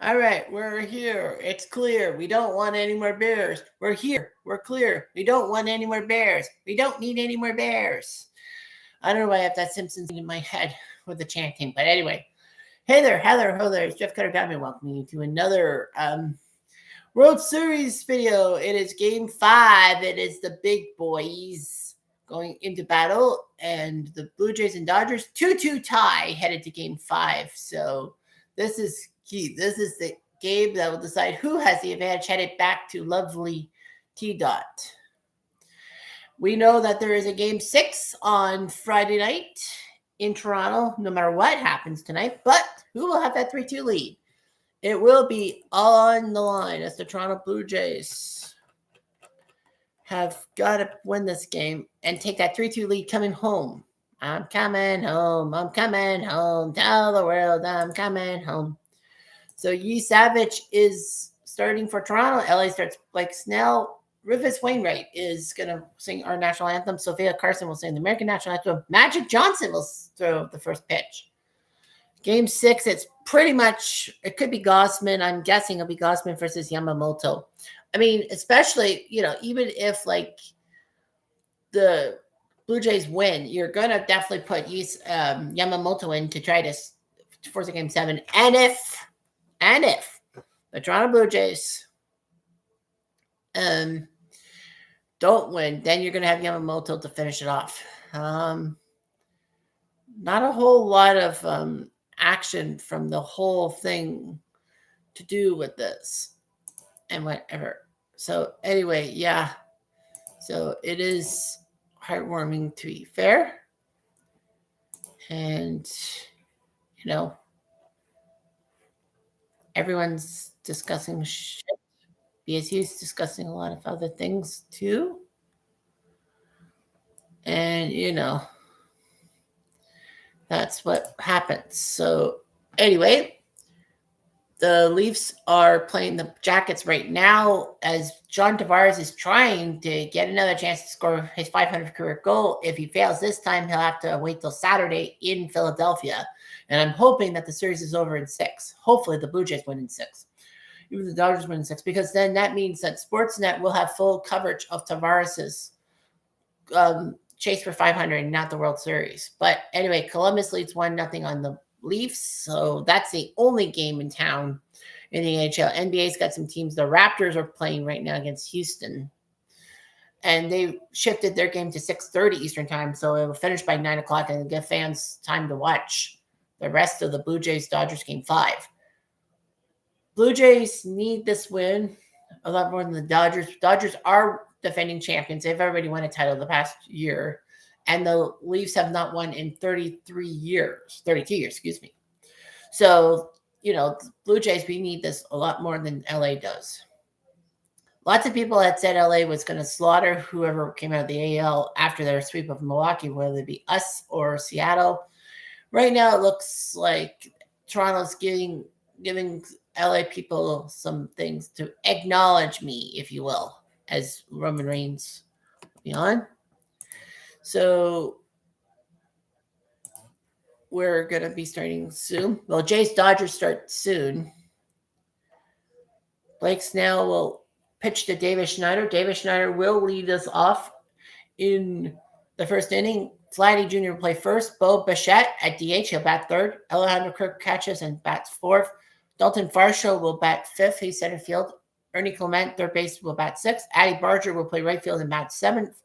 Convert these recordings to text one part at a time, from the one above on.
All right, we're here. It's clear. We don't want any more bears. We're here. We're clear. We don't want any more bears. We don't need any more bears. I don't know why I have that Simpsons in my head with the chanting, but anyway. Hey there, Heather, ho there. It's Jeff Cutter Diamond welcoming you to another World Series video. It is Game 5. It is the big boys going into battle, and the Blue Jays and Dodgers 2-2 tie headed to Game 5. So this is key. This is the game that will decide who has the advantage headed back to lovely T Dot. We know that there is a Game 6 on Friday night in Toronto, no matter what happens tonight, but who will have that 3-2 lead? It will be on the line as the Toronto Blue Jays have got to win this game and take that 3-2 lead coming home. I'm coming home. I'm coming home. Tell the world I'm coming home. So Yi Savage is starting for Toronto. LA starts Blake Snell. Rufus Wainwright is going to sing our national anthem. Sophia Carson will sing the American national anthem. Magic Johnson will throw the first pitch. Game 6, it's pretty much, it could be Gossman. I'm guessing it'll be Gossman versus Yamamoto. I mean, especially, even if like the Blue Jays win, you're going to definitely put Yamamoto in to try to force a Game 7. And if the Toronto Blue Jays don't win, then you're going to have Yamamoto to finish it off. Not a whole lot of action from the whole thing to do with this and whatever. So anyway, yeah. So it is heartwarming to be fair. And, everyone's discussing shit. BSU is discussing a lot of other things too. And, that's what happens. So anyway, the Leafs are playing the Jackets right now as John Tavares is trying to get another chance to score his 500th career goal. If he fails this time, he'll have to wait till Saturday in Philadelphia. And I'm hoping that the series is over in 6. Hopefully the Blue Jays win in 6. Even the Dodgers win in 6, because then that means that Sportsnet will have full coverage of Tavares's chase for 500 and not the World Series. But anyway, Columbus leads 1-0 on the Leafs. So that's the only game in town in the NHL. NBA's got some teams. The Raptors are playing right now against Houston. And they shifted their game to 6:30 Eastern time. So it will finish by 9 o'clock and give fans time to watch the rest of the Blue Jays Dodgers Game 5. Blue Jays need this win a lot more than the Dodgers. Dodgers are defending champions. They've already won a title the past year. And the Leafs have not won in 32 years, excuse me. So, the Blue Jays, we need this a lot more than LA does. Lots of people had said LA was going to slaughter whoever came out of the AL after their sweep of Milwaukee, whether it be us or Seattle. Right now, it looks like Toronto's giving LA people some things to acknowledge me, if you will, as Roman Reigns be on. So we're going to be starting soon. Well, Jays Dodgers start soon. Blake Snell will pitch to Davis Schneider. Davis Schneider will lead us off in the first inning. Vladdy Jr. will play first. Bo Bichette at DH. He'll bat third. Alejandro Kirk catches and bats fourth. Dalton Varsho will bat fifth. He's center field. Ernie Clement, third base, will bat sixth. Addy Barger will play right field and bat seventh.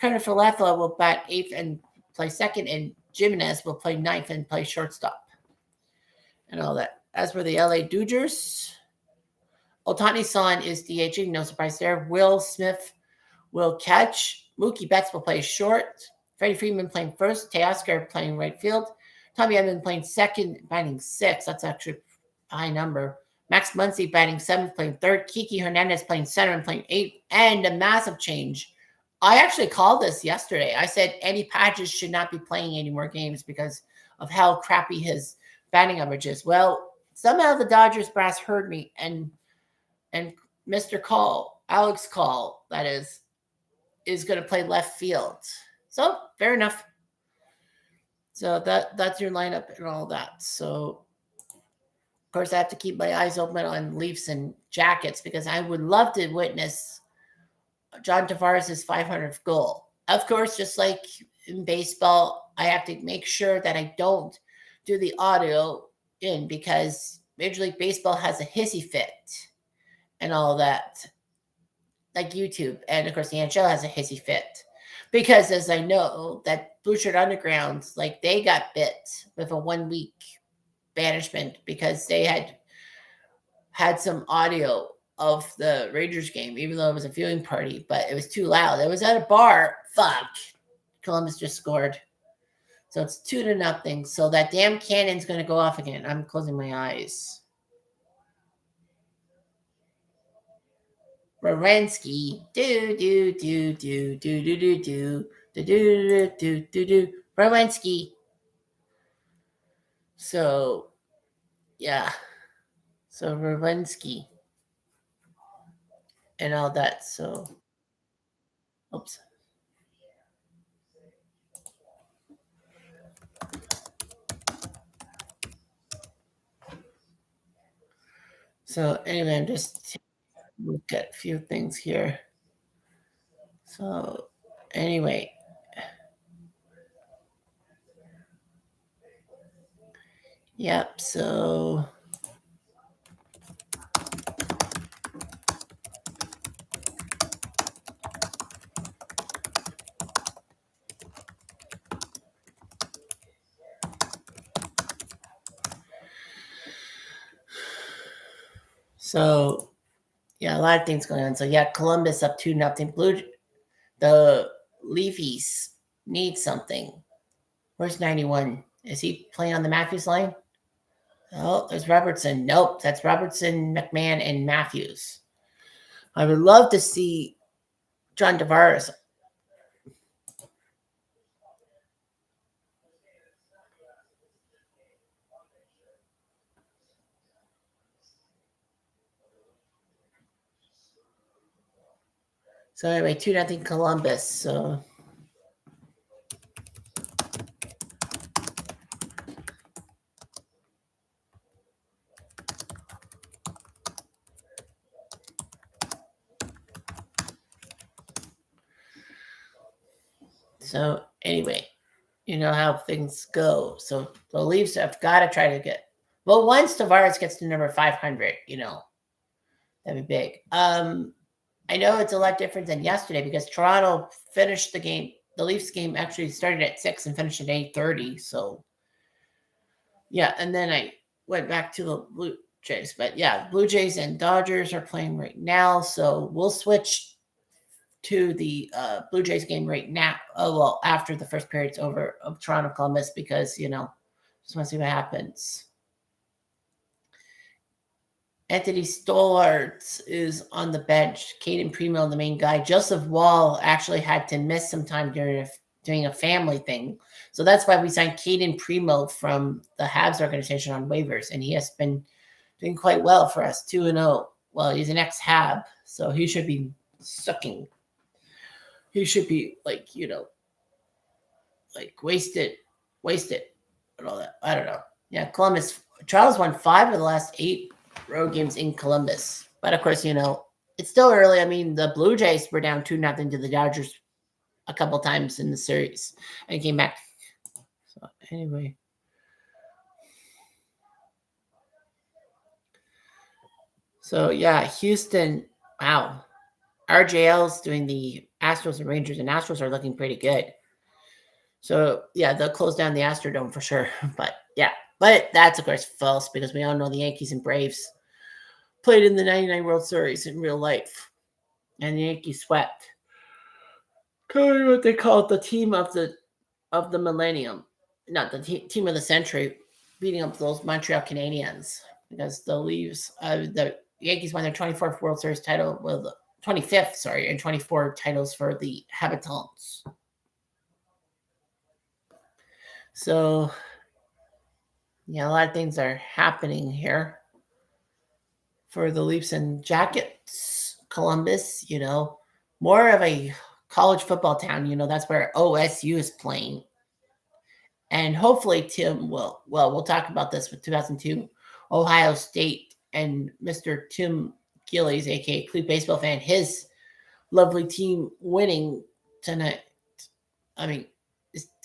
Connor Falefa will bat eighth and play second. And Jimenez will play ninth and play shortstop. And all that. As for the LA Dodgers, Ohtani-san is DHing. No surprise there. Will Smith will catch. Mookie Betts will play short. Freddie Freeman playing first. Teoscar playing right field. Tommy Edman playing second, batting sixth. That's actually a high number. Max Muncy batting seventh, playing third. Kiki Hernandez playing center and playing eighth. And a massive change. I actually called this yesterday. I said Eddie Padges should not be playing any more games because of how crappy his batting average is. Well, somehow the Dodgers brass heard me, and Mr. Call, Alex Call, that is going to play left field. So, fair enough. So that's your lineup and all that. So Of course, I have to keep my eyes open on Leafs and Jackets because I would love to witness John Tavares' 500th goal. Of course, just like in baseball, I have to make sure that I don't do the audio in because Major League Baseball has a hissy fit and all that, like YouTube. And of course, the NHL has a hissy fit because, as I know, that Blue Shirt Underground, like they got bit with a 1 week banishment because they had some audio of the Rangers game, even though it was a viewing party, but it was too loud. It was at a bar. Fuck. Columbus just scored. So it's 2-0. So that damn cannon's going to go off again. I'm closing my eyes. Werenski. Do. Werenski. So, yeah. So Werenski. And all that. So, oops. So anyway, I'm just look at a few things here. So anyway, yep. So yeah, a lot of things going on. So yeah, Columbus up 2-0. The Leafs need something. Where's 91? Is he playing on the Matthews line? Oh, there's Robertson. Nope, that's Robertson, McMahon, and Matthews. I would love to see John Tavares. So anyway, 2-0 Columbus. So anyway, you know how things go. So the Leafs have got to try to get. Well, once Tavares gets to number 500, that'd be big. I know it's a lot different than yesterday because Toronto finished the game. The Leafs game actually started at 6 and finished at 8:30. So yeah, and then I went back to the Blue Jays. But yeah, Blue Jays and Dodgers are playing right now. So we'll switch to the Blue Jays game right now. Oh, well, after the first period's over of Toronto Columbus because, just want to see what happens. Anthony Stolarz is on the bench. Caden Primo, the main guy. Joseph Wall actually had to miss some time doing a family thing. So that's why we signed Caden Primo from the Habs organization on waivers. And he has been doing quite well for us, 2-0. Well, he's an ex-Hab, so he should be sucking. He should be like wasted and all that. I don't know. Yeah, Columbus. Charles won 5 of the last 8 road games in Columbus. But of course, it's still early. I mean, the Blue Jays were down 2-0 to the Dodgers a couple times in the series and came back. So anyway. So yeah, Houston, wow. RJL's doing the Astros and Rangers, and Astros are looking pretty good. So yeah, they'll close down the Astrodome for sure. But yeah, but that's of course false because we all know the Yankees and Braves played in the 99 World Series in real life. And the Yankees swept. Tell me what they call it, the team of the millennium. Not the team of the century, beating up those Montreal Canadiens because the Yankees won their 24th World Series title with 25th, sorry, and 24 titles for the Habitants. So, yeah, a lot of things are happening here for the Leafs and Jackets. Columbus, more of a college football town. That's where OSU is playing. And hopefully Tim we'll talk about this with 2002. Ohio State and Mr. Tim Gillies, aka Cleve Baseball Fan, his lovely team winning tonight. I mean,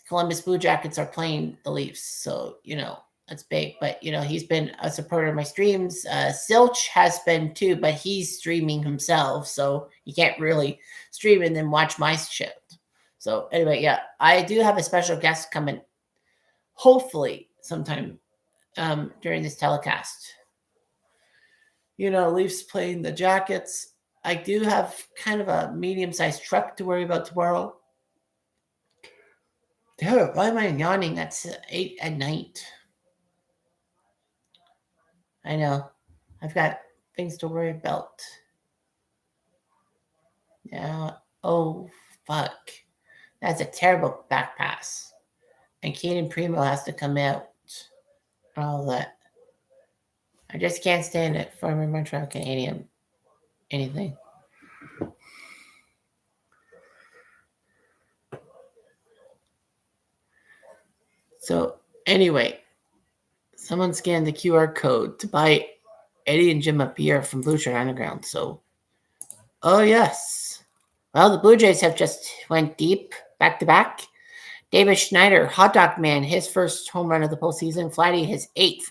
Columbus Blue Jackets are playing the Leafs, so that's big. But he's been a supporter of my streams. Silch has been too, but he's streaming himself, so you can't really stream and then watch my shit. So anyway, yeah, I do have a special guest coming, hopefully sometime during this telecast. Leafs playing the Jackets. I do have kind of a medium-sized truck to worry about tomorrow. Dude, why am I yawning? That's 8 at night. I know. I've got things to worry about. Yeah. Oh, fuck. That's a terrible back pass. And Caden Primo has to come out. All that. I just can't stand it. Former Montreal Canadian. Anything. So, anyway, someone scanned the QR code to buy Eddie and Jim a beer from Blue Shirt Underground. So, oh, yes. Well, the Blue Jays have just went deep, back to back. David Schneider, Hot Dog Man, his first home run of the postseason. Vladdy, his 8th.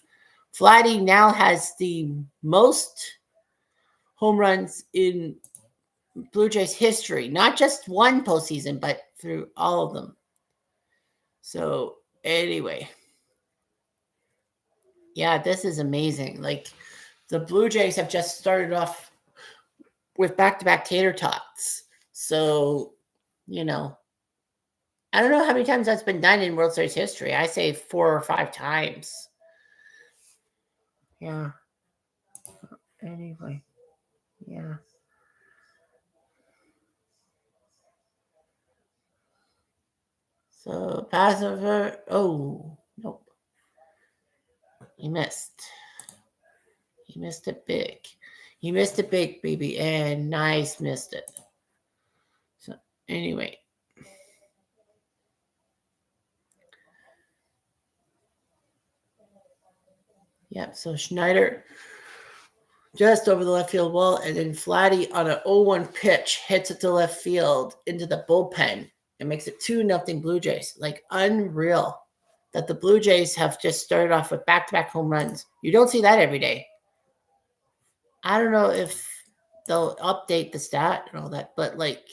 Vladdy now has the most home runs in Blue Jays history. Not just one postseason, but through all of them. So, anyway. Yeah, this is amazing. Like, the Blue Jays have just started off with back-to-back tater tots. So, I don't know how many times that's been done in World Series history. I say 4 or 5 times. Yeah. Anyway. Yeah. So, passive. Oh, nope. He missed. He missed it big. He missed it big, baby. And nice missed it. So, anyway. Yep, so Schneider just over the left field wall, and then Vladdy on an 0-1 pitch hits it to left field into the bullpen and makes it 2-0 Blue Jays. Like, unreal that the Blue Jays have just started off with back-to-back home runs. You don't see that every day. I don't know if they'll update the stat and all that, but like,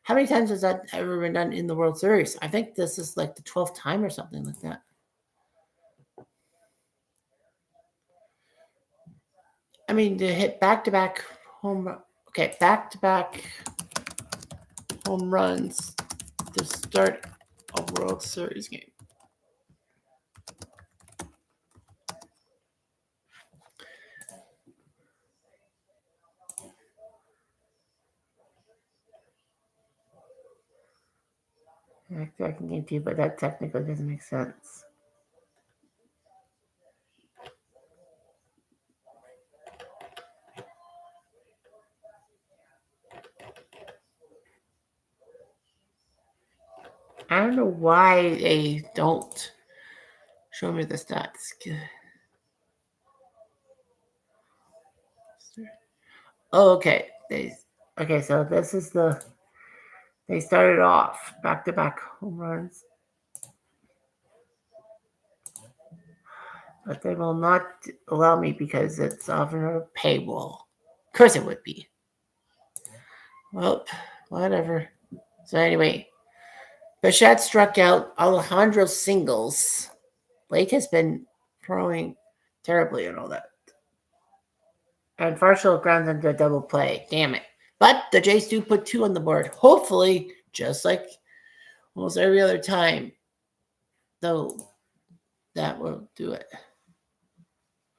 how many times has that ever been done in the World Series? I think this is like the 12th time or something like that. I mean, to hit back-to-back back-to-back home runs to start a World Series game. I can give you, but that technically doesn't make sense. I don't know why they don't show me the stats. Oh, okay. Okay, so this is they started off back-to-back home runs. But they will not allow me because it's often a paywall. Of course it would be. Well, whatever. So anyway, Bichette struck out. Alejandro singles. Blake has been throwing terribly and all that. And Farshall grounds into a double play. Damn it. But the Jays do put 2 on the board. Hopefully, just like almost every other time, though, that will do it.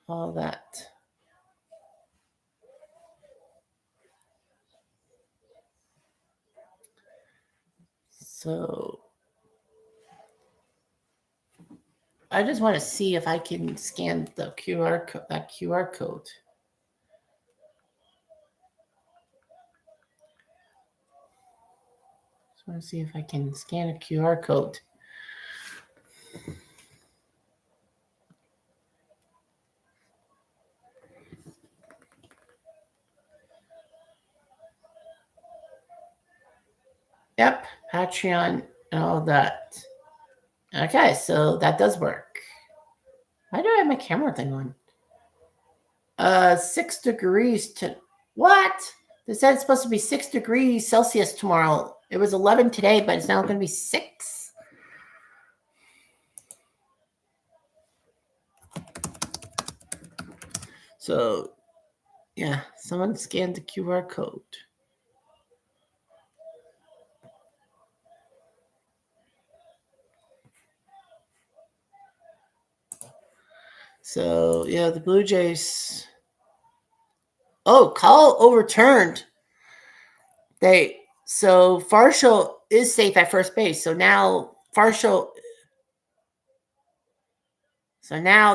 All that. So I just want to see if I can scan the QR code. Just want to see if I can scan a QR code. Yep, Patreon and all that. Okay, so that does work. Why do I have my camera thing on? 6 degrees to what? They said it's supposed to be 6 degrees Celsius tomorrow. It was 11 today, but it's now going to be 6. So, yeah, someone scanned the QR code. So, yeah, the Blue Jays. Oh, call overturned. So Farshall is safe at first base. So now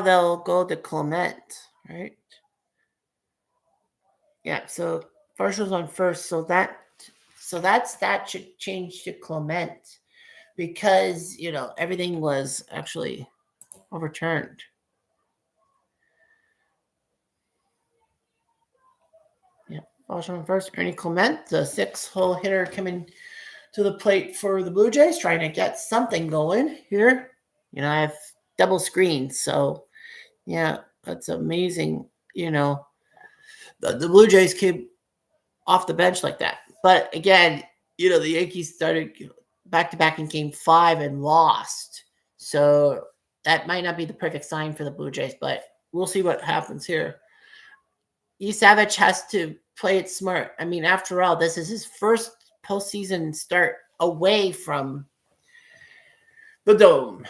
they'll go to Clement, right? Yeah, so Farshall's on first, so that should change to Clement because everything was actually overturned. Yeah, Farshall on first. Ernie Clement, the 6-hole hitter, coming to the plate for the Blue Jays, trying to get something going here. I have double screens, so yeah, that's amazing. The Blue Jays came off the bench like that. But again, the Yankees started back to back in game 5 and lost. So that might not be the perfect sign for the Blue Jays, but we'll see what happens here. Savage has to play it smart. I mean, after all, this is his first postseason start away from the Dome.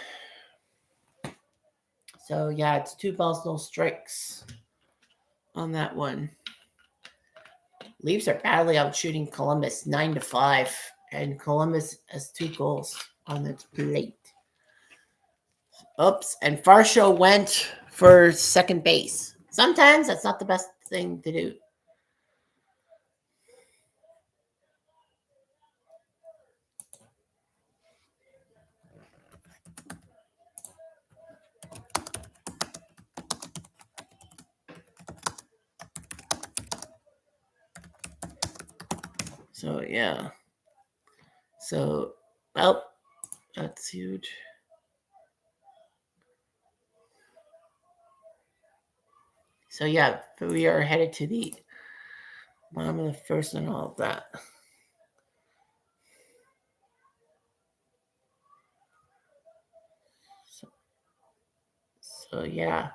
So yeah, it's 2 balls, no strikes on that one. Leafs are badly out shooting Columbus 9-5, and Columbus has 2 goals on its plate. Oops, and Farshall went for second base. Sometimes that's not the best thing to do. So yeah. So well, that's huge. So yeah, we are headed to the bottom of the first and all of that. So yeah.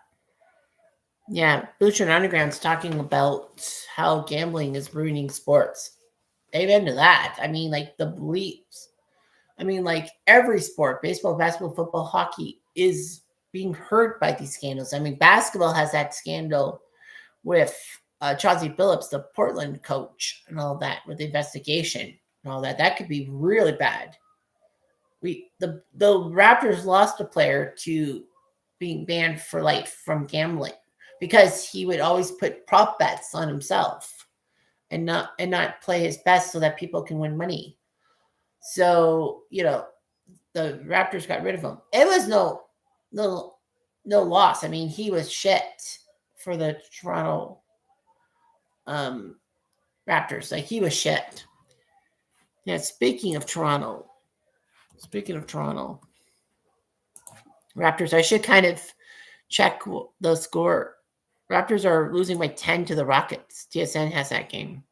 Yeah, Butcher Underground's talking about how gambling is ruining sports. Amen to that. I mean, like the beliefs. I mean, like every sport, baseball, basketball, football, hockey, is being hurt by these scandals. I mean, basketball has that scandal with Chauncey Billups, the Portland coach, and all that, with the investigation and all that. That could be really bad. The Raptors lost a player to being banned for life from gambling because he would always put prop bets on himself and not play his best so that people can win money. So, the Raptors got rid of him. It was no loss. I mean, he was shit for the Toronto Raptors. Like, he was shit. Yeah, speaking of Toronto, Raptors, I should kind of check the score. Raptors are losing by 10 to the Rockets. TSN has that game.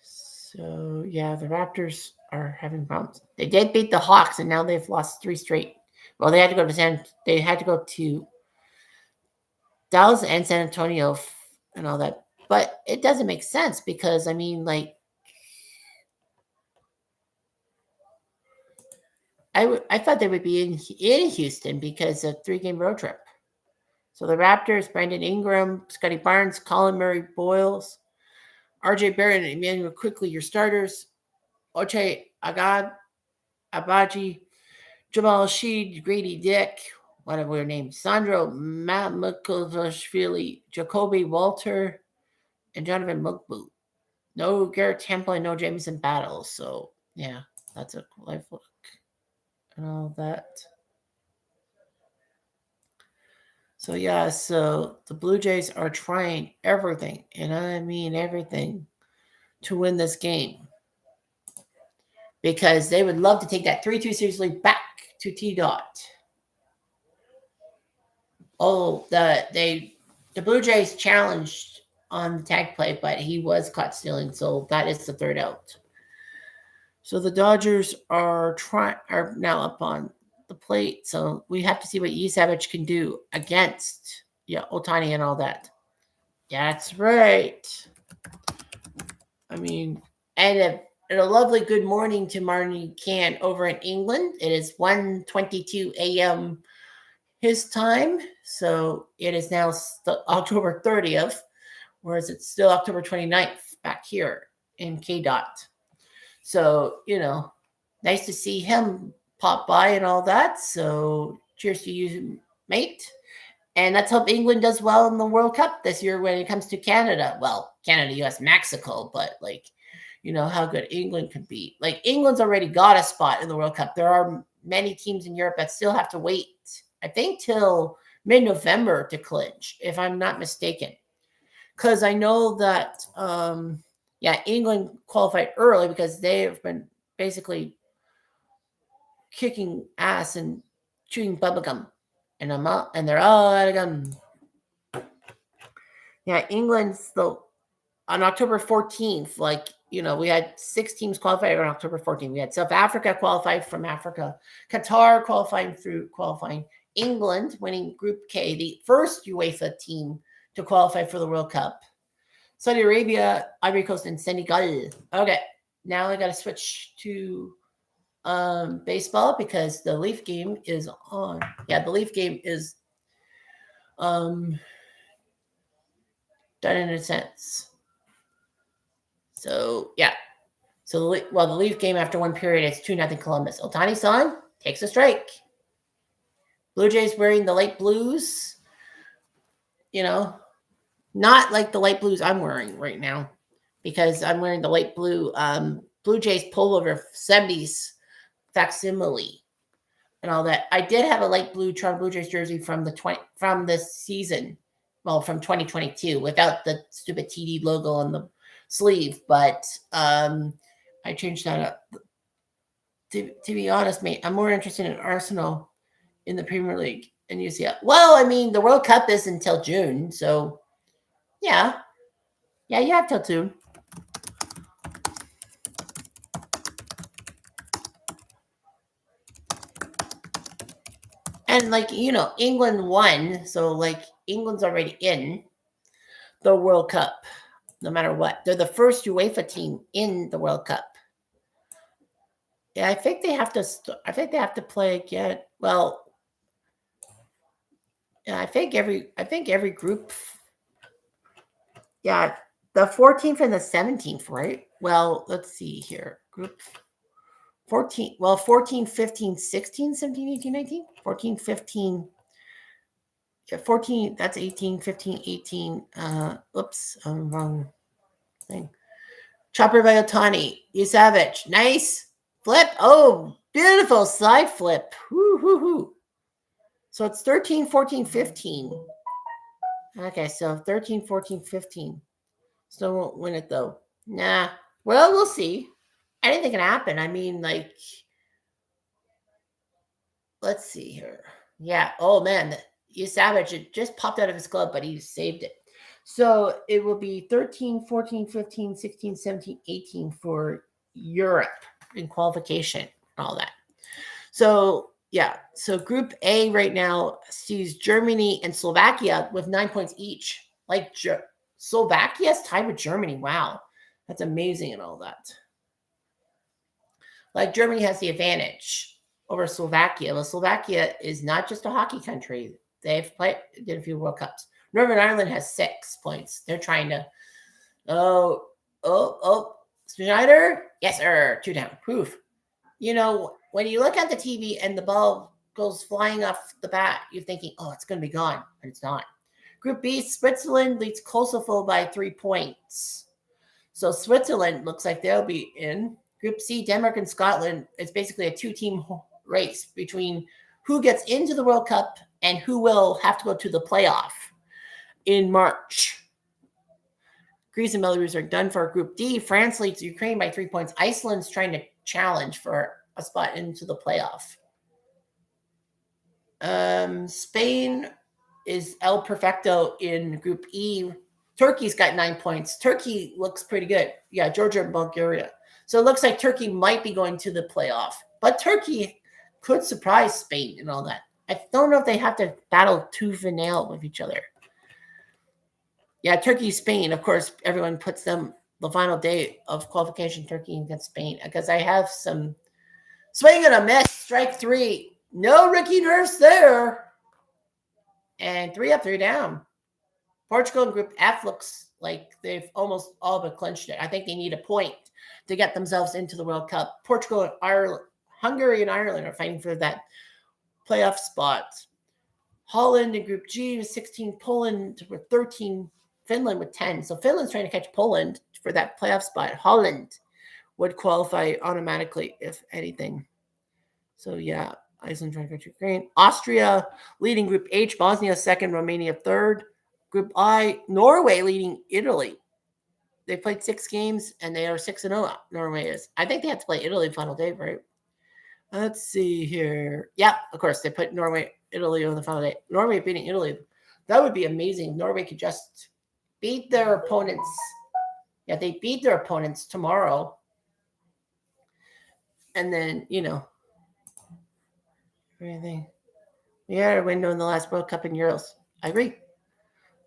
So, yeah, the Raptors are having problems. They did beat the Hawks, and now they've lost 3 straight. Well, they had to go to Dallas and San Antonio and all that. But it doesn't make sense because, I mean, like, I thought they would be in Houston because of 3-game road trip. So the Raptors, Brandon Ingram, Scotty Barnes, Colin Murray Boyles, RJ Barrett, and Emmanuel Quickly, your starters. Ochai Agbaji, Jamal Sheed, Grady Dick, whatever their name, Sandro Mamukelashvili, Jacoby Walter, and Jonathan Mugbu. No Garrett Temple and no Jameson Battles. So, yeah, that's a life look and all that. So, yeah, so the Blue Jays are trying everything, and I mean everything, to win this game because they would love to take that 3-2 series lead back to T Dot. Oh, the Blue Jays challenged on the tag play, but he was caught stealing, so that is the third out. So the Dodgers are now up on the plate, so we have to see what Savage can do against Ohtani and all that. That's right. I mean, and a lovely good morning to Marnie Can over in England. It is 1:22 a.m. his time, so it is now October 30th, whereas it's still October 29th back here in KDOT. So, nice to see him pop by and all that. So cheers to you, mate. And let's hope England does well in the World Cup this year when it comes to Canada. Well, Canada, US, Mexico, but how good England could be. England's already got a spot in the World Cup. There are many teams in Europe that still have to wait, I think, till mid-November to clinch, if I'm not mistaken. Because I know that, England qualified early because they have been basically kicking ass and chewing bubblegum. And they're all out of gum. Yeah, England's on October 14th, we had 6 teams qualified on October 14th. We had South Africa qualified from Africa, Qatar qualifying, England winning Group K, the first UEFA team to qualify for the World Cup, Saudi Arabia, Ivory Coast, and Senegal. Okay, now I got to switch to baseball because the Leaf game is on. Yeah, the Leaf game is done in a sense. So, yeah. So, the Leaf game after one period is 2-0 Columbus. Ohtani-san takes a strike. Blue Jays wearing the light blues. Not like the light blues I'm wearing right now because I'm wearing the light blue Blue Jays pullover 70s facsimile and all that. I did have a light blue Toronto Blue Jays jersey from this season, from 2022 without the stupid TD logo on the sleeve, but I changed that up. To be honest, mate, I'm more interested in Arsenal in the Premier League and UCL. Well, I mean, the World Cup is until June, so yeah, you have till June. And England won, so England's already in the World Cup, no matter what. They're the first UEFA team in the World Cup. Yeah, I think they have to play again. Well, yeah, I think every group. Yeah, the 14th and the 17th, right? Well, let's see here. Group 14. Well, 14, 15, 16, 17, 18, 19, 14, 15. 14, that's 18, 15, 18. Oops, wrong thing. Chopper by Ohtani. Savage. Nice. Flip. Oh, beautiful side flip. Woo. So it's 13, 14, 15. Okay, so 13, 14, 15. Still won't win it, though. Nah. Well, we'll see. Anything can happen. I mean, let's see here. Yeah. Oh, man. Savage, it just popped out of his glove, but he saved it. So it will be 13, 14, 15, 16, 17, 18 for Europe in qualification and all that. So, yeah. So Group A right now sees Germany and Slovakia with 9 points each. Slovakia's tied with Germany. Wow. That's amazing and all that. Germany has the advantage over Slovakia. Well, Slovakia is not just a hockey country. Did a few World Cups. Northern Ireland has 6 points. They're trying to. Schneider? Yes, sir. 2 down. Poof. When you look at the TV and the ball goes flying off the bat, you're thinking, oh, it's going to be gone. But it's not. Group B, Switzerland leads Kosovo by 3 points. So Switzerland looks like they'll be in. Group C, Denmark and Scotland. It's basically a 2-team race between who gets into the World Cup and who will have to go to the playoff in March. Greece and Belarus are done for. Group D, France leads Ukraine by 3 points. Iceland's trying to challenge for a spot into the playoff. Spain is El Perfecto in Group E. Turkey's got 9 points. Turkey looks pretty good. Yeah, Georgia and Bulgaria. So it looks like Turkey might be going to the playoff. But Turkey could surprise Spain and all that. I don't know if they have to battle tooth and nail with each other. Yeah, Turkey, Spain. Of course, everyone puts them the final day of qualification, Turkey against Spain. Because I have some swing and a miss, strike 3. No Ricky Nurse there. And 3 up, 3 down. Portugal in Group F looks like they've almost all but clinched it. I think they need a point to get themselves into the World Cup. Portugal and Ireland, Hungary and Ireland are fighting for that playoff spot. Holland in Group G with 16, Poland with 13, Finland with 10. So Finland's trying to catch Poland for that playoff spot. Holland would qualify automatically, if anything. So, yeah, Iceland trying to catch Ukraine. Austria leading Group H, Bosnia second, Romania third. Group I, Norway leading Italy. They played 6 games, and they are 6-0, Norway is. I think they have to play Italy final day, right? Let's see here. Yeah, of course, they put Norway, Italy on the final day. Norway beating Italy. That would be amazing. Norway could just beat their opponents. Yeah, they beat their opponents tomorrow. And then, everything. We had a window in the last World Cup in Euros. I agree.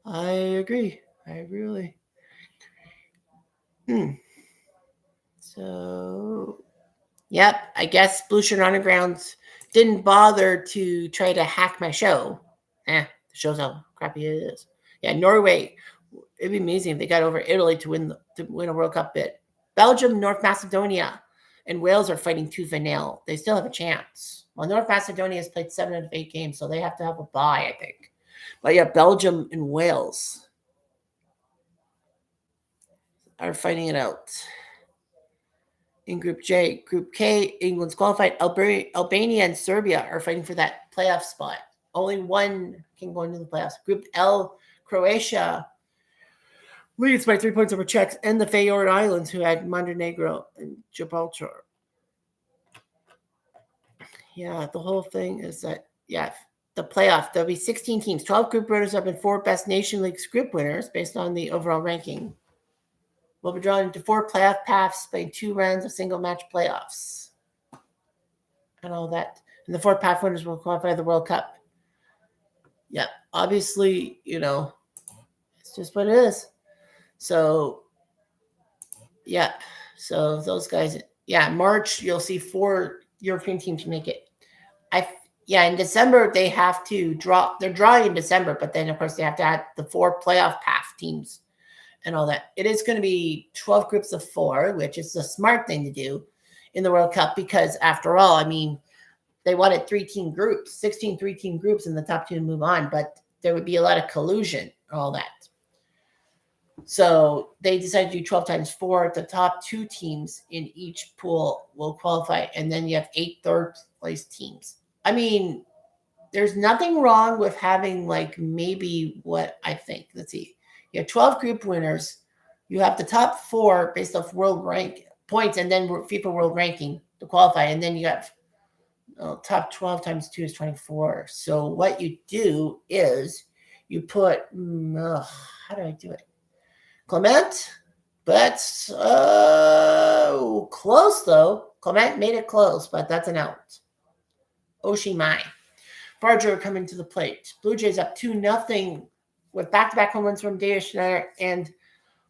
I really. So, yep, I guess Blue Shirt Underground didn't bother to try to hack my show. The show's how crappy it is. Yeah, Norway. It'd be amazing if they got over Italy to win a World Cup bid. Belgium, North Macedonia, and Wales are fighting tooth and nail. They still have a chance. Well, North Macedonia has played 7 out of 8 games, so they have to have a bye, I think. But yeah, Belgium and Wales are fighting it out. In Group J, Group K, England's qualified. Albania and Serbia are fighting for that playoff spot. Only one can go into the playoffs. Group L, Croatia leads by 3 points over Czechs and the Faroe Islands, who had Montenegro and Gibraltar. Yeah, the whole thing is that, the playoff, there'll be 16 teams, 12 group winners up and 4 best Nation Leagues group winners based on the overall ranking. We'll be drawn into 4 playoff paths, playing 2 rounds of single match playoffs. And all that. And the 4 path winners will qualify for the World Cup. Yeah, obviously, it's just what it is. So, yeah. So those guys, March, you'll see 4 European teams make it. In December, they have to draw. They're drawing in December, but then, of course, they have to add the 4 playoff path teams and all that. It is going to be 12 groups of 4, which is the smart thing to do in the World Cup because, after all, they wanted 3-team groups, 16 3-team groups, and the top 2 move on, but there would be a lot of collusion and all that. So they decided to do 12 times 4. The top 2 teams in each pool will qualify, and then you have 8 third-place teams. There's nothing wrong with having, maybe what I think. Let's see. You have 12 group winners. You have the top 4 based off world rank points, and then FIFA world ranking to qualify, and then you have top 12 times 2 is 24. So what you do is you put, how do I do it? Clement, but close though. Clement made it close, but that's an out. Oshimai. Barger coming to the plate. Blue Jays up 2-0 with back-to-back home runs from Dave Schneider and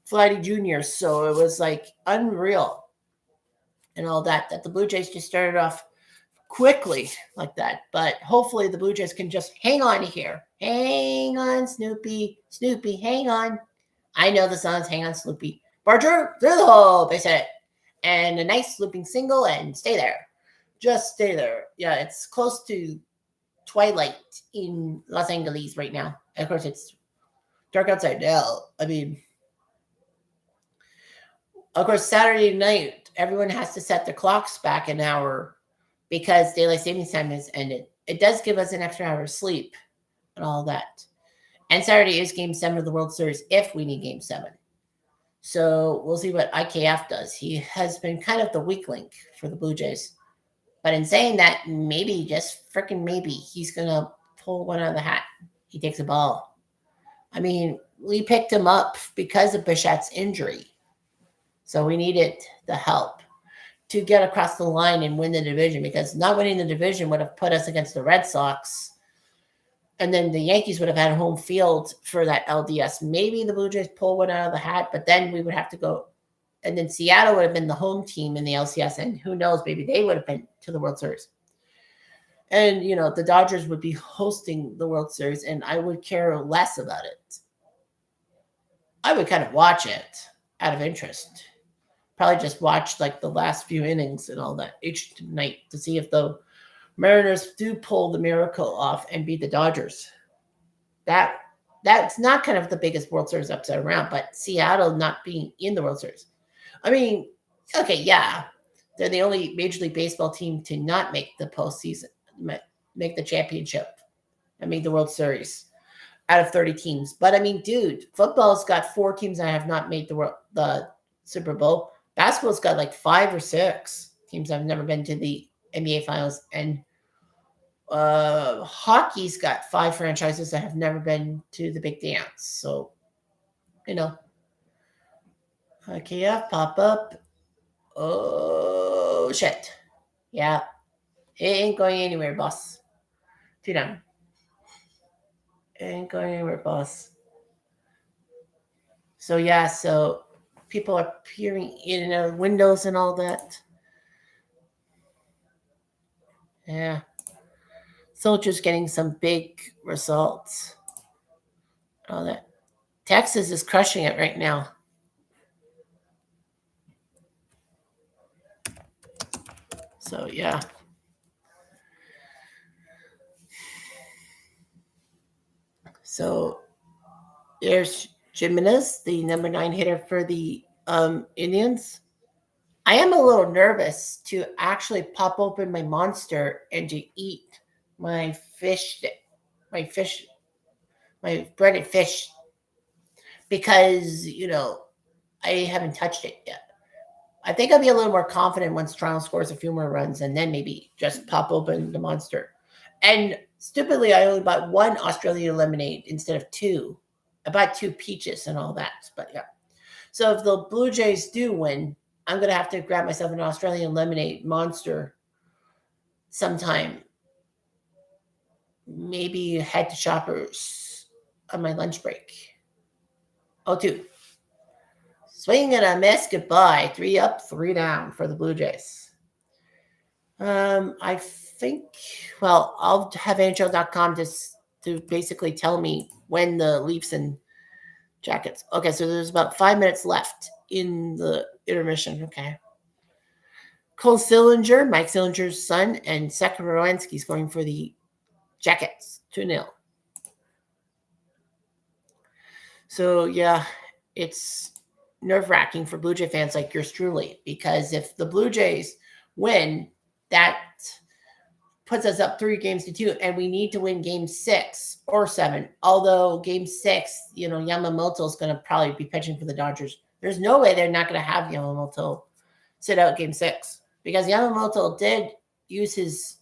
Flighty Jr. So it was unreal and all that the Blue Jays just started off quickly like that. But hopefully the Blue Jays can just hang on here. Hang on, Snoopy. Snoopy, hang on. I know the songs. Hang on, Snoopy. Barger, through the hole. They said it. And a nice looping single and stay there. Just stay there. Yeah, it's close to twilight in Los Angeles right now. And of course, it's dark outside now. Of course, Saturday night, everyone has to set their clocks back an hour because daylight savings time has ended. It does give us an extra hour of sleep and all that. And Saturday is Game 7 of the World Series if we need Game 7. So we'll see what IKF does. He has been kind of the weak link for the Blue Jays. But in saying that, maybe, just freaking maybe, he's going to pull one out of the hat. He takes a ball. I mean, we picked him up because of Bichette's injury. So we needed the help to get across the line and win the division, because not winning the division would have put us against the Red Sox. And then the Yankees would have had home field for that LDS. Maybe the Blue Jays pull one out of the hat, but then we would have to go. And then Seattle would have been the home team in the LCS. And who knows, maybe they would have been to the World Series. And, the Dodgers would be hosting the World Series, and I would care less about it. I would kind of watch it out of interest. Probably just watch like the last few innings and all that each night to see if the Mariners do pull the miracle off and beat the Dodgers. That's not kind of the biggest World Series upset around, but Seattle not being in the World Series. I mean, okay, yeah, they're the only Major League Baseball team to not make the postseason, make the championship, and make the World Series out of 30 teams. But I mean, dude, football's got 4 teams that have not made the Super Bowl. Basketball's got like 5 or 6 teams that have never been to the NBA Finals, and hockey's got 5 franchises that have never been to the big dance. So, okay, yeah, pop up. Oh shit, yeah, it ain't going anywhere, boss. Too down. It ain't going anywhere, boss. So yeah, so people are peering in and out of windows and all that. Yeah. Soldiers getting some big results. All that. Texas is crushing it right now. So yeah. So there's Jimenez, the number 9 hitter for the Indians. I am a little nervous to actually pop open my monster and to eat my my fish, my breaded fish, because I haven't touched it yet. I think I'll be a little more confident once Toronto scores a few more runs, and then maybe just pop open the monster. And stupidly, I only bought 1 Australian lemonade instead of 2. I bought 2 peaches and all that. But yeah. So if the Blue Jays do win, I'm going to have to grab myself an Australian lemonade monster sometime. Maybe head to Shoppers on my lunch break. Oh, 2. Swing and a miss. Goodbye. 3 up, 3 down for the Blue Jays. I think, well, I'll have NHL.com to basically tell me when the Leafs and Jackets. Okay, so there's about 5 minutes left in the intermission. Okay. Cole Sillinger, Mike Sillinger's son, and Sek Rowensky's going for the Jackets, 2-0. So, yeah, it's nerve-wracking for Blue Jay fans like yours truly, because if the Blue Jays win, that puts us up 3-2, and we need to win game 6 or 7. Although game 6, Yamamoto is going to probably be pitching for the Dodgers. There's no way they're not going to have Yamamoto sit out game 6, because Yamamoto did use his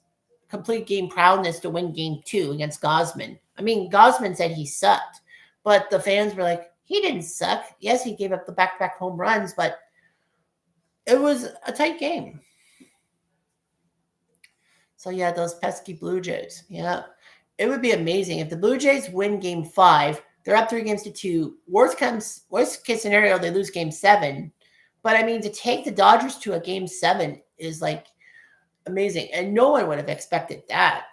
complete game prowess to win game 2 against Gausman. I mean, Gausman said he sucked, but the fans were like, he didn't suck. Yes, he gave up the back-to-back home runs, but it was a tight game. So yeah, those pesky Blue Jays. Yeah. It would be amazing if the Blue Jays win game 5. They're up 3-2. Worst case scenario, they lose game 7. But I mean, to take the Dodgers to a game 7 is like amazing. And no one would have expected that.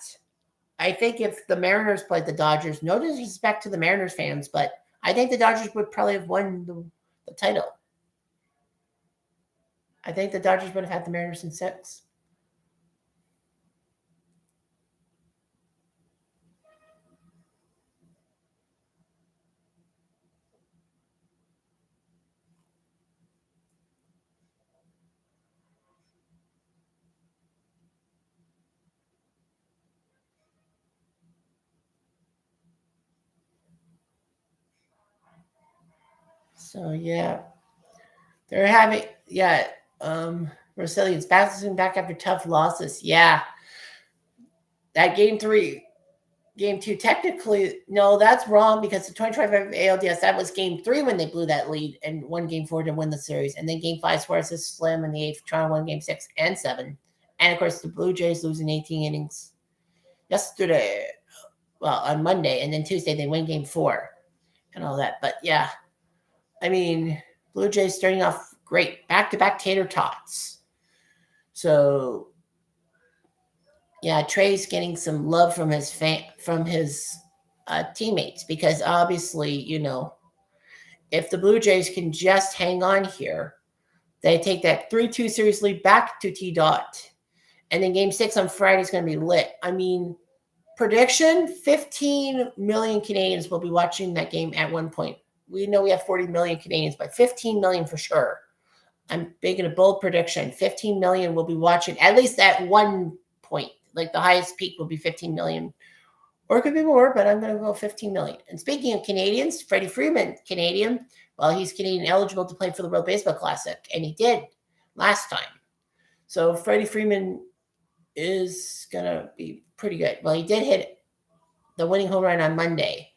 I think if the Mariners played the Dodgers, no disrespect to the Mariners fans, but I think the Dodgers would probably have won the title. I think the Dodgers would have had the Mariners in 6. So yeah. They're having, yeah, Rosalian's bouncing back after tough losses. Yeah, that game 2, technically, no, that's wrong because the 2025 ALDS, that was game 3 when they blew that lead and won game 4 to win the series. And then game 5, Suarez slam in the 8th, Toronto won game 6 and 7. And of course, the Blue Jays losing 18 innings yesterday, well, on Monday. And then Tuesday, they win game 4 and all that. But yeah, I mean, Blue Jays starting off great, back-to-back tater tots. So yeah, Trey's getting some love from his teammates because obviously, if the Blue Jays can just hang on here, they take that 3-2 series lead back to T Dot, and then Game 6 on Friday is going to be lit. I mean, prediction: 15 million Canadians will be watching that game at one point. We know we have 40 million Canadians, but 15 million for sure. I'm making a bold prediction: 15 million will be watching at least at one point. Like the highest peak will be 15 million, or it could be more, but I'm going to go 15 million. And speaking of Canadians, Freddie Freeman, Canadian, well, he's Canadian eligible to play for the World Baseball Classic, and he did last time. So Freddie Freeman is going to be pretty good. Well, he did hit the winning home run on Monday.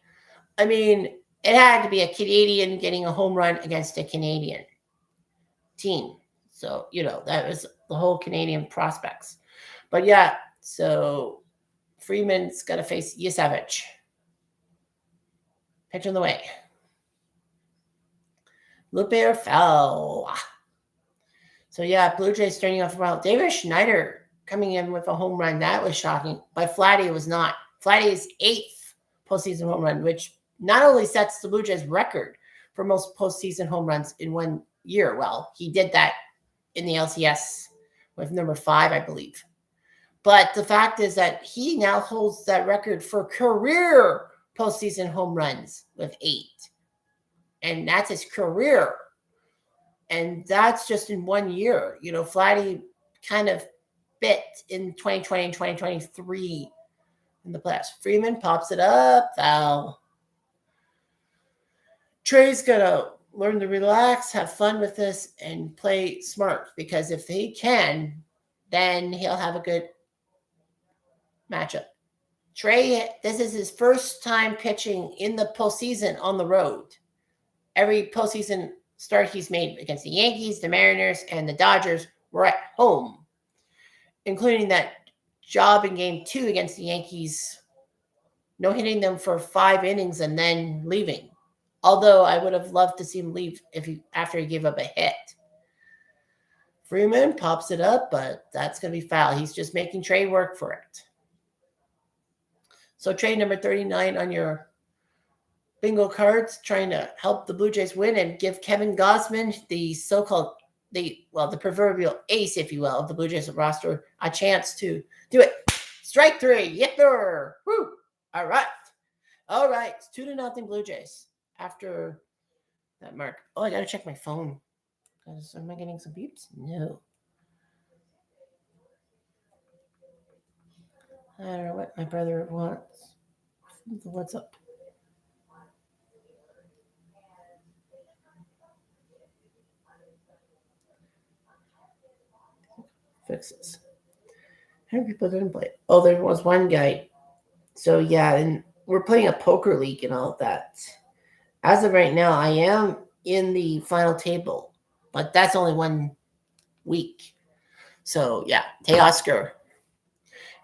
I mean, it had to be a Canadian getting a home run against a Canadian team. So, that was the whole Canadian prospects. But yeah, so Freeman's got to face Yasevich. Pitch on the way. Lupe fell. So yeah, Blue Jays starting off well. David Schneider coming in with a home run. That was shocking. But Vladdy was not. Vladdy's 8th postseason home run, which not only sets the Blue Jays record for most postseason home runs in one year. Well, he did that in the LCS with number 5, I believe. But the fact is that he now holds that record for career postseason home runs with 8. And that's his career. And that's just in 1 year. Vladdy kind of bit in 2020 and 2023 in the playoffs. Freeman pops it up. Foul. Trey's going to learn to relax, have fun with this, and play smart. Because if he can, then he'll have a good matchup. Trey, this is his first time pitching in the postseason on the road. Every postseason start he's made against the Yankees, the Mariners, and the Dodgers were at home, including that job in Game 2 against the Yankees, no-hitting them for 5 innings and then leaving. Although I would have loved to see him leave after he gave up a hit. Freeman pops it up, but that's going to be foul. He's just making Trey work for it. So Trey number 39 on your bingo cards, trying to help the Blue Jays win and give Kevin Gausman, the so-called, the proverbial ace, if you will, of the Blue Jays roster, a chance to do it. Strike 3. Yippee! Woo! All right. It's 2-0 Blue Jays after that mark. Oh, I got to check my phone. Am I getting some beeps? No. I don't know what my brother wants. What's up? Fixes. How many people didn't play? Oh, there was one guy. So yeah, and we're playing a poker league and all of that. As of right now, I am in the final table, but that's only 1 week. So yeah, Teoscar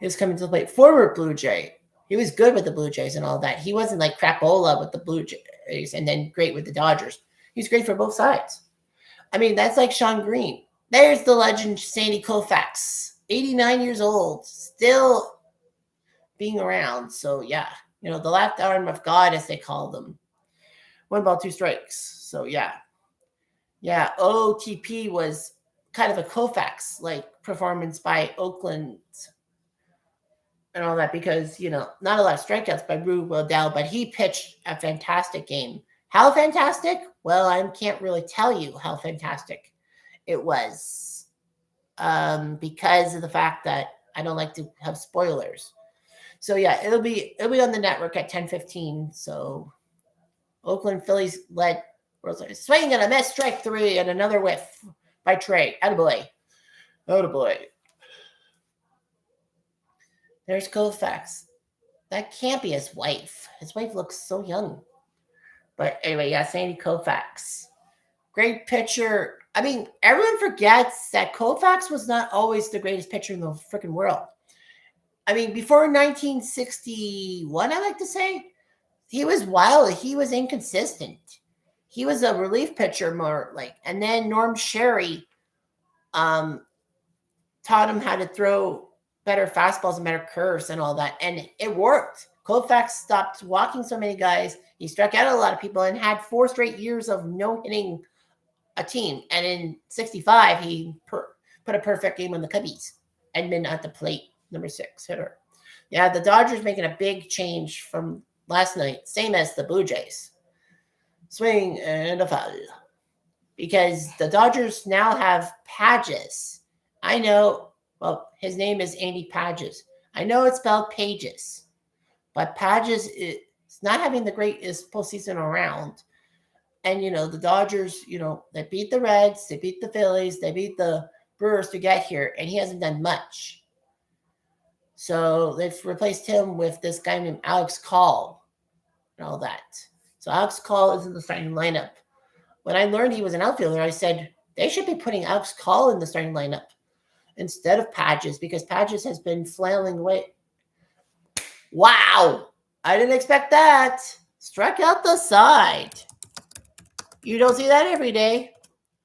is coming to the plate. Former Blue Jay. He was good with the Blue Jays and all that. He wasn't like crapola with the Blue Jays and then great with the Dodgers. He's great for both sides. I mean, that's like Sean Green. There's the legend Sandy Koufax, 89 years old, still being around. So yeah, the left arm of God, as they call them. 1 ball, 2 strikes. So yeah. OTP was kind of a Koufax like performance by Oakland and all that because not a lot of strikeouts by Rue Waddell, but he pitched a fantastic game. How fantastic? Well, I can't really tell you how fantastic it was because of the fact that I don't like to have spoilers. So yeah, it'll be on the network at 10:15. So Oakland Phillies led World Series. Swing and a miss, strike 3, and another whiff by Trey. Attaboy. Attaboy. There's Koufax. That can't be his wife. His wife looks so young. But anyway, yeah, Sandy Koufax. Great pitcher. I mean, everyone forgets that Koufax was not always the greatest pitcher in the freaking world. I mean, before 1961, I like to say, he was wild. He was inconsistent. He was a relief pitcher more like, and then Norm Sherry taught him how to throw better fastballs and better curves and all that. And it worked. Koufax stopped walking so many guys. He struck out a lot of people and had 4 straight years of no hitting a team. And in 65, he put a perfect game on the Cubbies. Edmund at the plate, number 6 hitter. Yeah, the Dodgers making a big change from last night, same as the Blue Jays. Swing and a foul. Because the Dodgers now have Pages. I know, well, his name is Andy Pages. I know it's spelled Pages. But Pages is not having the greatest postseason around. And, the Dodgers, they beat the Reds, they beat the Phillies, they beat the Brewers to get here, and he hasn't done much. So they've replaced him with this guy named Alex Call and all that. So Alex Call is in the starting lineup. When I learned he was an outfielder, I said they should be putting Alex Call in the starting lineup instead of Pages because Pages has been flailing away. Wow! I didn't expect that. Struck out the side. You don't see that every day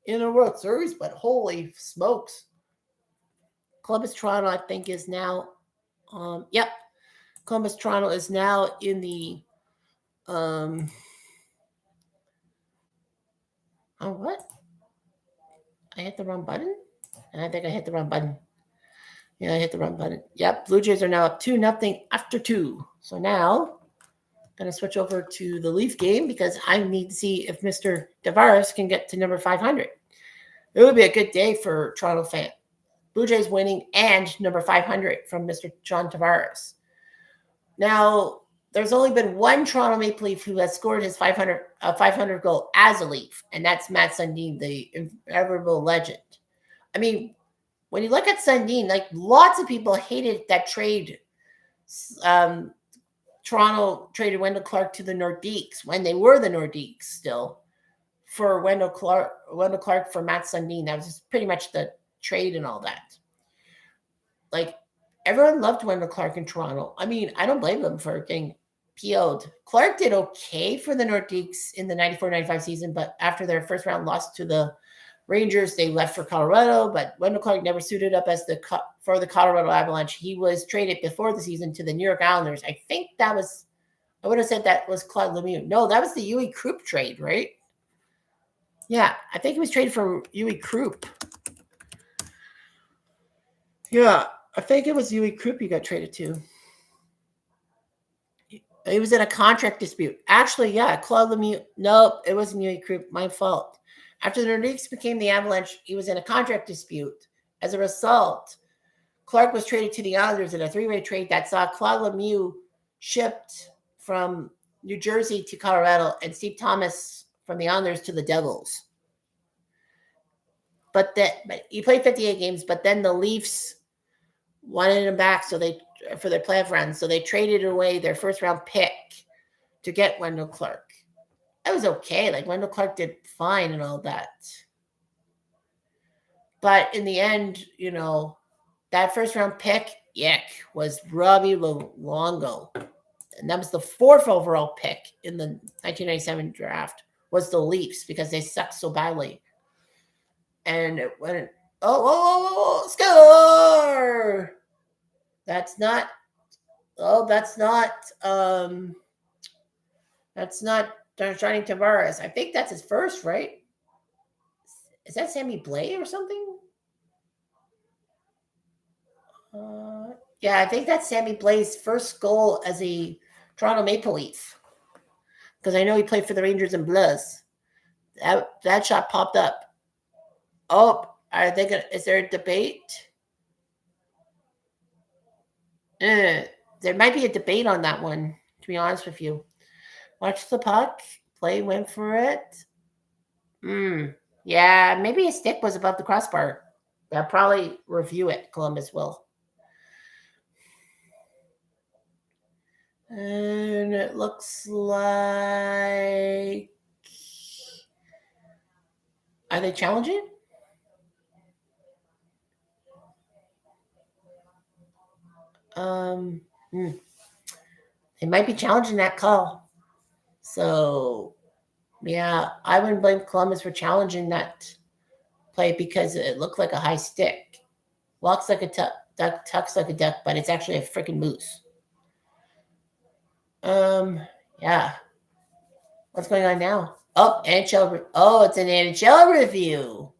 in a World Series, but holy smokes. Columbus Toronto, I think, is now, Columbus Toronto is now in the, what? I hit the wrong button? And I think I hit the wrong button. Yeah, I hit the wrong button. Yep, Blue Jays are now up 2-0 after 2. So now I'm going to switch over to the Leaf game because I need to see if Mr. Tavares can get to number 500. It would be a good day for Toronto fan. Blue Jays winning and number 500 from Mr. John Tavares. Now, there's only been one Toronto Maple Leaf who has scored his 500 goal as a Leaf, and that's Matt Sundin, the inevitable legend. I mean, when you look at Sundin, like lots of people hated that trade. Toronto traded Wendell Clark to the Nordiques when they were the Nordiques still for Wendell Clark for Matt Sundin. That was just pretty much the trade and all that. Like, everyone loved Wendell Clark in Toronto. I mean, I don't blame them for getting PO'd. Clark did okay for the Nordiques in the 94-95 season, but after their first round loss to the Rangers, they left for Colorado, but Wendell Clark never suited up as for the Colorado Avalanche. He was traded before the season to the New York Islanders. I would have said that was Claude Lemieux. No, that was the Yui Krupp trade, right? Yeah, I think he was traded for Yui Krupp. Yeah, I think it was Yui Krupp he got traded to. He was in a contract dispute. Actually, yeah, Claude Lemieux. Nope, it wasn't Yui Krupp. My fault. After the Nordiques became the Avalanche, he was in a contract dispute. As a result, Clark was traded to the Islanders in a 3-way trade that saw Claude Lemieux shipped from New Jersey to Colorado and Steve Thomas from the Islanders to the Devils. But he played 58 games, but then the Leafs wanted him back for their playoff run. So they traded away their first-round pick to get Wendell Clark. That was okay. Like, Wendell Clark did fine and all that. But in the end, that first-round pick, was Robbie Luongo. And that was the 4th overall pick in the 1997 draft, was the Leafs, because they sucked so badly. And it went, score! That's not Johnny Tavares. I think that's his first, right? Is that Sammy Blais or something? Yeah, I think that's Sammy Blais' first goal as a Toronto Maple Leaf. Because I know he played for the Rangers and Blues. That shot popped up. Oh, is there a debate? There might be a debate on that one, to be honest with you. Watch the puck. Play went for it. Yeah, maybe his stick was above the crossbar. They'll probably review it. Columbus will. And it looks like. Are they challenging? Um, They might be challenging that call. So, yeah, I wouldn't blame Columbus for challenging that play because it looked like a high stick. Walks like a duck, tucks like a duck, but it's actually a freaking moose. Yeah. What's going on now? Oh, NHL. Oh, it's an NHL review.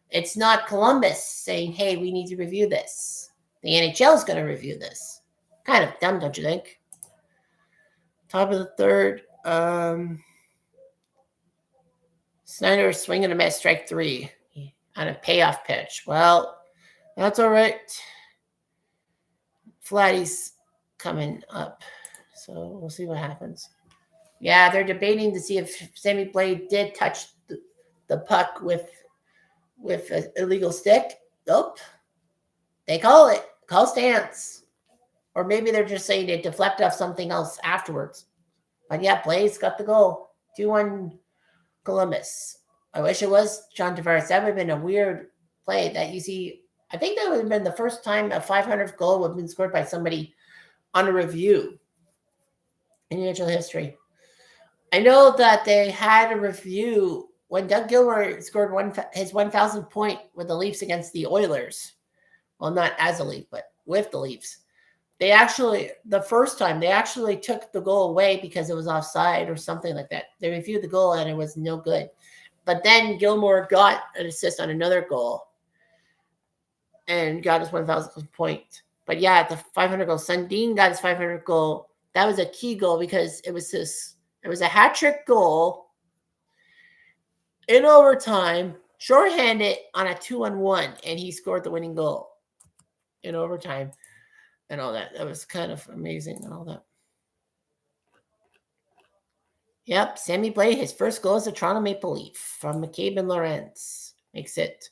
It's not Columbus saying, "Hey, we need to review this." The NHL is going to review this. Kind of dumb, don't you think? Top of the third. Snyder swinging a miss, strike 3 on a payoff pitch. Well, that's all right. Flatty's coming up, so we'll see what happens. Yeah, they're debating to see if Sammy Blade did touch the puck with an illegal stick. Nope. They call it. Call stance. Or maybe they're just saying it deflected off something else afterwards. But yeah, Blaze got the goal. 2-1 Columbus. I wish it was John Tavares. That would have been a weird play that you see. I think that would have been the first time a 500th goal would have been scored by somebody on a review in NHL history. I know that they had a review when Doug Gilmour scored his 1,000th point with the Leafs against the Oilers. Well, not as a Leaf, but with the Leafs. They actually, the first time, they actually took the goal away because it was offside or something like that. They reviewed the goal and it was no good. But then Gilmour got an assist on another goal and got his 1,000th point. But yeah, the 500 goal, Sundin got his 500 goal. That was a key goal because it was a hat trick goal in overtime, shorthanded on a 2-on-1, and he scored the winning goal in overtime and all that. That was kind of amazing and all that. Yep, Sammy Blais, his first goal as a Toronto Maple Leaf from McCabe and Lawrence. Makes it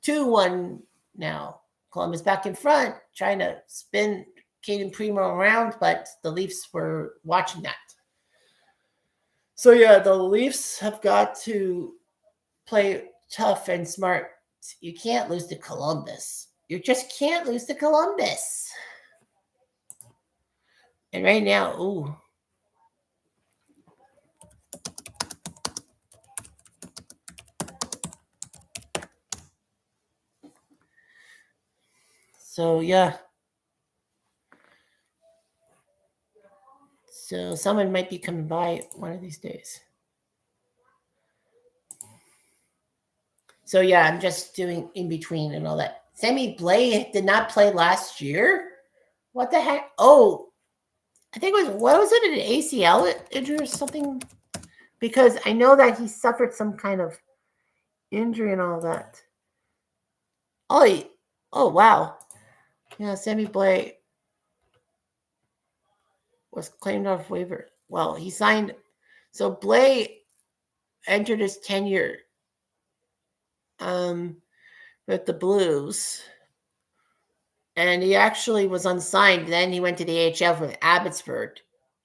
2-1 now. Columbus back in front, trying to spin Caden Primo around, but the Leafs were watching that. So yeah, the Leafs have got to play tough and smart. You can't lose to Columbus. You just can't lose to Columbus. And right now, ooh. So yeah. So someone might be coming by one of these days. So yeah, I'm just doing in between and all that. Sammy Blais did not play last year. What the heck? Oh, I think it was, what was it, an ACL injury or something? Because I know that he suffered some kind of injury and all that. Oh wow. Yeah, Sammy Blais was claimed off waiver. Well, he signed. So Blais entered his tenure with the Blues, and he actually was unsigned. Then he went to the AHL with Abbotsford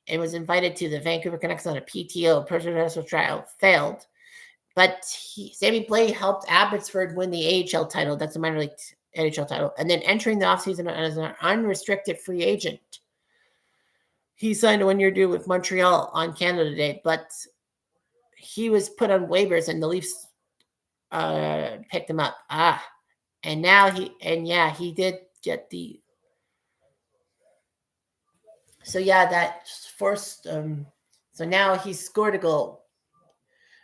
and was invited to the Vancouver Canucks on a PTO, presidential trial, failed. But Sammy Blais helped Abbotsford win the AHL title. That's a minor league NHL title. And then entering the offseason as an unrestricted free agent. He signed a one-year deal with Montreal on Canada Day, but he was put on waivers and the Leafs picked him up. And now he did get the. So yeah, that forced. So now he scored a goal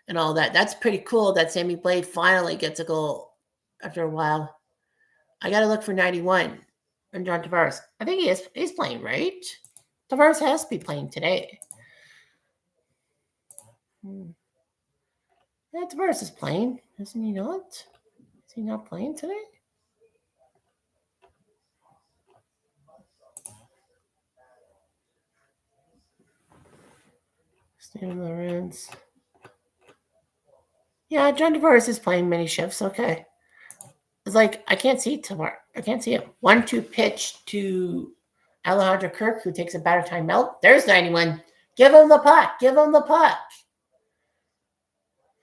and all that. That's pretty cool that Sammy Blais finally gets a goal after a while. I got to look for 91 and John Tavares. I think he's playing, right? Tavares has to be playing today. Yeah, Tavares is playing. Isn't he not? Is he not playing today? Steven Lorenz. Yeah, John Tavares is playing many shifts. Okay. It's like I can't see Tavares. I can't see him. 1-2 pitch to Alejandro Kirk, who takes a batter timeout. There's 91. Give him the puck. Give him the puck.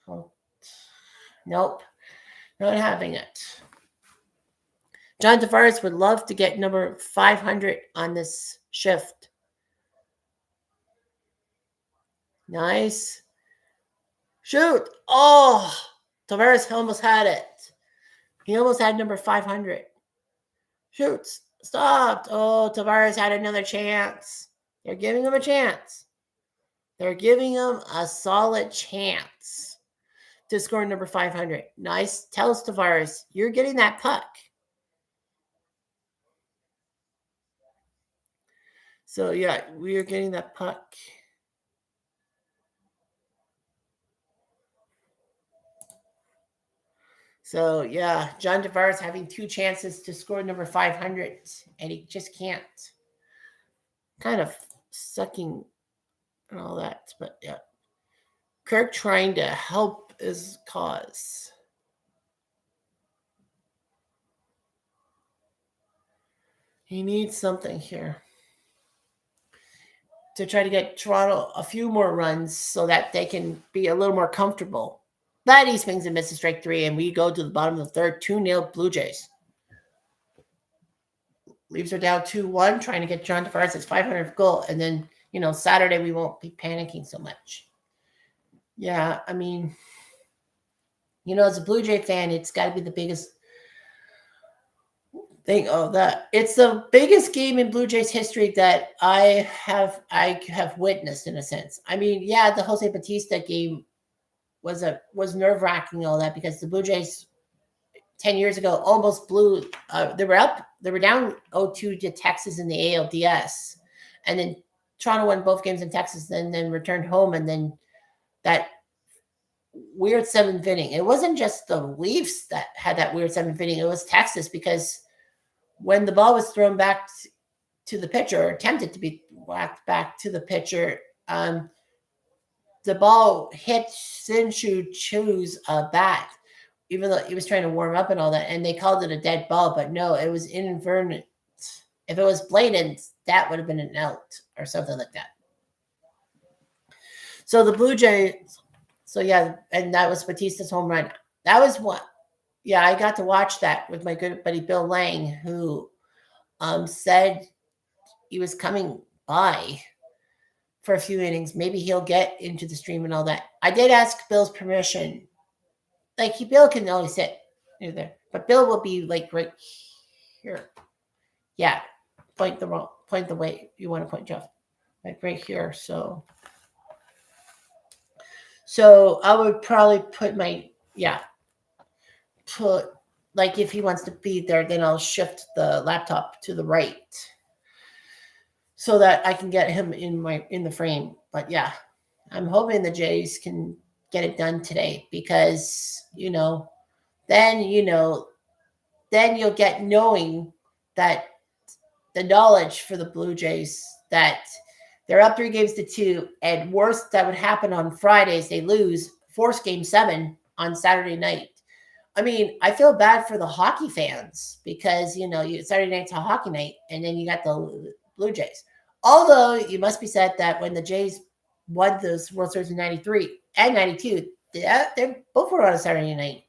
Oh, nope. Not having it. John Tavares would love to get number 500 on this shift. Nice. Shoot. Oh, Tavares almost had it. He almost had number 500. Shoots. Stopped. Oh, Tavares had another chance. They're giving him a chance. They're giving him a solid chance to score number 500. Nice. Tell us, Tavares, you're getting that puck. So, yeah, we are getting that puck. So, yeah, John Tavares having 2 chances to score number 500, and he just can't. Kind of sucking and all that. But, yeah. Kirk trying to help his cause. He needs something here to try to get Toronto a few more runs so that they can be a little more comfortable. But he swings and misses strike 3, and we go to the bottom of the third, 2-0 Blue Jays. Leaves are down 2-1, trying to get John Tavares' 500th goal. And then, Saturday we won't be panicking so much. Yeah, I mean, as a Blue Jay fan, it's got to be the biggest thing. It's the biggest game in Blue Jays history that I have witnessed in a sense. I mean, yeah, the Jose Bautista game was nerve-wracking, all that, because the Blue Jays 10 years ago almost blew. They were down 0-2 to Texas in the ALDS, and then Toronto won both games in Texas, and then returned home, and then that weird 7th inning. It wasn't just the Leafs that had that weird 7th inning. It was Texas, because when the ball was thrown back to the pitcher, or attempted to be whacked back to the pitcher, the ball hit Shin-Soo Choo's bat, even though he was trying to warm up and all that, and they called it a dead ball, but no, it was inadvertent. If it was blatant, that would have been an out or something like that. So the Blue Jays, and that was Batista's home run. That was what, yeah, I got to watch that with my good buddy Bill Lang, who said he was coming by for a few innings. Maybe he'll get into the stream and all that. I did ask Bill's permission. Bill can only sit there, but Bill will be right here. Yeah, point the way you want to point, Jeff. Right here. So I would probably put if he wants to be there, then I'll shift the laptop to the right so that I can get him in the frame. But yeah, I'm hoping the Jays can get it done today, because then you'll get knowing that the knowledge for the Blue Jays that they're up 3-2, and worst that would happen on Fridays, they lose, force Game 7 on Saturday night. I mean, I feel bad for the hockey fans, because Saturday night's a hockey night, and then you got the Blue Jays. Although you must be said that when the Jays won those World Series in 93 and 92, they both were on a Saturday night.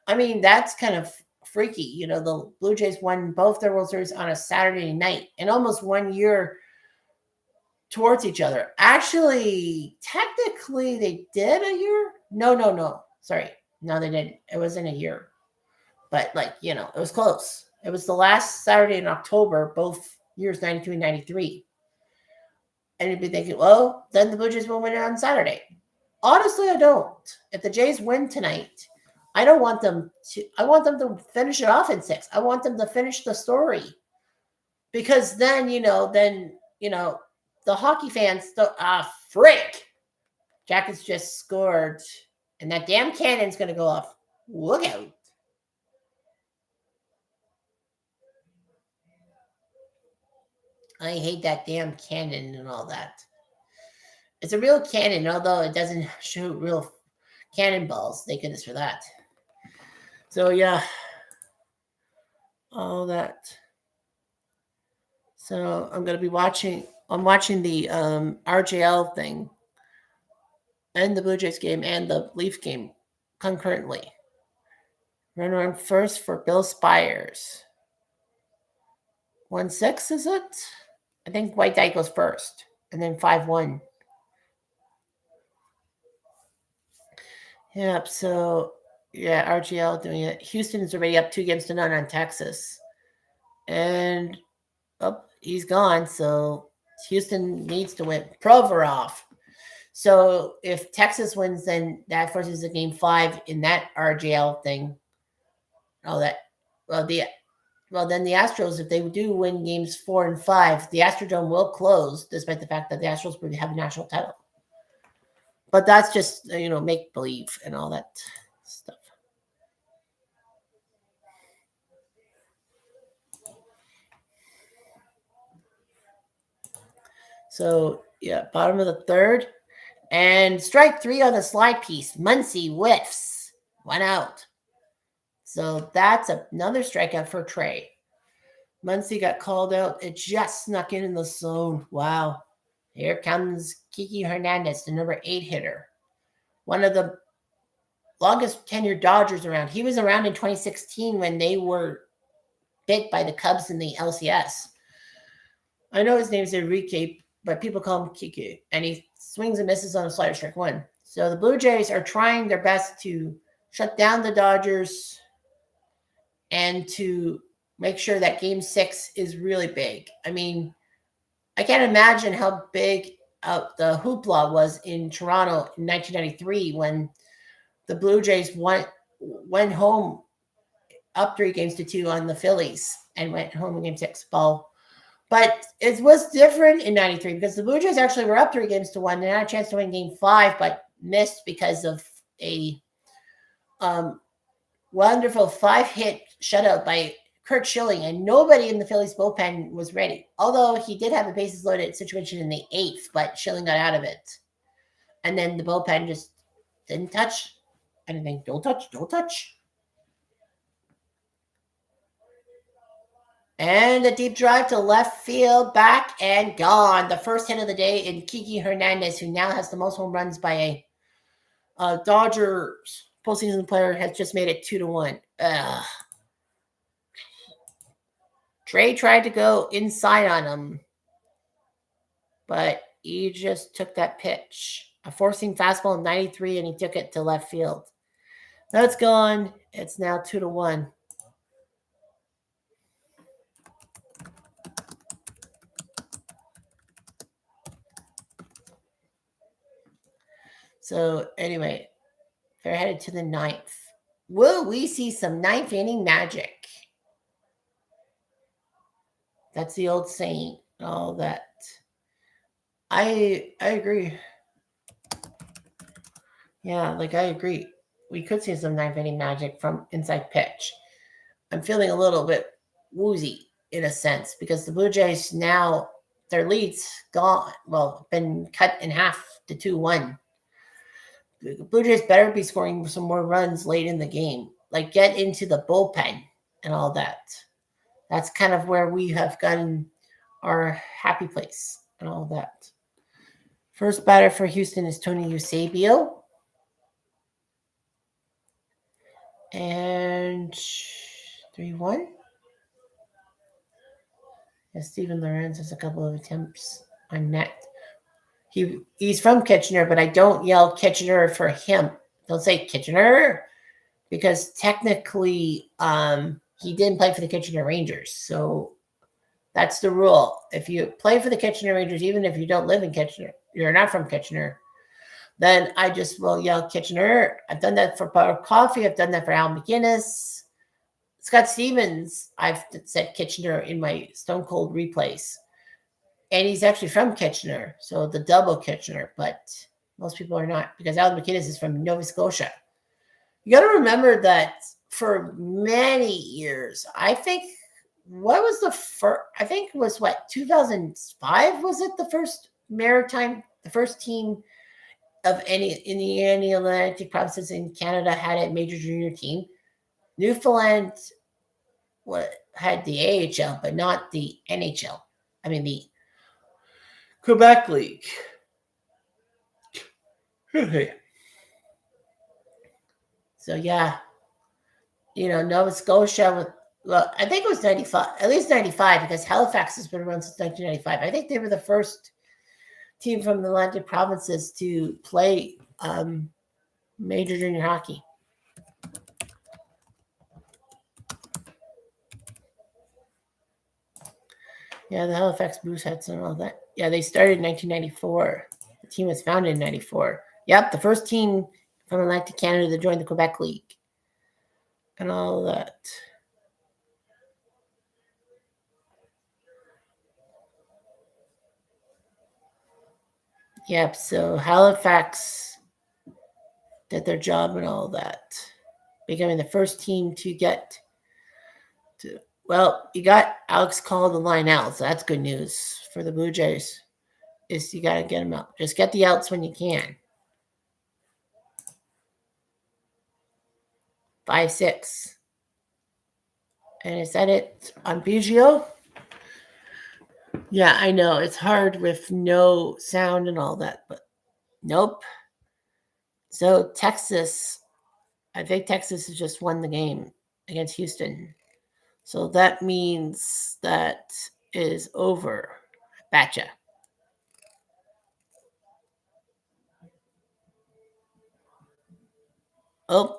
I mean, that's kind of freaky. The Blue Jays won both their World Series on a Saturday night, and almost 1 year towards each other. Actually, technically, they did a year. No. Sorry. No, they didn't. It wasn't a year. But, it was close. It was the last Saturday in October, both years, 92 and 93. And you'd be thinking, well, then the Blue Jays will win it on Saturday. Honestly, I don't. If the Jays win tonight, I want them to finish it off in 6. I want them to finish the story. Because then, the hockey fans, frick! Jackets just scored, and that damn cannon's going to go off. Look out. I hate that damn cannon and all that. It's a real cannon, although it doesn't shoot real cannonballs. Thank goodness for that. So yeah, all that. So I'm gonna be watching. I'm watching the RJL thing and the Blue Jays game and the Leaf game concurrently. Runner on first for Bill Spires. 1-6 is it? I think White Dyke goes first, and then 5-1. Yep. So yeah, RGL doing it. Houston is already up 2-0 on Texas, and he's gone. So Houston needs to win. Provorov. So if Texas wins, then that forces a game 5 in that RGL thing. Oh, that then the Astros, if they do win games 4 and 5, the Astrodome will close, despite the fact that the Astros would have a national title. But that's just make believe and all that stuff. So yeah, bottom of the third. And strike 3 on the slide piece. Muncy whiffs. 1 out. So that's another strikeout for Trey. Muncy got called out. It just snuck in the zone. Wow. Here comes Kiki Hernandez, the number 8 hitter. One of the longest tenured Dodgers around. He was around in 2016 when they were bit by the Cubs in the LCS. I know his name's Enrique, but people call him Kiki. And he swings and misses on a slider, strike 1. So the Blue Jays are trying their best to shut down the Dodgers and to make sure that game 6 is really big. I mean, I can't imagine how big the hoopla was in Toronto in 1993 when the Blue Jays went home up 3-2 on the Phillies and went home in game 6 ball. But it was different in 93 because the Blue Jays actually were up 3-1 and had a chance to win game 5, but missed because of a wonderful 5-hit shutout by Curt Schilling, and nobody in the Phillies bullpen was ready. Although he did have a bases loaded situation in the 8th, but Schilling got out of it. And then the bullpen just didn't touch anything. Don't touch. And a deep drive to left field, back and gone. The first hit of the day in Kiki Hernandez, who now has the most home runs by a Dodgers postseason player, has just made it 2-1. Trey tried to go inside on him, but he just took that pitch. A four-seam fastball in 93, and he took it to left field. That's gone. It's now 2-1. So anyway, they're headed to the 9th. Will we see some 9th inning magic? That's the old saying. All that. I agree. Yeah, I agree. We could see some 9th inning magic from inside pitch. I'm feeling a little bit woozy in a sense because the Blue Jays now, their lead's gone. Well, been cut in half to 2-1. The Blue Jays better be scoring some more runs late in the game. Get into the bullpen and all that. That's kind of where we have gotten our happy place and all that. First batter for Houston is Tony Eusebio. And 3-1. Yeah, Steven Lorenz has a couple of attempts on net. He's from Kitchener, but I don't yell Kitchener for him. Don't say Kitchener because technically he didn't play for the Kitchener Rangers. So that's the rule. If you play for the Kitchener Rangers, even if you don't live in Kitchener, you're not from Kitchener, then I just will yell Kitchener. I've done that for Power Coffee. I've done that for Al McGinnis. Scott Stevens, I've said Kitchener in my Stone Cold replays. And he's actually from Kitchener, so the double Kitchener, but most people are not because Al McGinnis is from Nova Scotia. You got to remember that for many years, I think, what was the first, I think it was 2005, was it the first Maritime, the first team of any Atlantic provinces in Canada had a major junior team. Newfoundland had the AHL, but not the NHL. I mean the Quebec League. So yeah, Nova Scotia I think it was 95, at least 95, because Halifax has been around since 1995. I think they were the first team from the Atlantic provinces to play major junior hockey. Yeah, the Halifax Mooseheads and all that. Yeah, they started in 1994. The team was founded in 94. Yep, the first team from Atlantic Canada to join the Quebec League. And all that. Yep, so Halifax did their job and all that. Becoming the first team to get to, well, you got Alex Call the line out, so that's good news for the Blue Jays. Is you got to get them out. Just get the outs when you can. 5-6. And is that it on Biggio? Yeah, I know. It's hard with no sound and all that, but nope. So Texas, I think Texas has just won the game against Houston. So that means that is over. Betcha. Oh.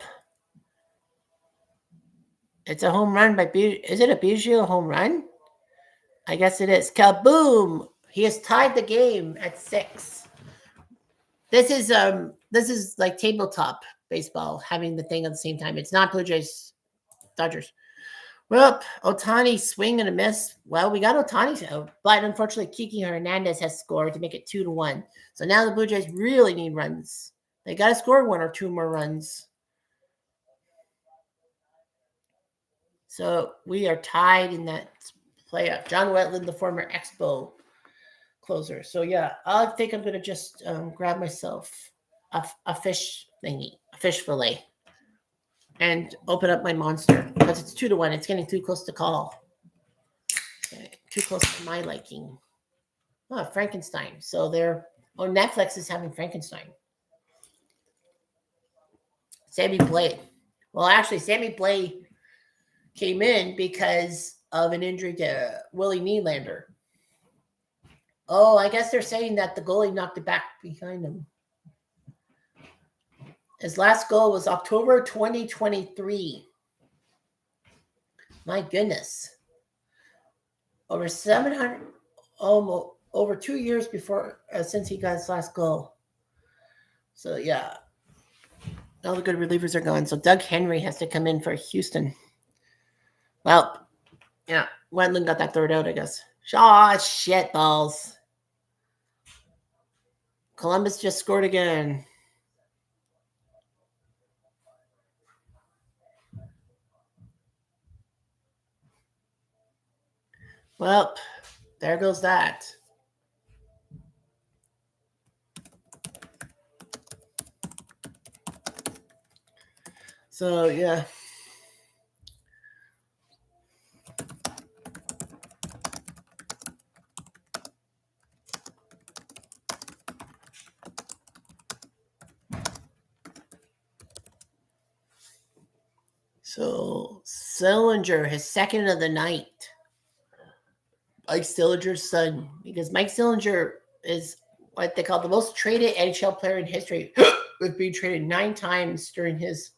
It's a home run by Biggio. Is it a Biggio home run? I guess it is. Kaboom! He has tied the game at 6. This is like tabletop baseball, having the thing at the same time. It's not Blue Jays, Dodgers. Well, Ohtani swing and a miss. Well, we got Ohtani out, but unfortunately, Kiki Hernandez has scored to make it 2-1. So now the Blue Jays really need runs. They got to score 1 or 2 more runs. So we are tied in that playoff. John Wetland, the former Expo closer. So yeah, I think I'm gonna just grab myself a fish thingy, a fish fillet, and open up my monster because it's 2-1. It's getting too close to call. Okay, too close to my liking. Oh, Frankenstein. So Netflix is having Frankenstein. Sammy Blais. Well, actually, Sammy Blais came in because of an injury to Willie Nylander. Oh, I guess they're saying that the goalie knocked it back behind him. His last goal was October 2023. My goodness. Over 700, almost over 2 years before, since he got his last goal. So, yeah. All the good relievers are gone. So, Doug Henry has to come in for Houston. Well, yeah. Wetland got that third out, I guess. Aw, shit balls. Columbus just scored again. Well, there goes that. So, yeah. So, Sillinger, his second of the night. Mike Sillinger's son, because Mike Sillinger is what they call the most traded NHL player in history, with being traded 9 times during his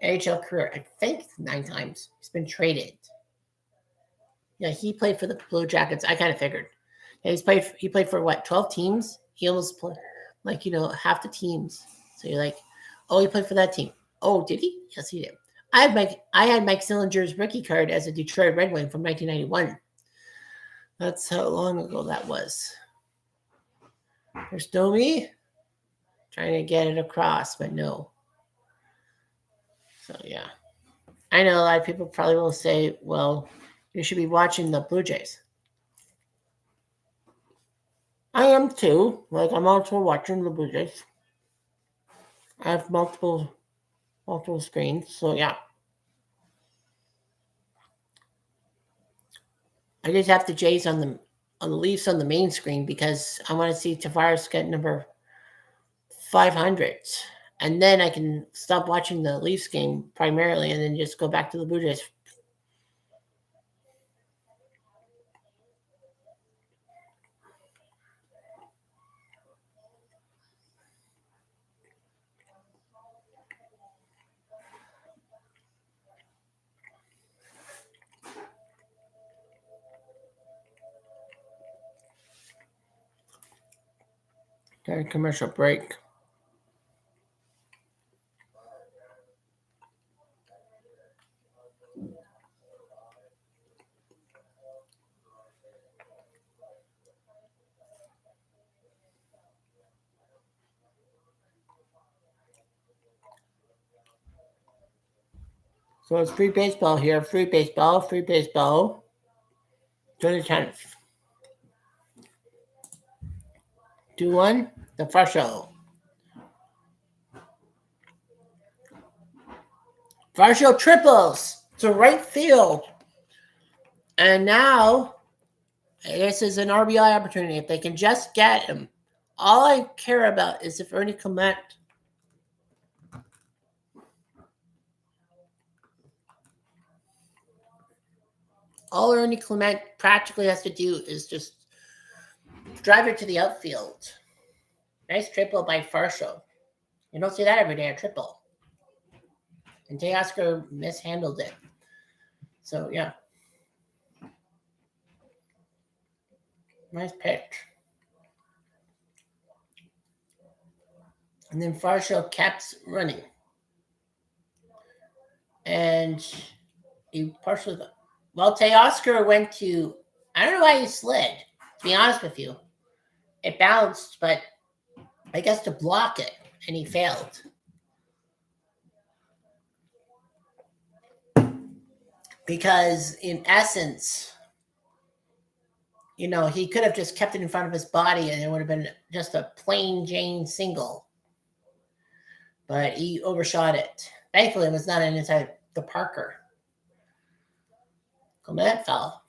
NHL career. I think 9 times he's been traded. Yeah, he played for the Blue Jackets. I kind of figured. Yeah, he played for what, 12 teams? He almost played half the teams. So you're like, oh, he played for that team. Oh, did he? Yes, he did. I had Mike Sillinger's rookie card as a Detroit Red Wing from 1991. That's how long ago that was. There's Domi trying to get it across, but no. So, yeah. I know a lot of people probably will say, well, you should be watching the Blue Jays. I am too. Like, I'm also watching the Blue Jays. I have multiple screens, so yeah. I just have the Jays on the Leafs on the main screen because I want to see Tavares get number 500, and then I can stop watching the Leafs game primarily, and then just go back to the Blue Jays. During commercial break. So it's free baseball here. Free baseball. Free baseball. To the 10th. 2-1. The first show. Varsho triples to right field. And now, this is an RBI opportunity. If they can just get him, all I care about is if Ernie Clement all Ernie Clement practically has to do is just drive it to the outfield. Nice triple by Varsho. You don't see that every day, a triple. And Teoscar mishandled it. So, yeah. Nice pitch. And then Varsho kept running. And he partially... Well, Teoscar went to... I don't know why he slid, to be honest with you. It bounced, but I guess to block it, and he failed. Because in essence, he could have just kept it in front of his body and it would have been just a plain Jane single. But he overshot it. Thankfully, it was not inside the Parker. Clement fell.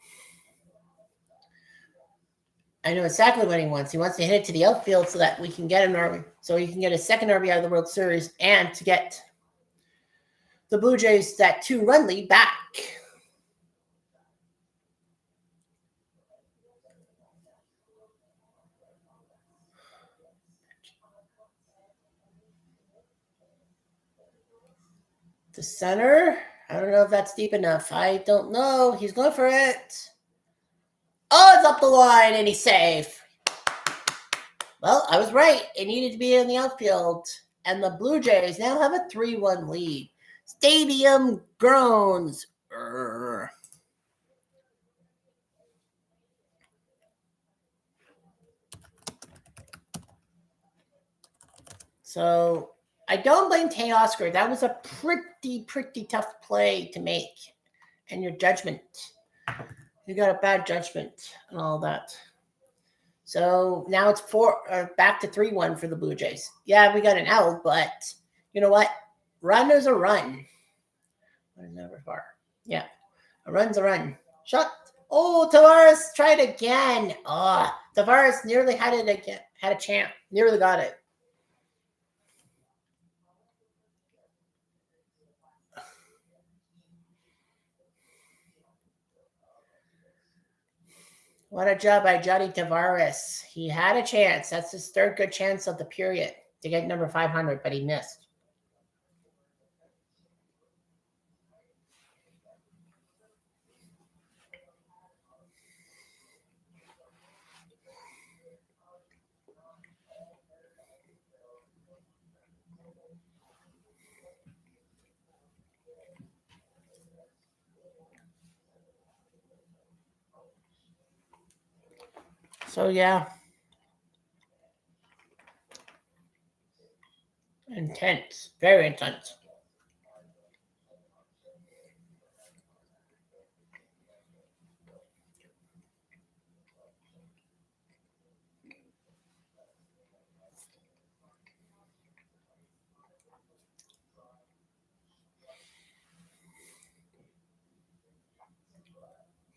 I know exactly what he wants. He wants to hit it to the outfield so that we can get an RBI, so he can get a second RBI of the World Series and to get the Blue Jays that 2-run lead back. The center, I don't know if that's deep enough. I don't know. He's going for it. Oh, it's up the line, and he's safe. Well, I was right. It needed to be in the outfield. And the Blue Jays now have a 3-1 lead. Stadium groans. Urgh. So I don't blame Teoscar. That was a pretty tough play to make. And your judgment. You got a bad judgment and all that. So now it's back to 3-1 for the Blue Jays. Yeah, we got an L, but you know what? Run is a run. What is number 4? Yeah, a run's a run. Shot. Oh, Tavares tried again. Oh, Tavares nearly had it again. Had a chance. Nearly got it. What a job by Johnny Tavares. He had a chance. That's his third good chance of the period to get number 500, but he missed. So, yeah. Intense. Very intense.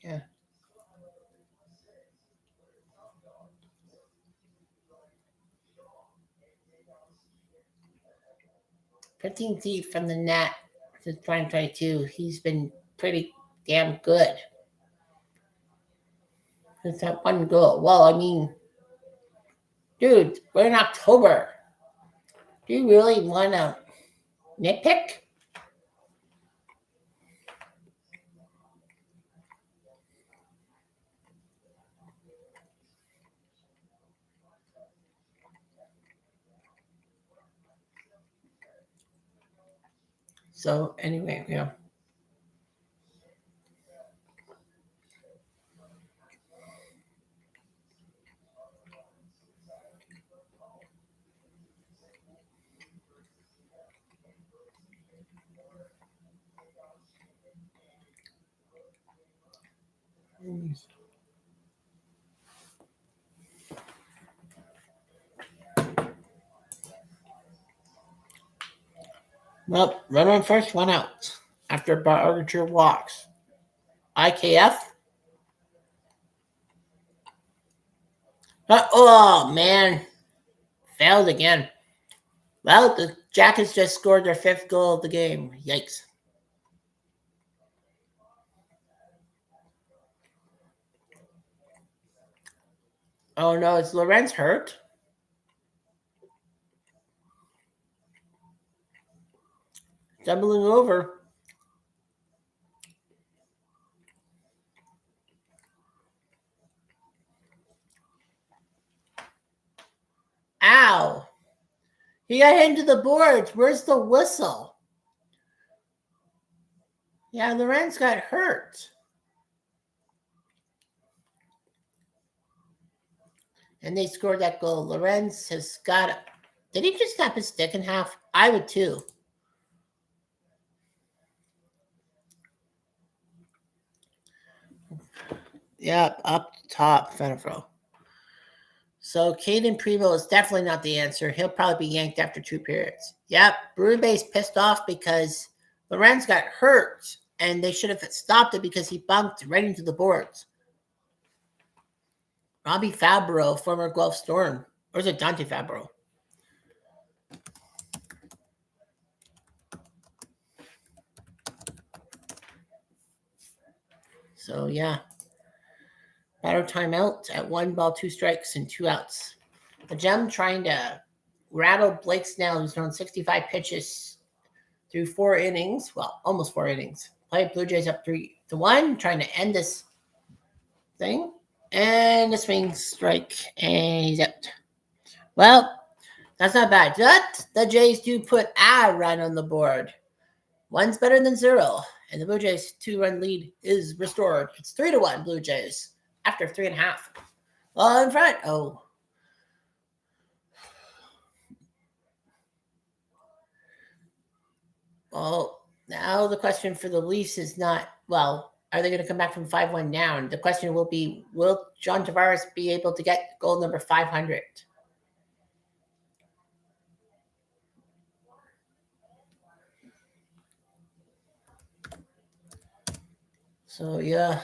Yeah. 15 feet from the net since 2022. He's been pretty damn good. Since that one goal. Well, I mean, dude, we're in October. Do you really want to nitpick? So, anyway, yeah. Well, run on first, one out. After Barger walks. IKF. Oh, man. Failed again. Well, the Jackets just scored their 5th goal of the game. Yikes. Oh, no. Is Lorenz hurt? Doubling over. Ow. He got hit into the boards. Where's the whistle? Yeah, Lorenz got hurt. And they scored that goal. Lorenz has got it. Did he just snap his stick in half? I would too. Yep, up top, Fenifro. So Caden Primo is definitely not the answer. He'll probably be yanked after 2 periods. Yep, Brube's pissed off because Lorenz got hurt, and they should have stopped it because he bumped right into the boards. Robbie Fabro, former Guelph Storm. Or is it Dante Fabro? So, yeah. Batter timeout at 1 ball, 2 strikes, and 2 outs. The Gem trying to rattle Blake Snell, who's thrown 65 pitches through 4 innings. Well, almost 4 innings. Play Blue Jays up 3-1, trying to end this thing. And the swing strike, and he's out. Well, that's not bad. But the Jays do put a run on the board. 1's better than 0. And the Blue Jays 2-run lead is restored. It's 3-1 Blue Jays after 3.5. Well, in front. Oh. Well, now the question for the Leafs is not, well, are they going to come back from 5-1 down? The question will be, will John Tavares be able to get goal number 500? So, yeah.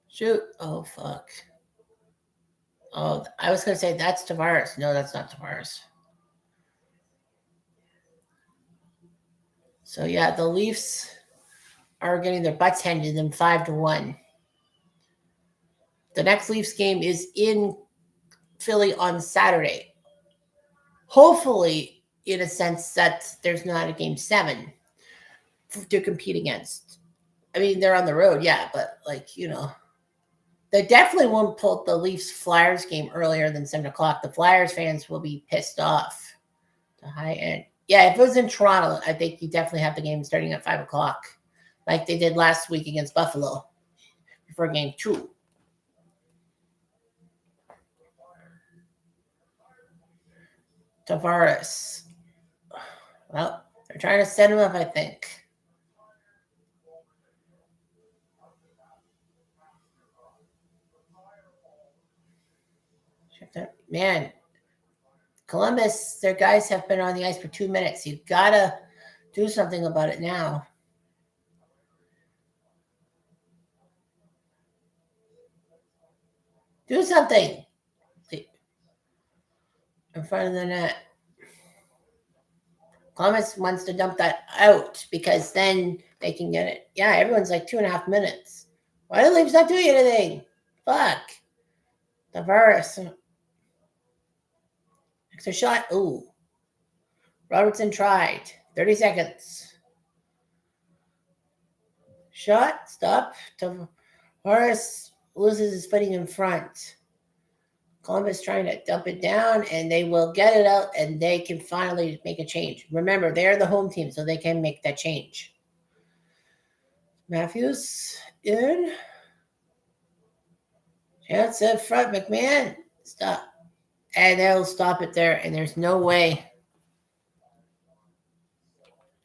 Shoot. Oh, fuck. Oh, I was going to say that's Tavares. No, that's not Tavares. So, yeah, the Leafs are getting their butts handed to them 5-1. The next Leafs game is in Philly on Saturday. Hopefully, in a sense that there's not a game 7 to compete against. I mean, they're on the road, yeah, but they definitely won't pull the Leafs Flyers game earlier than 7 o'clock. The Flyers fans will be pissed off. The high end. Yeah, if it was in Toronto, I think you definitely have the game starting at 5 o'clock, like they did last week against Buffalo before game 2. Tavares. Well, they're trying to set him up, I think. Man, Columbus, their guys have been on the ice for 2 minutes. You've got to do something about it now. Do something in front of the net. Columbus wants to dump that out because then they can get it. Yeah, everyone's like 2.5 minutes. Why are the Leafs not doing anything? Fuck. Tavares. Extra shot. Ooh. Robertson tried. 30 seconds. Shot. Stop. Tavares loses his footing in front. Columbus trying to dump it down, and they will get it out, and they can finally make a change. Remember, they're the home team, so they can make that change. Matthews in. Chance up front. McMahon. Stop. And they'll stop it there, and there's no way.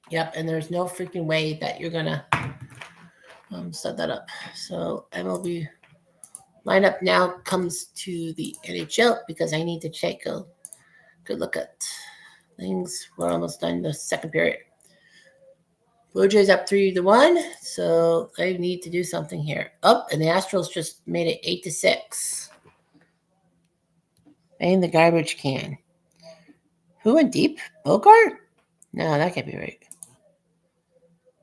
Yep, and there's no freaking way that you're going to set that up. So MLB lineup now comes to the NHL because I need to take a good look at things. We're almost done the second period. Blue Jays up 3-1, so they need to do something here. And the Astros just made it 8-6. Bang the garbage can. Who went deep? Bogart? No, that can't be right.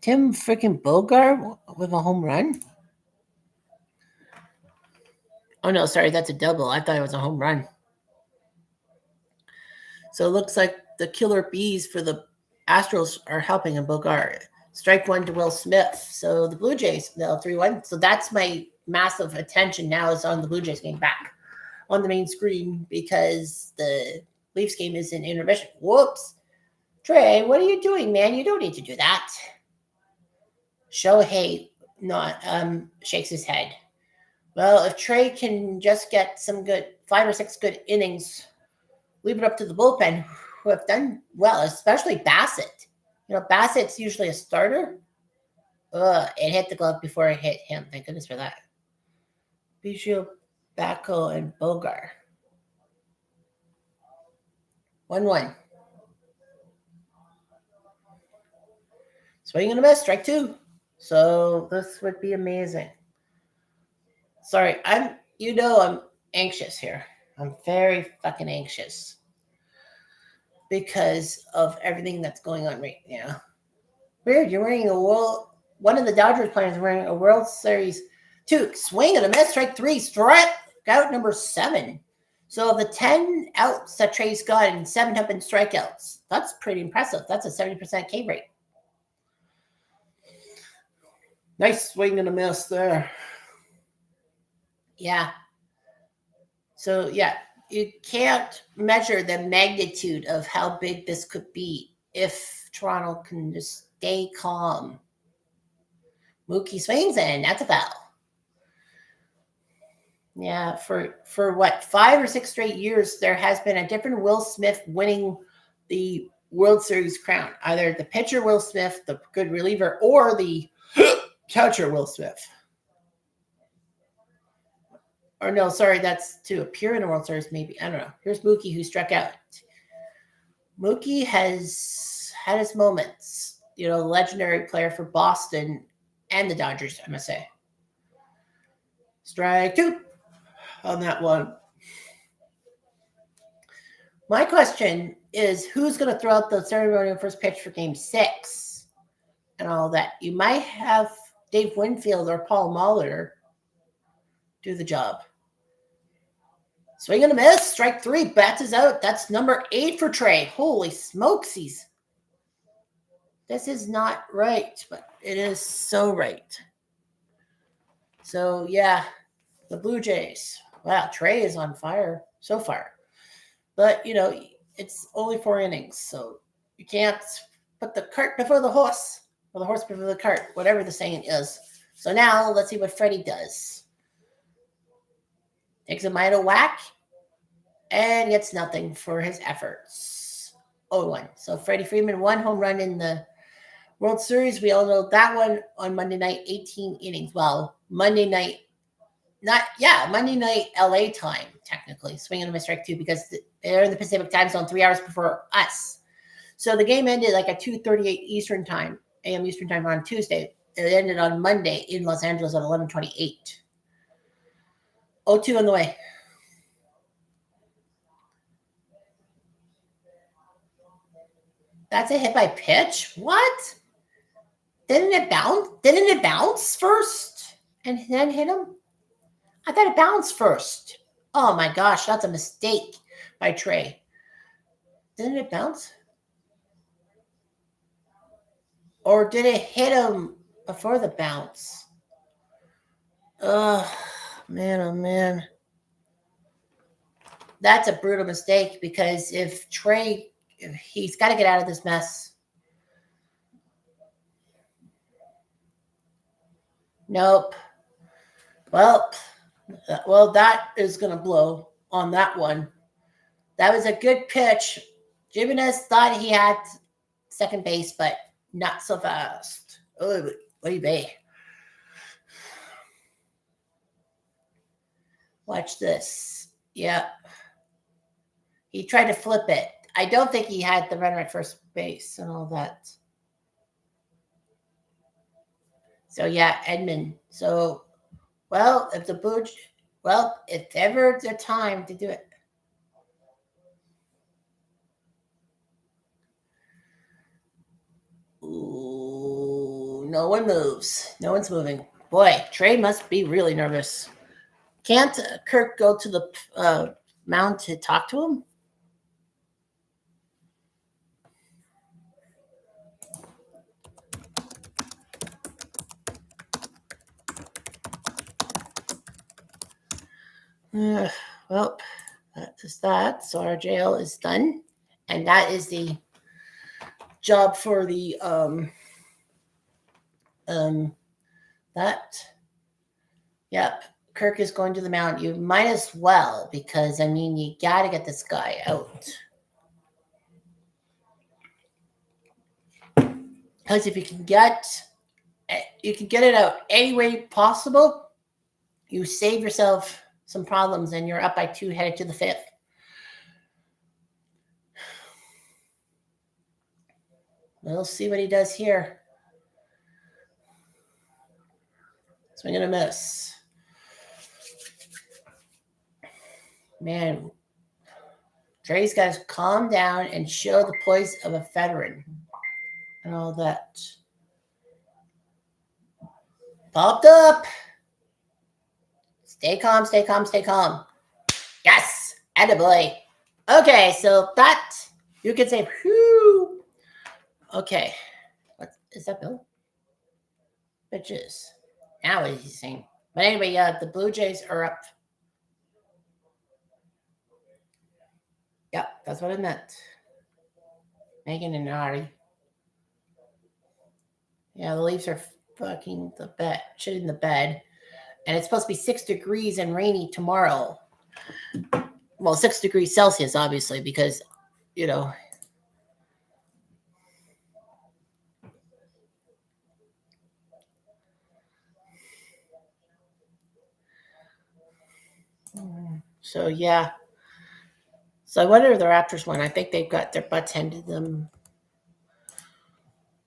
Tim freaking Bogart with a home run? Oh, no, sorry, that's a double. I thought it was a home run. So it looks like the killer bees for the Astros are helping in Bogart. Strike one to Will Smith. So the Blue Jays now 3-1. So that's my massive attention now is on the Blue Jays getting back on the main screen because the Leafs game is in intermission. Whoops. Trey, what are you doing, man? You don't need to do that. Shohei shakes his head. Well, if Trey can just get some good 5 or 6 good innings, leave it up to the bullpen who have done well, especially Bassett. Bassett's usually a starter. It hit the glove before it hit him. Thank goodness for that. Biggio, Bacco, and Bogart. 1-1. Swing and a miss, strike 2. So this would be amazing. Sorry, I'm anxious here. I'm very fucking anxious because of everything that's going on right now. Weird, you're wearing one of the Dodgers players is wearing a World Series 2. Swing and a miss, strike 3, strike out number 7. So of the 10 outs that Trey's gotten, 7 have been strikeouts. That's pretty impressive. That's a 70% K rate. Nice swing and a miss there. Yeah. So, yeah, you can't measure the magnitude of how big this could be if Toronto can just stay calm. Mookie swings and that's a foul. Yeah, for what, 5 or 6 straight years, there has been a different Will Smith winning the World Series crown. Either the pitcher Will Smith, the good reliever, or the catcher Will Smith. Or no, sorry, that's to appear in a World Series, maybe. I don't know. Here's Mookie, who struck out. Mookie has had his moments. Legendary player for Boston and the Dodgers, I must say. Strike 2 on that one. My question is, who's going to throw out the ceremonial first pitch for Game 6 and all that? You might have Dave Winfield or Paul Molitor do the job. Swing and a miss. Strike 3. Bats is out. That's number 8 for Trey. Holy smokesies. This is not right, but it is so right. So, yeah, the Blue Jays. Wow, Trey is on fire so far. But, it's only 4 innings, so you can't put the cart before the horse, or the horse before the cart, whatever the saying is. So now, let's see what Freddie does. Takes a minor whack and gets nothing for his efforts. 0-1. So Freddie Freeman, 1 home run in the World Series. We all know that one on Monday night, 18 innings. Well, Monday night LA time, technically. Swing and a miss, strike 2, because they're in the Pacific time zone 3 hours before us. So the game ended like at 2:38 a.m. Eastern time on Tuesday. It ended on Monday in Los Angeles at 11:28. 0-2 on the way. That's a hit by pitch? What? Didn't it bounce? Didn't it bounce first and then hit him? I thought it bounced first. Oh my gosh, that's a mistake by Trey. Didn't it bounce? Or did it hit him before the bounce? Oh, man, oh man. That's a brutal mistake because if Trey, he's got to get out of this mess. Nope. Well, that is going to blow on that one. That was a good pitch. Jimenez thought he had second base, but not so fast. Oh, baby. Watch this. Yep. He tried to flip it. I don't think he had the runner at first base and all that. So, yeah, Edman. So, well, if the Blue, well, if ever the time to do it. Ooh, no one moves. No one's moving. Boy, Trey must be really nervous. Can't Kirk go to the mound to talk to him? Well, that is that. So our jail is done. And that is the job for the yep. Kirk is going to the mound. You might as well, because I mean you gotta get this guy out. Because if you can get it out any way possible, you save yourself some problems and you're up by 2 headed to the 5th. We'll see what he does here. Swing and a miss. Man, Dre's got to calm down and show the poise of a veteran and all that. Popped up. Stay calm, stay calm, stay calm. Yes, attaboy. Okay, so that, you can say, whew. Okay, what is that, Bill? Bitches. Now what is he saying? But anyway, yeah, the Blue Jays are up. Yep, that's what I meant. Megan and Ari. Yeah, the Leafs are fucking the bed, shit in the bed. And it's supposed to be 6 degrees and rainy tomorrow. Well, 6 degrees Celsius, obviously, because, you know. So, yeah. So I wonder if the Raptors won. I think they've got their butts handed to them.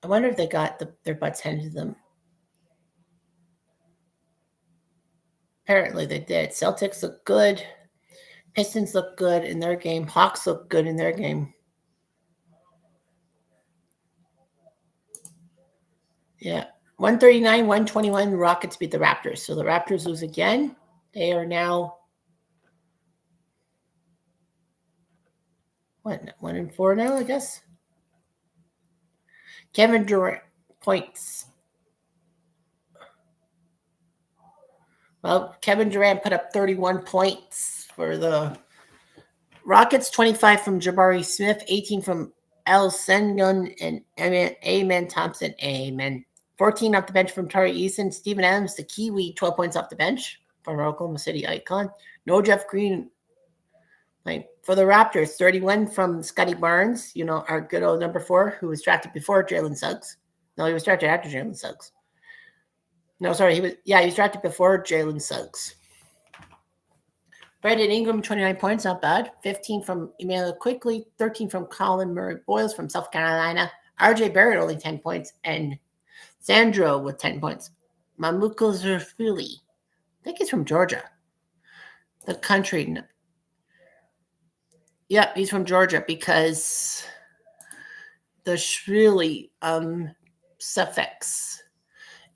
I wonder if they got their butts handed to them. Apparently they did. Celtics look good. Pistons look good in their game. Hawks look good in their game. Yeah. 139, 121, the Rockets beat the Raptors. So the Raptors lose again. They are now 1-4 now, I guess. Kevin Durant points. Well, Kevin Durant put up 31 points for the Rockets, 25 from Jabari Smith, 18 from Al Sengun and Amen Thompson. Amen. 14 off the bench from Tari Eason. Steven Adams, the Kiwi, 12 points off the bench from Oklahoma City icon. No Jeff Green. For the Raptors, 31 from Scotty Barnes, you know, our good old number 4, who was drafted before Jalen Suggs. No, he was drafted after Jalen Suggs. No, sorry, he was drafted before Jalen Suggs. Brandon Ingram, 29 points, not bad. 15 from Emmanuel Quickly, 13 from Colin Murray-Boyles from South Carolina. RJ Barrett, only 10 points, and Sandro with 10 points. Mamuka Zerfili, I think he's from Georgia. The country. Yep, he's from Georgia because the Shrilly suffix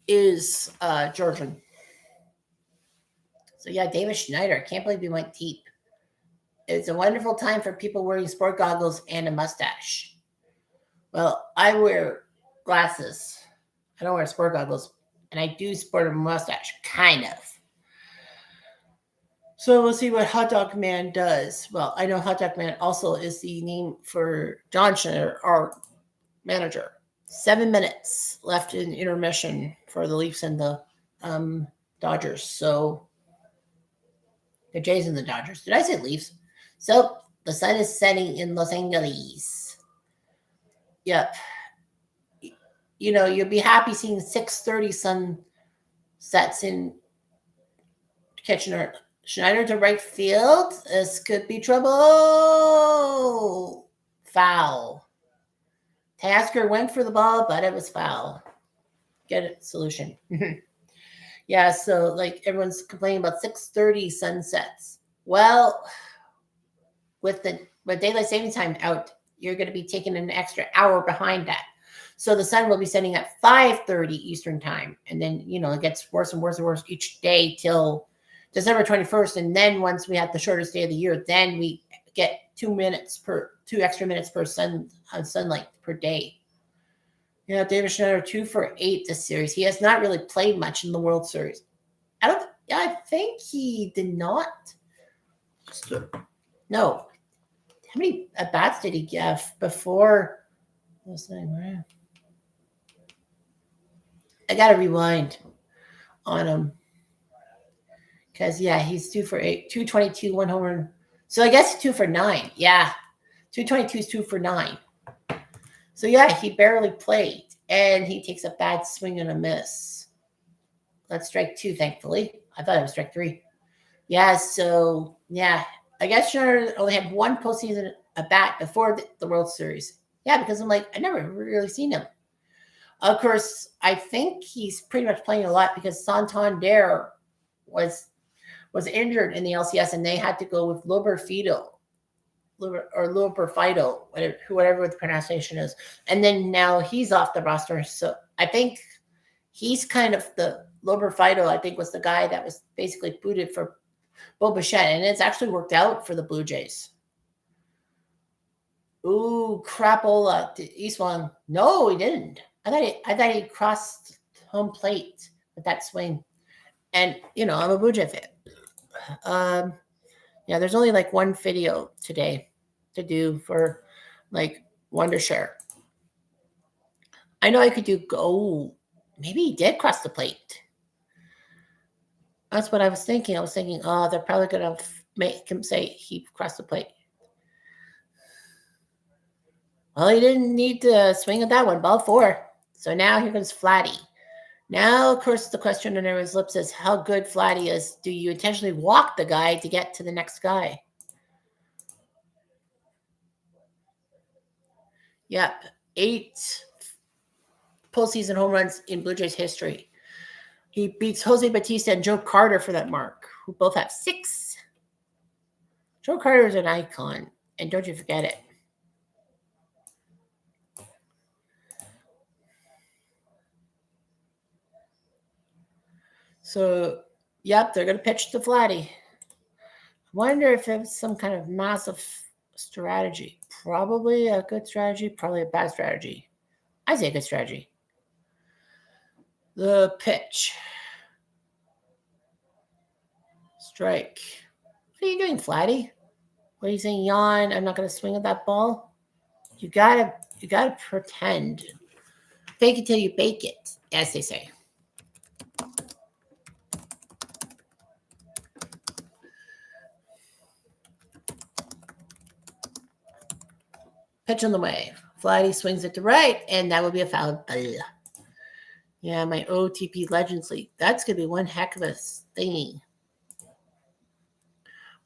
is Georgian. So yeah, David Schneider. I can't believe he went deep. It's a wonderful time for people wearing sport goggles and a mustache. Well, I wear glasses. I don't wear sport goggles, and I do sport a mustache, kind of. So we'll see what Hot Dog Man does. Well, I know Hot Dog Man also is the name for John Schneider, our manager. 7 minutes left in intermission for the Leafs and the Dodgers. So the Jays and the Dodgers. Did I say Leafs? So the sun is setting in Los Angeles. Yep. You know, you'll be happy seeing 6:30 sunsets in Kitchener. Schneider to right field. This could be trouble. Foul. Tasker went for the ball, but it was foul. Get it? Solution. Yeah, so like everyone's complaining about 6:30 sunsets. Well, with daylight savings time out, you're going to be taking an extra hour behind that. So the sun will be setting at 5:30 Eastern time, and then it gets worse and worse and worse each day till December 21st, and then once we have the shortest day of the year, then we get 2 extra minutes per sunlight per day. Yeah, David Schneider 2 for 8 this series. He has not really played much in the World Series. I think he did not. No. How many at-bats did he give before? I got to rewind on him. Because, yeah, he's 2 for 8. 222, 1 home run. So I guess 2 for 9. Yeah. 222 is 2 for 9. So, yeah, he barely played. And he takes a bad swing and a miss. That's strike 2, thankfully. I thought it was strike 3. Yeah, so, yeah. I guess Schneider only had one postseason at bat before the World Series. Yeah, because I'm like, I never really seen him. Of course, I think he's pretty much playing a lot because Santander was injured in the LCS, and they had to go with Loberfido, whatever the pronunciation is. And then now he's off the roster. So I think he's kind of the Loberfido, I think, was the guy that was basically booted for Bo Bichette, and it's actually worked out for the Blue Jays. Ooh, crapola to Eastwang. No, he didn't. I thought he crossed home plate with that swing. And, I'm a Blue Jay fan. Yeah, there's only like one video today to do for like Wondershare. I know I could do go. Maybe he did cross the plate. That's what I was thinking. I was thinking, oh, they're probably going to make him say he crossed the plate. Well, he didn't need to swing at that one. Ball 4. So now here comes Vladdy. Now, of course, the question on everyone's lips is how good Vladdy is. Do you intentionally walk the guy to get to the next guy? Yep. 8 postseason home runs in Blue Jays history. He beats Jose Bautista and Joe Carter for that mark, who both have 6. Joe Carter is an icon, and don't you forget it. So, yep, they're going to pitch to Vladdy. I wonder if it's some kind of massive strategy. Probably a good strategy, probably a bad strategy. I say a good strategy. The pitch. Strike. What are you doing, Vladdy? What are you saying, yawn? I'm not going to swing at that ball. You gotta pretend. Fake it till you bake it, as they say. Pitch on the way. Vladdy swings it to right, and that will be a foul. Yeah, my OTP Legends League. That's going to be one heck of a thing.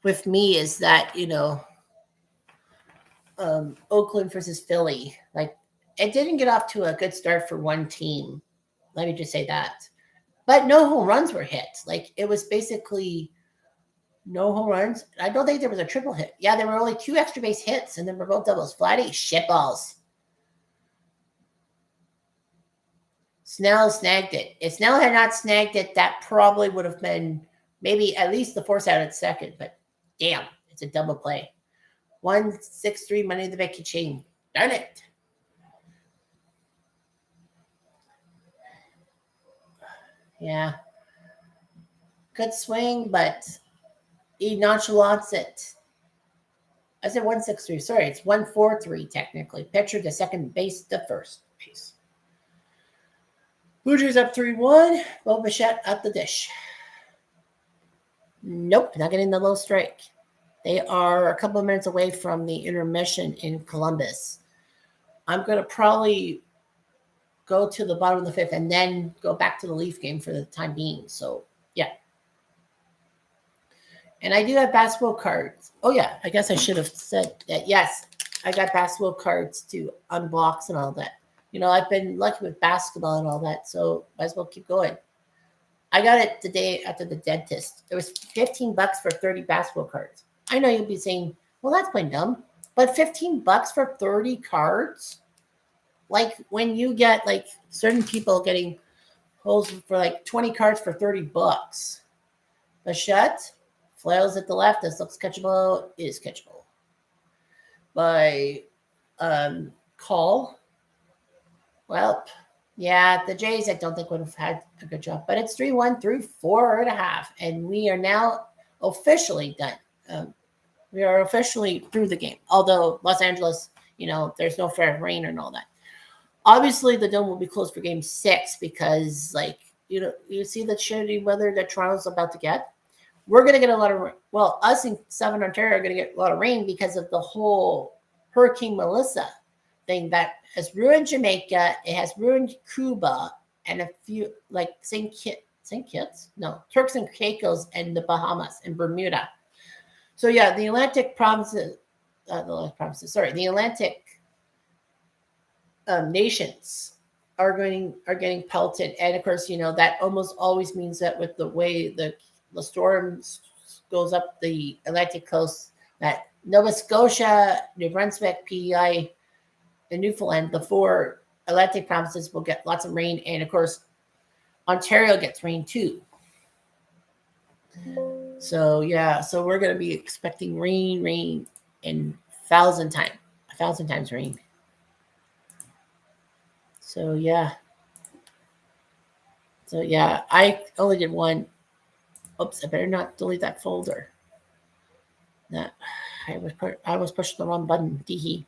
With me is that, Oakland versus Philly. Like, it didn't get off to a good start for one team. Let me just say that. But no home runs were hit. Like, it was basically No home runs. I don't think there was a triple hit. Yeah, there were only 2 extra base hits, and then were both doubles. Vladdy, shitballs. Snell snagged it. If Snell had not snagged it, that probably would have been maybe at least the force out at second. But damn, it's a double play. 1-6-3 money in the bank chain. Darn it. Yeah. Good swing, but he nonchalants it. I said 1-6-3. Sorry, it's 1-4-3 technically. Pitcher to second base to first base. Blue Jays up 3-1. Bo Bichette at the dish. Nope, not getting the low strike. They are a couple of minutes away from the intermission in Columbus. I'm going to probably go to the bottom of the fifth and then go back to the Leaf game for the time being. So, yeah. And I do have basketball cards. Oh, yeah, I guess I should have said that. Yes, I got basketball cards to unbox and all that. You know, I've been lucky with basketball and all that, so might as well keep going. I got it the day after the dentist. It was $15 for 30 basketball cards. I know you'll be saying, well, that's plain dumb. But $15 for 30 cards? Like when you get like certain people getting holes for like 20 cards for $30. Bichette, flails at the left. This looks catchable. It is catchable. By Call. Well, yeah, the Jays I don't think would have had a good job. But it's 3-1 through 4.5. And we are now officially done. We are officially through the game. Although Los Angeles, you know, there's no fair rain and all that. Obviously, the dome will be closed for game 6 because, like, you know, you see the shitty weather that Toronto's about to get. We're going to get a lot of, well, us in Southern Ontario are going to get a lot of rain because of the whole Hurricane Melissa thing that has ruined Jamaica. It has ruined Cuba and a few, like St. Kitts? No, Turks and Caicos and the Bahamas and Bermuda. So, yeah, the Atlantic provinces, the Atlantic nations are getting pelted. And, of course, you know, that almost always means that with the way the storm goes up the Atlantic coast, that Nova Scotia, New Brunswick, PEI, and Newfoundland, the 4 Atlantic provinces will get lots of rain. And, of course, Ontario gets rain too. So, yeah, so we're going to be expecting rain, and 1,000 times rain. So, yeah. I only did one. Oops, I better not delete that folder. I was pushing the wrong button. Teehee.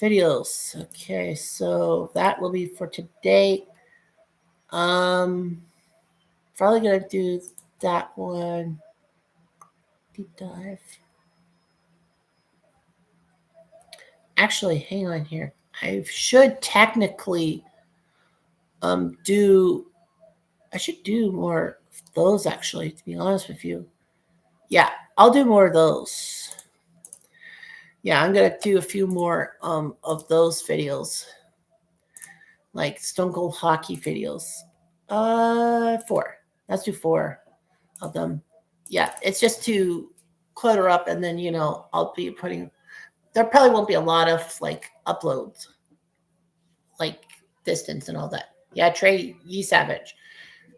Videos. Okay, so that will be for today. Probably gonna do that one. Deep dive. Actually, hang on here. I should technically do more of those, actually, to be honest with you. Yeah, I'll do more of those. Yeah, I'm gonna do a few more of those videos, like Stone Cold Hockey videos. 4. Let's do 4 of them. Yeah, it's just to clutter up, and then, you know, I'll be putting. There probably won't be a lot of like uploads, like distance and all that. Yeah, Trey Savage.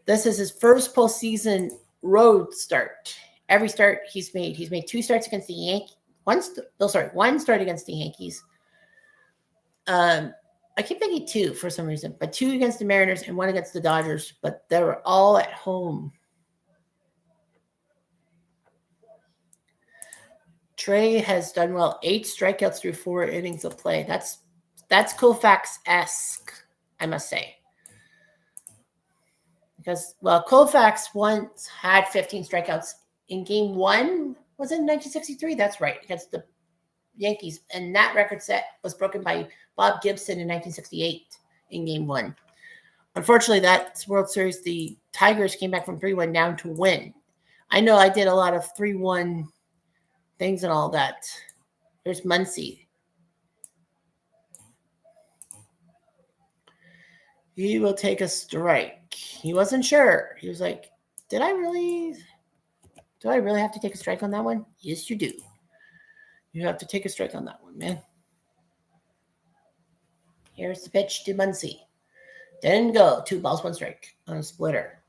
This is his first postseason road start. Every start he's made 2 starts against the Yankees. One start against the Yankees. I keep thinking 2 for some reason, but 2 against the Mariners and 1 against the Dodgers, but they were all at home. Trey has done well. 8 strikeouts through 4 innings of play. That's Koufax-esque, I must say. Because, well, Koufax once had 15 strikeouts in game 1. Was it in 1963? That's right, against the Yankees. And that record set was broken by Bob Gibson in 1968 in game 1. Unfortunately, that World Series, the Tigers came back from 3-1 down to win. I know I did a lot of 3-1 things and all that. There's Muncy. He will take a strike. He wasn't sure. He was like, did I really? Do I really have to take a strike on that one? Yes, you do. You have to take a strike on that one, man. Here's the pitch to Muncy. Didn't go. 2 balls, 1 strike on a splitter.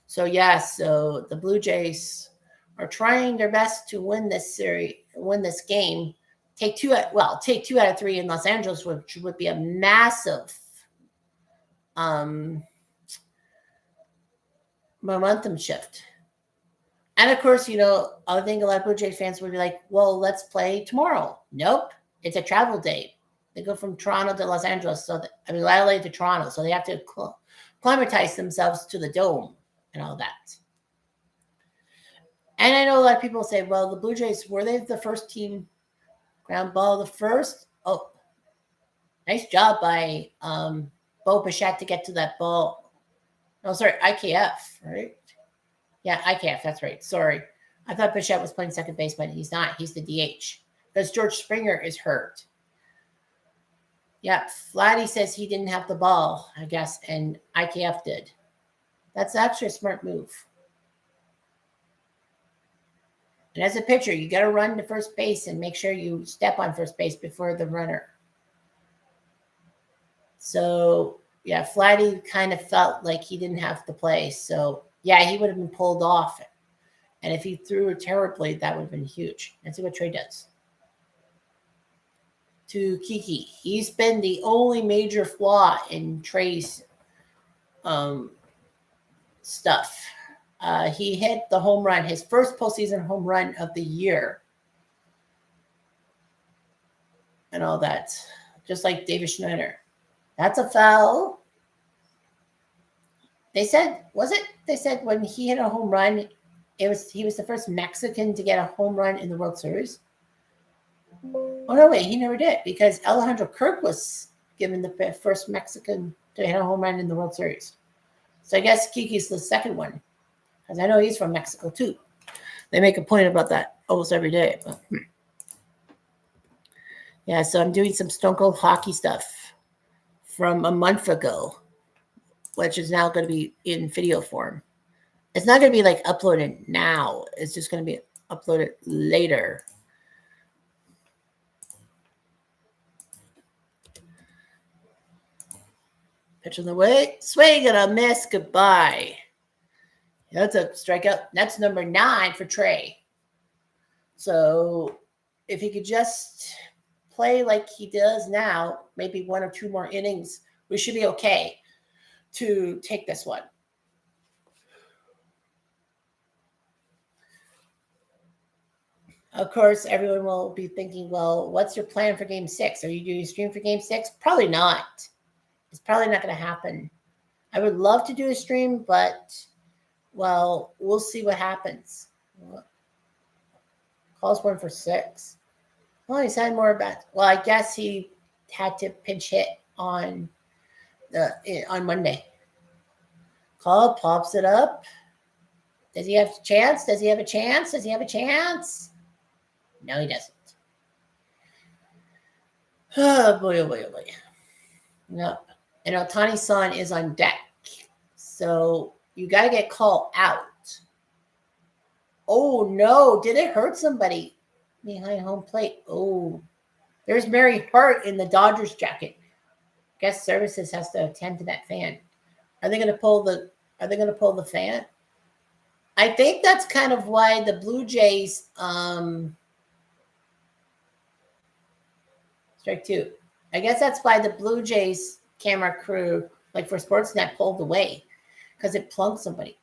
So, yeah, so the Blue Jays are trying their best to win this series, win this game. Take 2 out of 3 in Los Angeles, which would be a massive momentum shift. And of course, I think a lot of Blue Jays fans would be like, well, let's play tomorrow. Nope. It's a travel day. They go from Toronto to Los Angeles. LA to Toronto. So they have to acclimatize themselves to the dome and all that. And I know a lot of people say, well, the Blue Jays, were they the first team ground ball? The first? Oh, nice job by Bo Bichette to get to that ball. No, sorry, IKF, right? Yeah, IKF, that's right. Sorry. I thought Bichette was playing second base, but he's not. He's the DH because George Springer is hurt. Yeah, Vladdy says he didn't have the ball, I guess, and IKF did. That's actually a smart move. And as a pitcher, you got to run to first base and make sure you step on first base before the runner. So, yeah, Vladdy kind of felt like he didn't have to play. So, yeah, he would have been pulled off. And if he threw it terribly, that would have been huge. Let's see what Trey does. To Kiki. He's been the only major flaw in Trey's stuff. He hit the home run, his first postseason home run of the year. And all that. Just like David Schneider. That's a foul. They said, They said when he hit a home run, he was the first Mexican to get a home run in the World Series. Oh, no, wait, he never did because Alejandro Kirk was given the first Mexican to hit a home run in the World Series. So I guess Kiki's the second one because I know he's from Mexico too. They make a point about that almost every day. But, yeah, so I'm doing some Stone Cold hockey stuff from a month ago, which is now going to be in video form. It's not going to be like uploaded now. It's just going to be uploaded later. Pitch on the way. Swing and a miss. Goodbye. That's a strikeout. That's number 9 for Trey. So if he could just play like he does now, maybe 1 or 2 more innings, we should be okay to take this one. Of course, everyone will be thinking, well, what's your plan for Game 6? Are you doing a stream for Game 6? Probably not. It's probably not going to happen. I would love to do a stream, but, well, we'll see what happens. Calls 1 for 6. Well, he's had more bats. Well, I guess he had to pinch hit on Monday. Call, pops it up. Does he have a chance? Does he have a chance? Does he have a chance? No, he doesn't. Oh, boy, oh, boy, oh, boy. No. And Ohtani-san is on deck. So you got to get called out. Oh, no. Did it hurt somebody behind home plate? Oh. There's Mary Hart in the Dodgers jacket. Guest services has to attend to that fan. Are they going to pull the fan? I think that's kind of why the Blue Jays strike 2. I guess that's why the Blue Jays camera crew, like for Sportsnet, pulled away because it plunked somebody.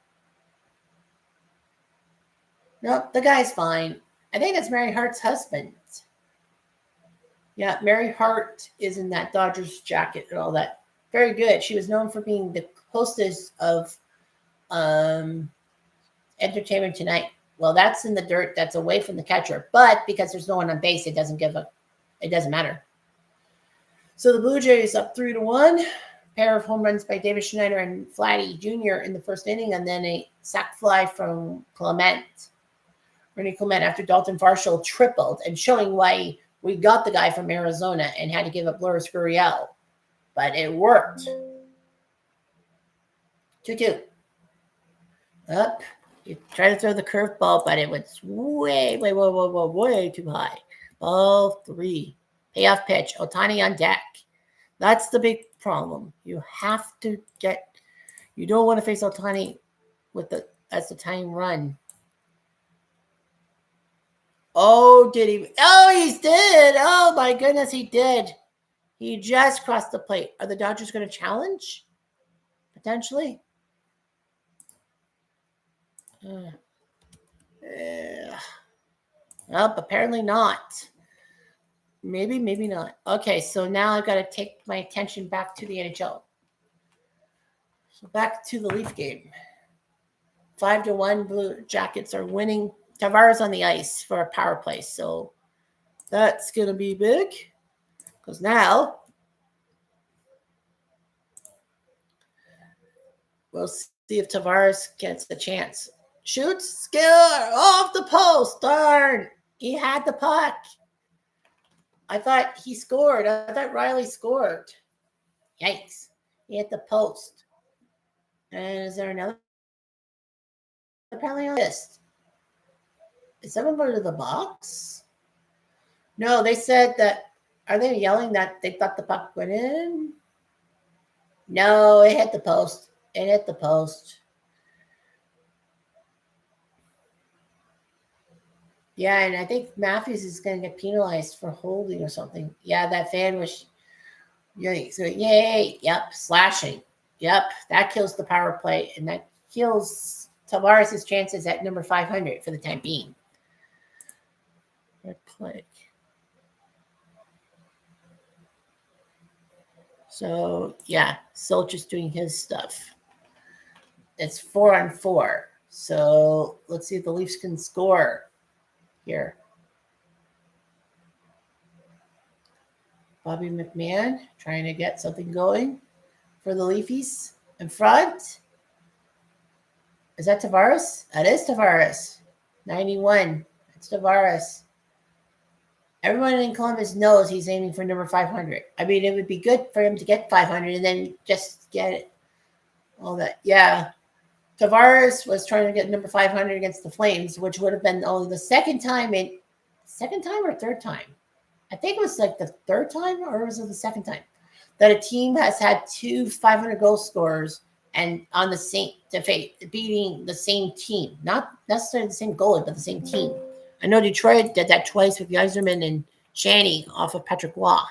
Nope, the guy's fine. I think that's Mary Hart's husband. Yeah, Mary Hart is in that Dodgers jacket and all that. Very good. She was known for being the hostess of Entertainment Tonight. Well, that's in the dirt. That's away from the catcher. But because there's no one on base, it doesn't matter. So the Blue Jays up 3-1. Pair of home runs by David Schneider and Vladdy Jr. in the first inning, and then a sac fly from Ernie Clement, after Dalton Varsho tripled, and showing why we got the guy from Arizona and had to give up Lourdes Gurriel. But it worked. 2-2. Up. You try to throw the curveball, but it was way too high. Ball 3. Payoff pitch. Ohtani on deck. That's the big problem. You have to get. You don't want to face Ohtani as the time run. Oh, did he? Oh, he did. Oh, my goodness, he did. He just crossed the plate. Are the Dodgers going to challenge? Potentially? Nope, apparently not. Maybe not. Okay, so now I've got to take my attention back to the NHL. So back to the Leaf game. 5-1, Blue Jackets are winning. Tavares on the ice for a power play. So that's going to be big. Because now we'll see if Tavares gets the chance. Shoots, skill, off the post. Darn. He had the puck. I thought he scored. I thought Riley scored. Yikes. He hit the post. And is there another penalty on this? Is someone going to the box? No, they said that. Are they yelling that they thought the puck went in? No, it hit the post. It hit the post. Yeah, and I think Matthews is going to get penalized for holding or something. Yeah, that fan was, yay, yep, slashing. Yep, that kills the power play, and that kills Tavares' chances at number 500 for the time being. Red play. So, yeah, Soldiers doing his stuff. It's 4-on-4. So, let's see if the Leafs can score here. Bobby McMahon trying to get something going for the Leafies in front. Is that Tavares? That is Tavares. 91. It's Tavares. Everyone in Columbus knows he's aiming for number 500. I mean, it would be good for him to get 500 and then just get it. All that. Yeah. Tavares was trying to get number 500 against the Flames, which would have been only the second time or third time? I think it was like the third time, or was it the second time that a team has had 2 500 goal scorers and on the same beating the same team, not necessarily the same goalie, but the same team. I know Detroit did that twice with Yzerman and Shanny off of Patrick Waugh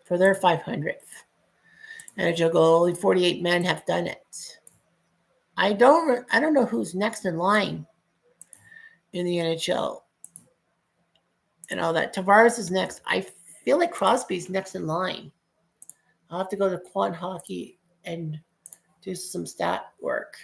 for their 500th. NHL goal. Only 48 men have done it. I don't know who's next in line in the NHL and all that. Tavares is next. I feel like Crosby's next in line. I'll have to go to Quant Hockey and do some stat work.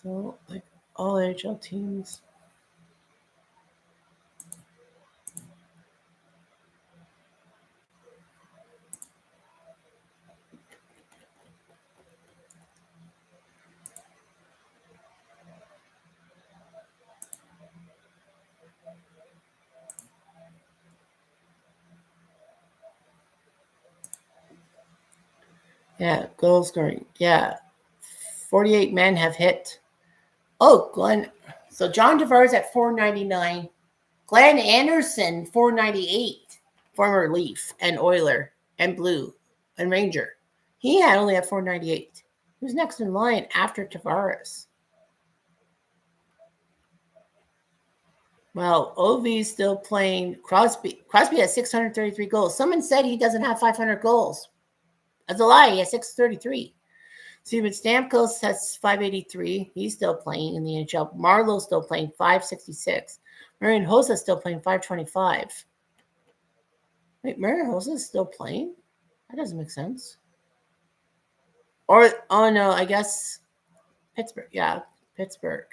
So, like all NHL teams. Yeah, goal scoring. Yeah. 48 men have hit. Oh, Glenn. So John Tavares at 499. Glenn Anderson, 498. Former Leaf and Oiler and Blue and Ranger. He had only at 498. Who's next in line after Tavares? Well, Ovi's still playing Crosby. Crosby has 633 goals. Someone said he doesn't have 500 goals. That's a lie. He has 633. Steven Stamkos has 583. He's still playing in the NHL. Marlowe's still playing 566. Marian Hosa's still playing 525. Wait, Marian Hosa's still playing? That doesn't make sense. Or, oh no, I guess Pittsburgh. Yeah, Pittsburgh.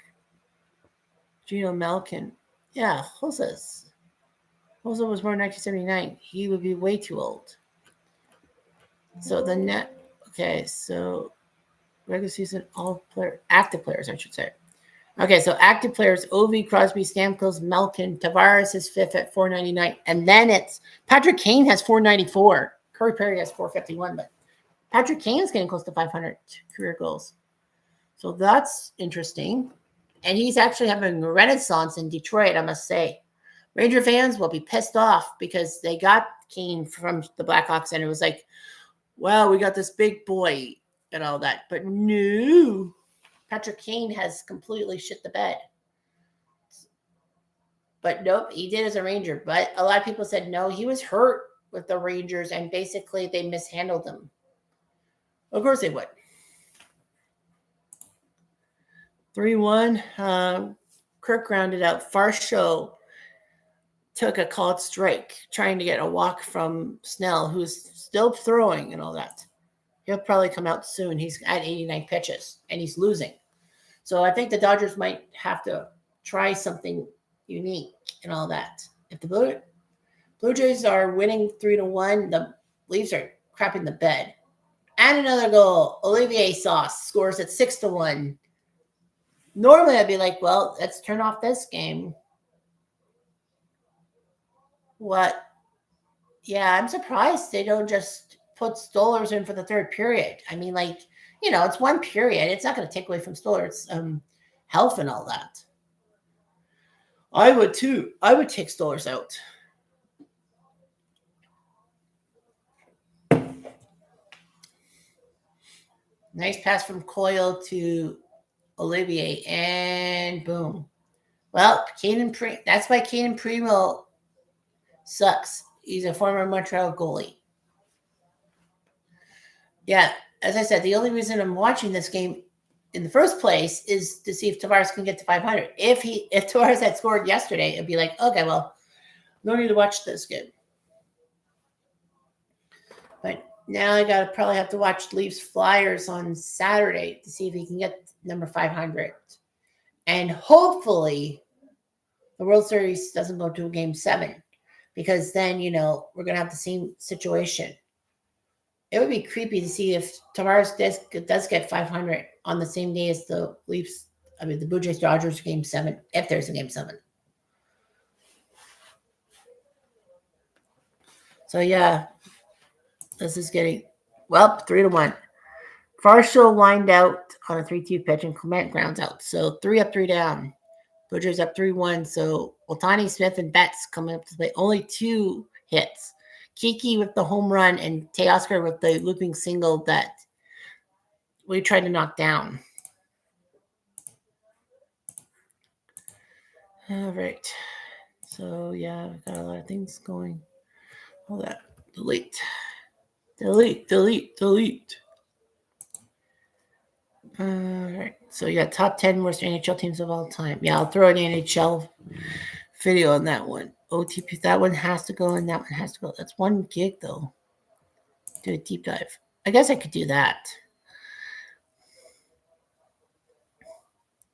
Gino Malkin. Yeah, Hosa was born in 1979. He would be way too old. So the net. Okay, so regular season active players, I should say. Okay, so active players: Ovi, Crosby, Stamkos, Malkin, Tavares is fifth at 499, and then it's Patrick Kane has 494. Corey Perry has 451, but Patrick Kane is getting close to 500 career goals. So that's interesting. And he's actually having a renaissance in Detroit, I must say. Ranger fans will be pissed off because they got Kane from the Blackhawks, and it was like, well, we got this big boy and all that. But no, Patrick Kane has completely shit the bed. But nope, he did as a Ranger. But a lot of people said no, he was hurt with the Rangers, and basically they mishandled him. Of course they would. 3-1. Kirk rounded out. Farshow took a called strike, trying to get a walk from Snell, who's still throwing and all that. He'll probably come out soon. He's at 89 pitches, and he's losing. So I think the Dodgers might have to try something unique and all that. If the Blue Jays are winning 3-1, the Leafs are crapping the bed. And another goal. Olivier Sauce scores at 6-1. Normally, I'd be like, well, let's turn off this game. What? Yeah, I'm surprised they don't just put Stolarz in for the third period. I mean, like, it's one period. It's not going to take away from Stolarz' health and all that. I would too. I would take Stolarz out. Nice pass from Coyle to Olivier, and boom. Well, that's why Kaden Primo sucks. He's a former Montreal goalie. Yeah, as I said, the only reason I'm watching this game in the first place is to see if Tavares can get to 500. If Tavares had scored yesterday, it'd be like, okay, well, no need to watch this game. But now I probably have to watch Leafs Flyers on Saturday to see if he can get number 500. And hopefully the World Series doesn't go to a game 7, because then, we're going to have the same situation. It would be creepy to see if Tavares does get 500 on the same day as the Blue Jays Dodgers game 7, if there's a game 7. So yeah, this is getting 3-1. Farshow lined out on a 3-2 pitch, and Clement grounds out. So 3 up, 3 down. Blue Jays up 3-1. So Ohtani, Smith, and Betts coming up to play. Only 2 hits. Kiki with the home run, and Teoscar with the looping single that we tried to knock down. All right. So, yeah, I've got a lot of things going. All that. Delete. All right. So, yeah, top 10 worst NHL teams of all time. Yeah, I'll throw an NHL video on that one. OTP, that one has to go, and that one has to go. That's 1 gig, though. Do a deep dive. I guess I could do that.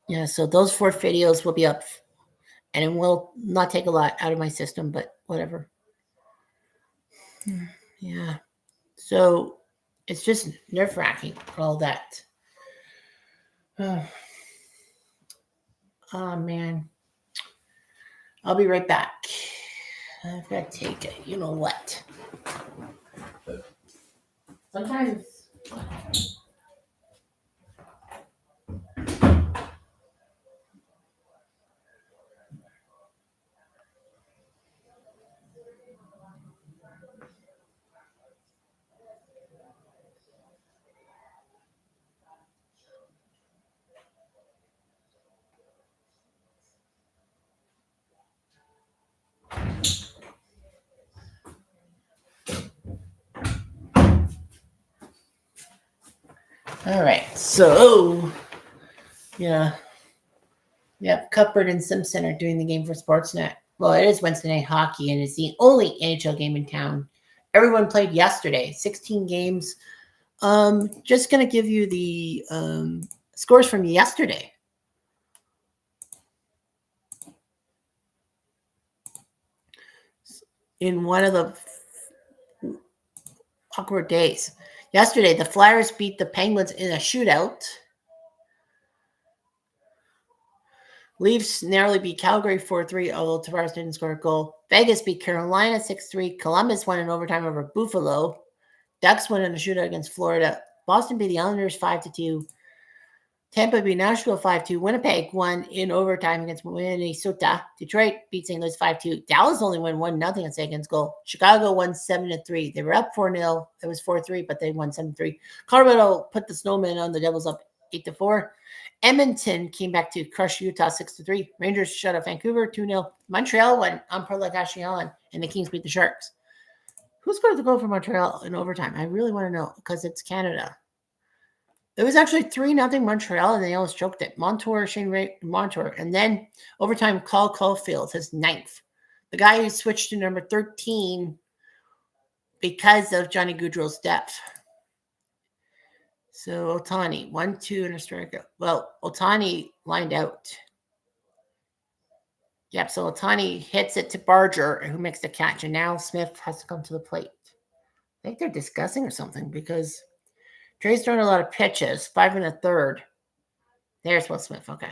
Yeah, so those 4 videos will be up, and it will not take a lot out of my system, but whatever. Yeah. So it's just nerve-wracking, all that. Oh, man. I'll be right back. I've got to take it. You know what? Sometimes... All right. So, yeah. Yep. Cuthbert and Simpson are doing the game for Sportsnet. Well, it is Wednesday night hockey, and it's the only NHL game in town. Everyone played yesterday, 16 games. Just going to give you the scores from yesterday. In one of the awkward days. Yesterday, the Flyers beat the Penguins in a shootout. Leafs narrowly beat Calgary 4-3, although Tavares didn't score a goal. Vegas beat Carolina 6-3. Columbus won in overtime over Buffalo. Ducks won in a shootout against Florida. Boston beat the Islanders 5-2. Tampa beat Nashville 5-2. Winnipeg won in overtime against Minnesota. Detroit beat St. Louis 5-2. Dallas only won 1-0 on second goal. Chicago won 7-3. They were up 4-0. It was 4-3, but they won 7-3. Colorado put the Snowmen on. The Devils up 8-4. Edmonton came back to crush Utah 6-3. Rangers shut out Vancouver 2-0. Montreal won on Parla-Gachien, and the Kings beat the Sharks. Who scored the goal for Montreal in overtime? I really want to know because it's Canada. It was actually 3-0 Montreal, and they almost choked it. Shane Montour. And then overtime, Cole Caulfield, his ninth. The guy who switched to number 13 because of Johnny Gaudreau's death. So Ohtani, 1-2 and a strikeout. Well, Ohtani lined out. Yep, so Ohtani hits it to Barger, who makes the catch, and now Smith has to come to the plate. I think they're discussing or something because Trey's throwing a lot of pitches, 5 1/3. There's Will Smith. Okay.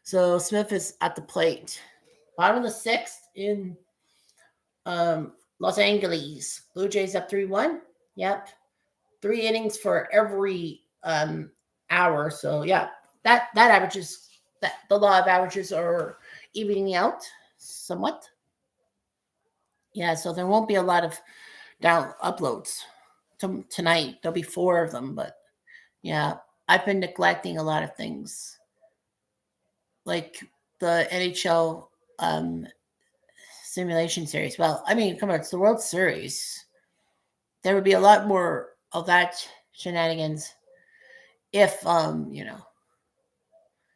So Smith is at the plate. Bottom of the sixth in Los Angeles. Blue Jays up 3-1. Yep. 3 innings for every hour. So yeah, that averages that the law of averages are evening out somewhat. Yeah, so there won't be a lot of down uploads tonight. There'll be 4 of them, but yeah, I've been neglecting a lot of things like the NHL simulation series. Well, I mean, come on, it's the World Series. There would be a lot more of that shenanigans if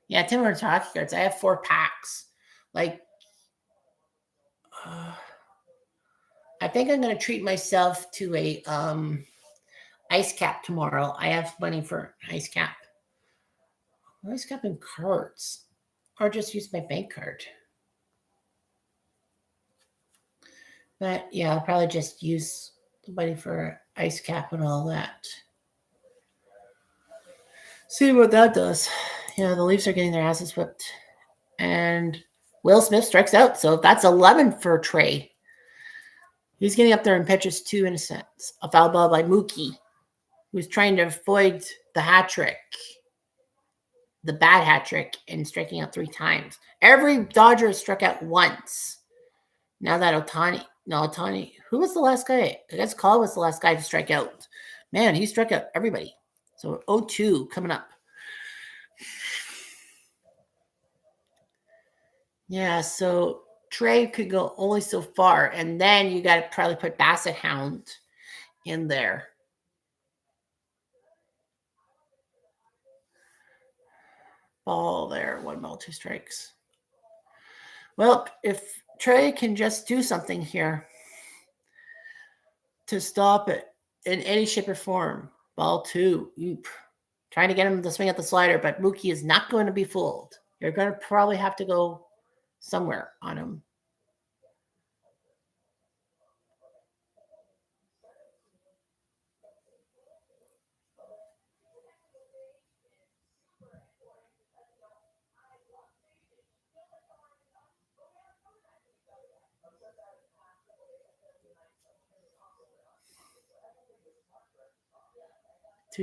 yeah, Tim Hortons hockey cards. I have 4 packs. Like I think I'm gonna treat myself to a ice cap tomorrow. I have money for ice cap. Ice cap and cards. Or just use my bank card. But yeah, I'll probably just use the money for ice cap and all that. See what that does. Yeah, the Leafs are getting their asses whipped. And Will Smith strikes out. So that's 11 for Trey. He's getting up there in pitches 2 in a sense. A foul ball by Mookie, who's trying to avoid the hat trick. The bad hat trick and striking out 3 times. Every Dodger has struck out once. Now that Ohtani, who was the last guy? I guess Call was the last guy to strike out. Man, he struck out everybody. So 0-2 coming up. Yeah, so Trey could go only so far, and then you got to probably put Basset Hound in there. Ball there, 1 ball, 2 strikes. Well, if Trey can just do something here to stop it in any shape or form, ball 2, trying to get him to swing at the slider, but Mookie is not going to be fooled. You're going to probably have to go somewhere on him.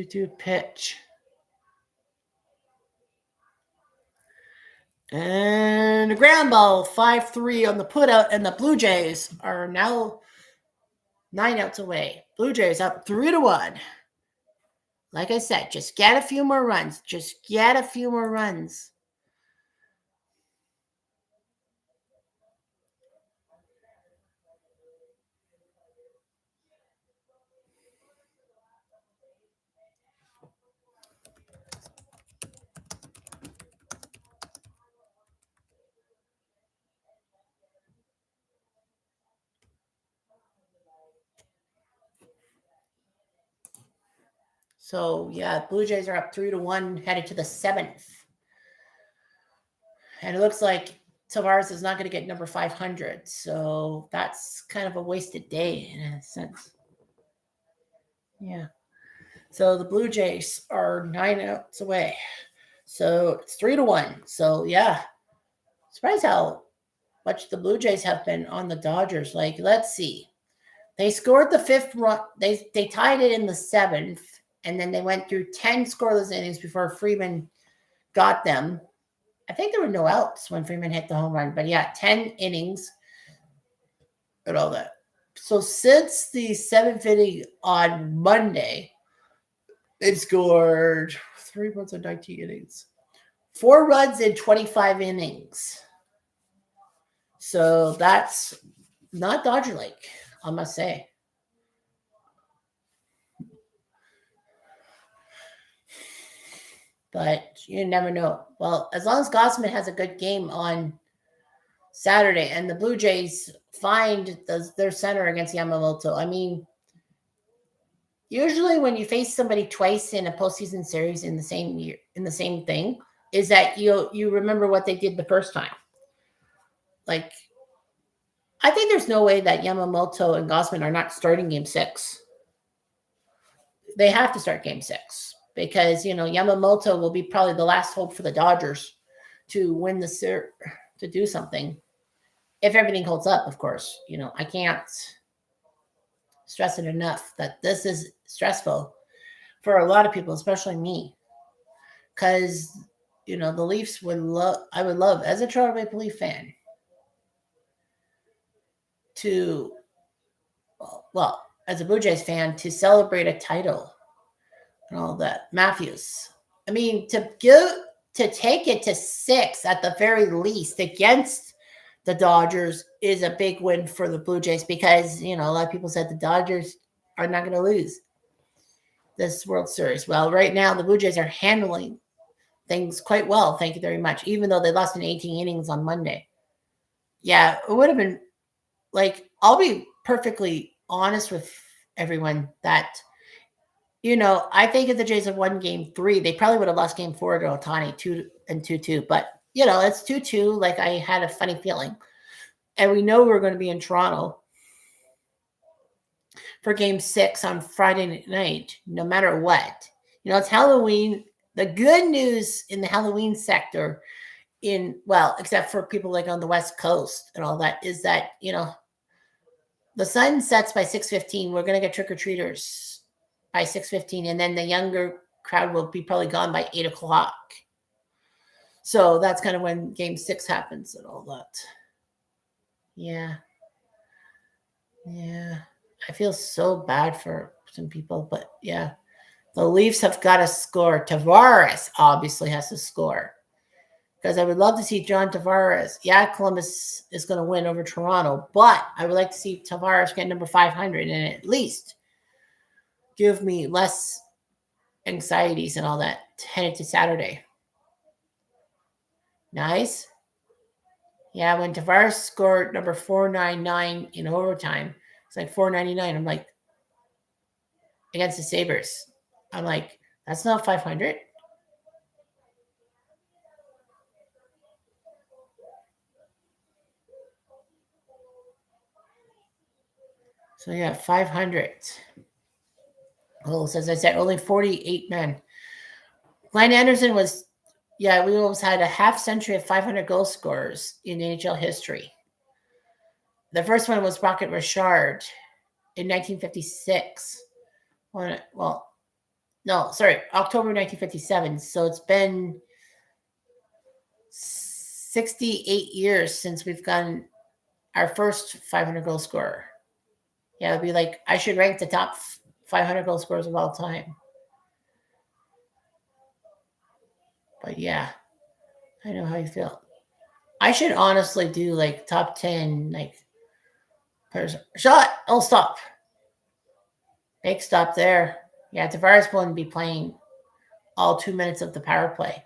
Two pitch. And a ground ball, 5-3 on the putout, and the Blue Jays are now 9 outs away. Blue Jays up 3-1. Like I said, just get a few more runs. Just get a few more runs. So yeah, Blue Jays are up 3-1, headed to the 7th. And it looks like Tavares is not going to get number 500. So that's kind of a wasted day in a sense. Yeah. So the Blue Jays are 9 outs away. So it's 3-1. So yeah. Surprised how much the Blue Jays have been on the Dodgers. Like, let's see. They scored the 5th run. They tied it in the 7th. And then they went through 10 scoreless innings before Freeman got them. I think there were no outs when Freeman hit the home run, but yeah, 10 innings and all that. So since the 7th inning on Monday, they've scored 3 runs in 19 innings, 4 runs in 25 innings. So that's not Dodger-like, I must say. But you never know. Well, as long as Gausman has a good game on Saturday and the Blue Jays find their center against Yamamoto, I mean, usually when you face somebody twice in a postseason series in the same year, in the same thing, is that you remember what they did the first time. Like, I think there's no way that Yamamoto and Gausman are not starting Game 6. They have to start Game 6 because, Yamamoto will be probably the last hope for the Dodgers to win to do something. If everything holds up, of course. I can't stress it enough that this is stressful for a lot of people, especially me. Because, the Leafs I would love, as a Toronto Maple Leaf fan, to, well, as a Blue Jays fan, to celebrate a title and all that. Matthews. I mean, to take it to 6 at the very least against the Dodgers is a big win for the Blue Jays because, a lot of people said the Dodgers are not going to lose this World Series. Well, right now, the Blue Jays are handling things quite well, thank you very much, even though they lost in 18 innings on Monday. Yeah, it would have been, I'll be perfectly honest with everyone that, I think if the Jays had won Game 3, they probably would have lost Game 4 to Ohtani 2-2. But, it's 2-2. Like, I had a funny feeling. And we know we're going to be in Toronto for Game 6 on Friday night, no matter what. It's Halloween. The good news in the Halloween sector, except for people like on the West Coast and all that, is that, the sun sets by 6:15. We're going to get trick-or-treaters by 6:15, and then the younger crowd will be probably gone by 8 o'clock. So that's kind of when Game 6 happens and all that. Yeah. I feel so bad for some people, but yeah. The Leafs have got to score. Tavares obviously has to score. Because I would love to see John Tavares. Yeah, Columbus is going to win over Toronto, but I would like to see Tavares get number 500 and at least give me less anxieties and all that headed to Saturday. Nice. Yeah, when Tavares scored number 499 in overtime, it's like 499. I'm like, against the Sabres. I'm like, that's not 500. So yeah, 500. Goals, as I said, only 48 men. Glenn Anderson we almost had a half century of 500 goal scorers in NHL history. The first one was Rocket Richard in 1956. October 1957. So it's been 68 years since we've gotten our first 500 goal scorer. Yeah, it'd be like, I should rank the top 500 goal scorers of all time. But yeah, I know how you feel. I should honestly do like top 10, person. Shot! Oh, stop. Big stop there. Yeah, Tavares wouldn't be playing all 2 minutes of the power play.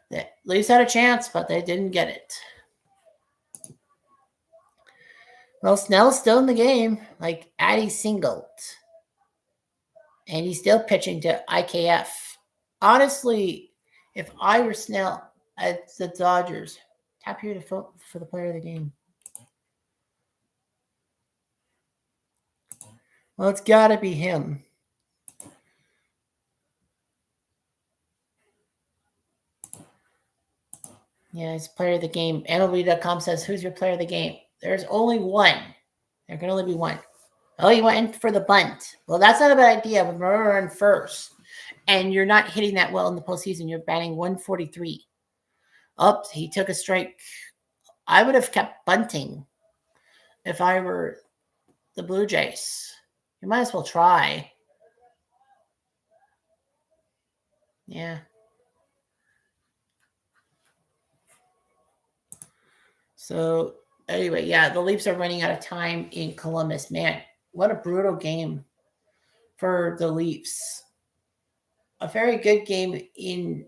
The Leafs had a chance, but they didn't get it. Well, Snell's still in the game, like Addy singled. and he's still pitching to IKF. Honestly, if I were Snell at the Dodgers, tap here to vote for the player of the game. Well, it's got to be him. Yeah, he's player of the game. MLB.com says, who's your player of the game? There's only one. There can only be one. Oh, you went in for the bunt. Well, that's not a bad idea. But remember, run first. And you're not hitting that well in the postseason. You're batting 143. Oh, he took a strike. I would have kept bunting if I were the Blue Jays. You might as well try. Yeah. So anyway, yeah, the Leafs are running out of time in Columbus. Man, what a brutal game for the Leafs. A very good game in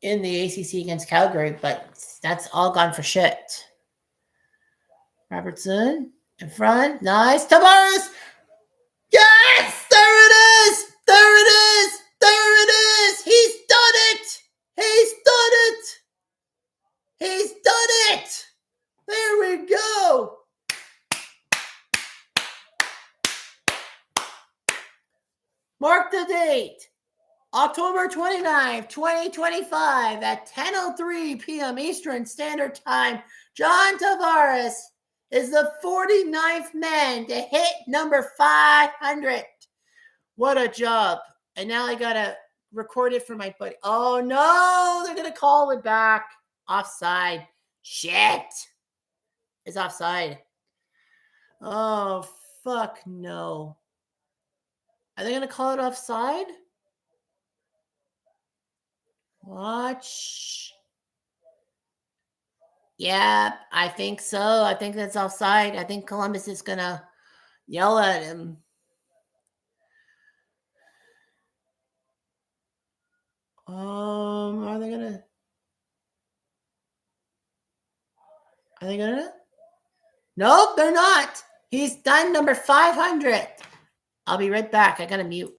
the ACC against Calgary, but that's all gone for shit. Robertson in front. Nice. Tavares. Yes! There it is! There it is! There it is! He's done it! He's done it! He's done it! There we go! Mark the date. October 29th, 2025 at 10:03 p.m. Eastern Standard Time. John Tavares is the 49th man to hit number 500. What a job. And now I got to record it for my buddy. Oh, no. They're going to call it back. Offside. Shit. It's offside. Oh, fuck no. Are they going to call it offside? Watch. Yeah, I think so. I think that's offside. I think Columbus is going to yell at him. Are they going to? Nope, they're not. He's done number 500. I'll be right back. I got to mute.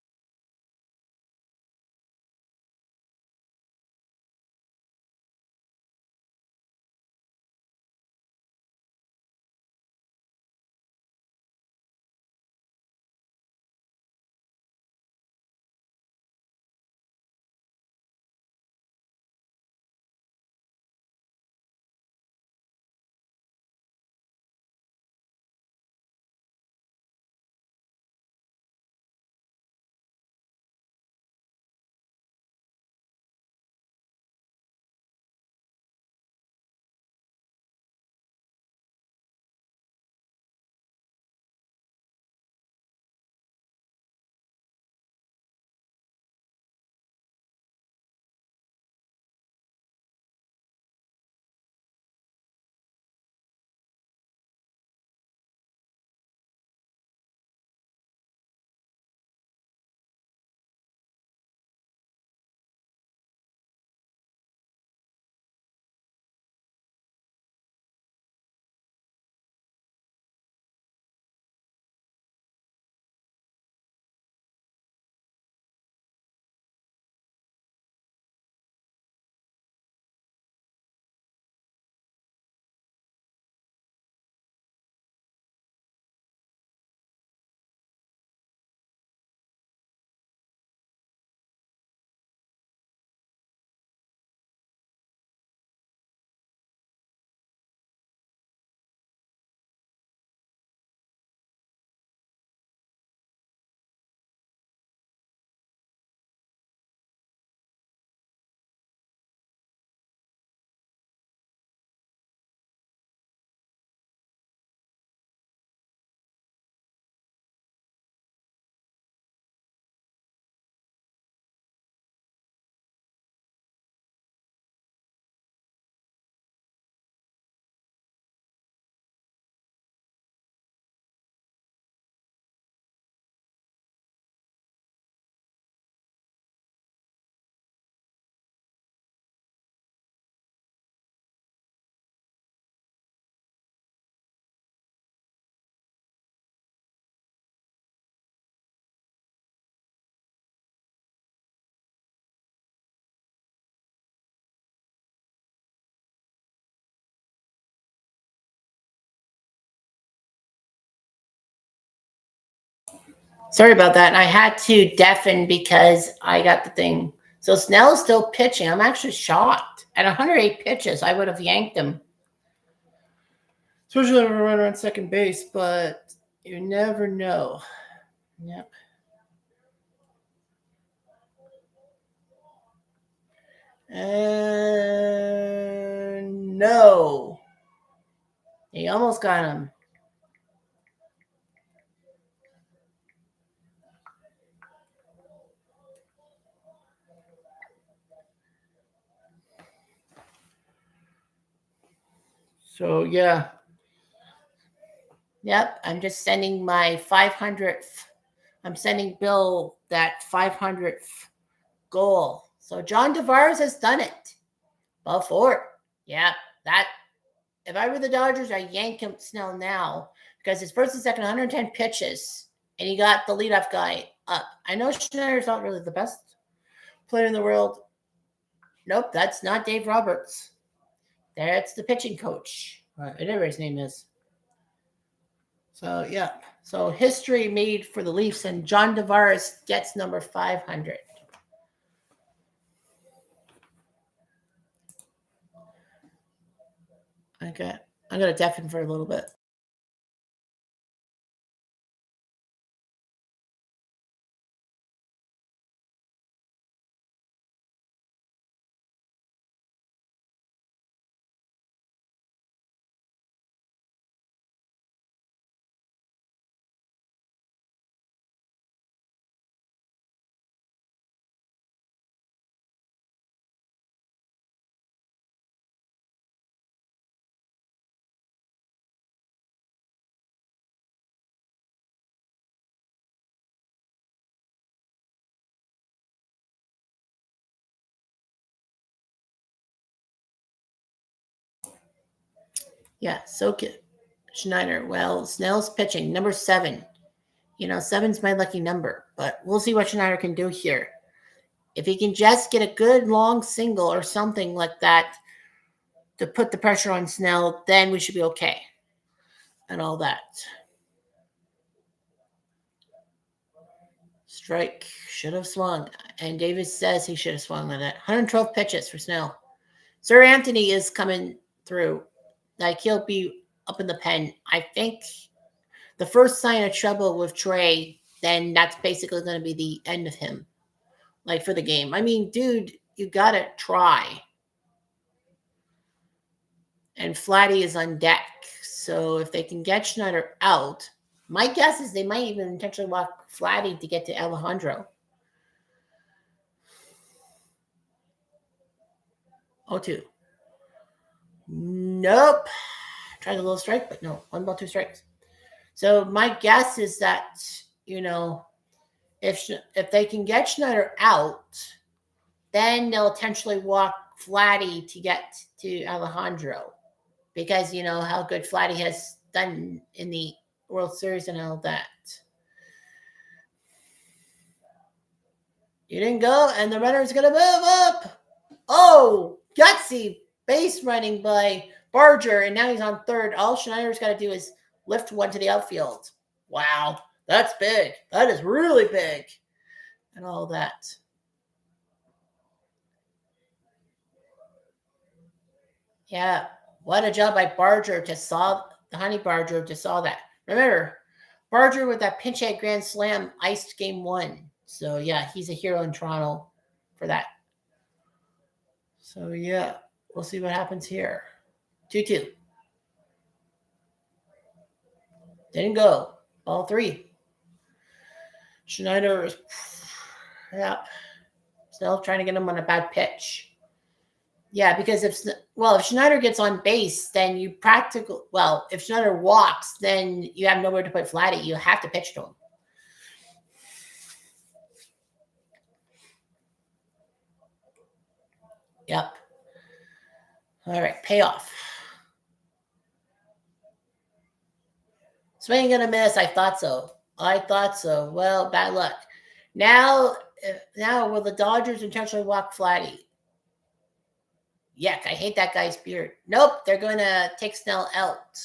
Sorry about that. I had to deafen because I got the thing. So Snell's still pitching. I'm actually shocked. At 108 pitches, I would have yanked him. Especially if I run on second base, but you never know. Yep. And no. He almost got him. So, yeah. Yep, I'm just sending my 500th. I'm sending Bill that 500th goal. So John Tavares has done it before. Yeah, that. If I were the Dodgers, I'd yank him Snell now because his first and second 110 pitches, and he got the leadoff guy up. I know Schneider's not really the best player in the world. Nope, that's not Dave Roberts. That's the pitching coach, whatever his name is. So, yeah. So, history made for the Leafs, and John Tavares gets number 500. Okay. I'm going to deafen for a little bit. Yeah, so good. Schneider. Well, Snell's pitching, number 7. You know, 7's my lucky number, but we'll see what Schneider can do here. If he can just get a good long single or something like that to put the pressure on Snell, then we should be okay. And all that. Strike. Should have swung. And Davis says he should have swung on that. 112 pitches for Snell. Sir Anthony is coming through. Like, he'll be up in the pen. I think the first sign of trouble with Trey, then that's basically going to be the end of him. Like, for the game. I mean, dude, you got to try. And Flatty is on deck. So if they can get Schneider out, my guess is they might even intentionally walk Flatty to get to Alejandro. 0-2. Nope. Tried a little strike, but no. 1 ball, 2 strikes. So my guess is that, you know, if they can get Schneider out, then they'll intentionally walk Flatty to get to Alejandro. Because, you know, how good Flatty has done in the World Series and all that. You didn't go, and the runner's going to move up. Oh, gutsy base running by Barger, and now he's on third. All Schneider's got to do is lift one to the outfield. Wow, that's big. That is really big. And all that. Yeah, what a job by Barger to solve the Honey Barger to solve that. Remember, Barger with that pinch hit grand slam iced game 1. So yeah, he's a hero in Toronto for that. So yeah, we'll see what happens here. 2-2. Didn't go. Ball 3. Schneider is, yeah, still trying to get him on a bad pitch. Yeah, because if Schneider gets on base, then if Schneider walks, then you have nowhere to put Flatty. You have to pitch to him. Yep. All right, payoff. Swing and a miss. I thought so. Well, bad luck. Now will the Dodgers intentionally walk Flatty? Yuck, I hate that guy's beard. Nope, they're going to take Snell out.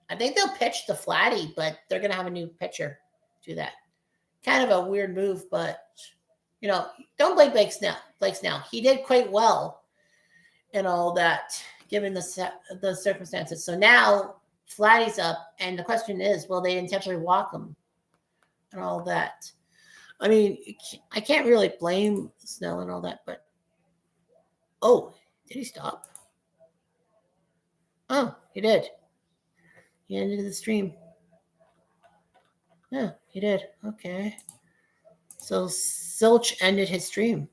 I think they'll pitch to Flatty, but they're going to have a new pitcher do that. kind of a weird move, but don't blame Blake Snell. He did quite well and all that, given the circumstances. So now Vladdy's up, and the question is, will they intentionally walk him and all that? I mean, I can't really blame Snell and all that, but did he stop? Oh, he did. He ended the stream. Yeah, he did. Okay. So Silch ended his stream.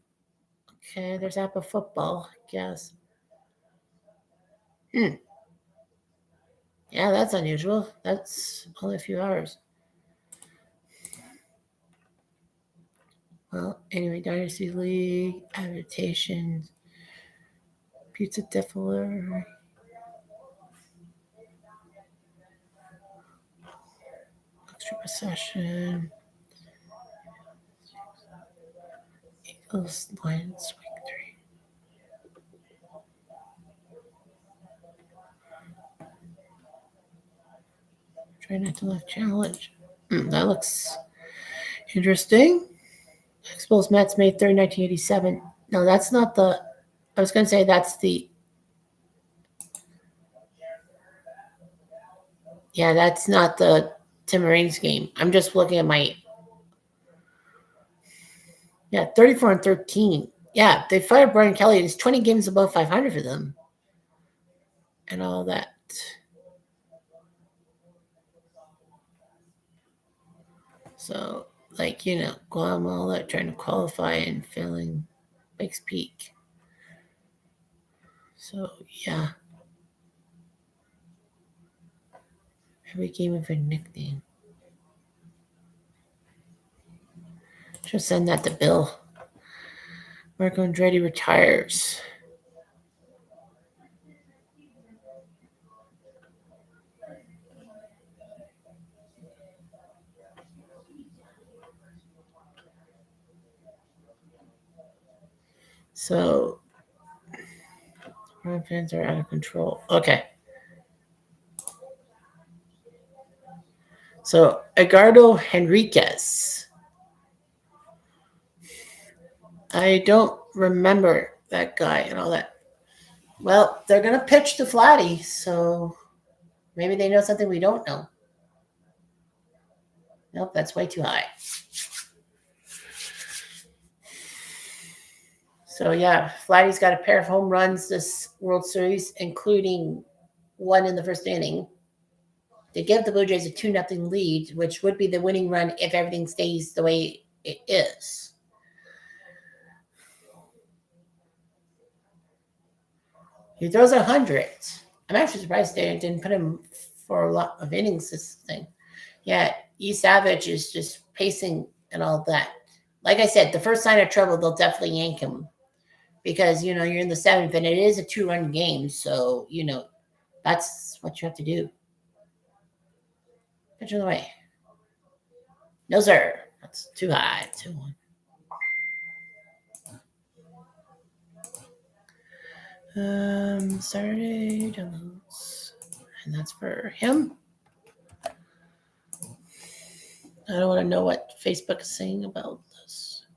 Okay, there's Apple Football, I guess. Yeah, that's unusual. That's only a few hours. Well, anyway, Dynasty League, adaptations, Pizza Defler. Extra possession. Eagles, Lions, week 3. Try not to left challenge. That looks interesting. Expos Mets, May 3rd, 1987. No, that's not the. I was going to say that's the. Yeah, that's not the Tim Raines game. I'm just looking at my. Yeah, 34-13. Yeah, they fired Brian Kelly. It's 20 games above 500 for them. And all that. So, Guatemala trying to qualify and failing Pikes Peak. So, yeah. Every game of a nickname. Should send that to Bill. Marco Andretti retires. So, fans are out of control. Okay. So, Edgardo Henriquez. I don't remember that guy and all that. Well, they're going to pitch to Vladdy, so maybe they know something we don't know. Nope, that's way too high. So, yeah, Vladdy's got a pair of home runs this World Series, including one in the first inning. They give the Blue Jays a 2-0 lead, which would be the winning run if everything stays the way it is. He throws 100. I'm actually surprised they didn't put him for a lot of innings this thing. Yeah, E. Savage is just pacing and all that. Like I said, the first sign of trouble, they'll definitely yank him. Because, you're in the 7th, and it is a 2-run game. So, that's what you have to do. Pitch in the way. No, sir. That's too high. 2-1. Saturday downloads. And that's for him. I don't want to know what Facebook is saying about this.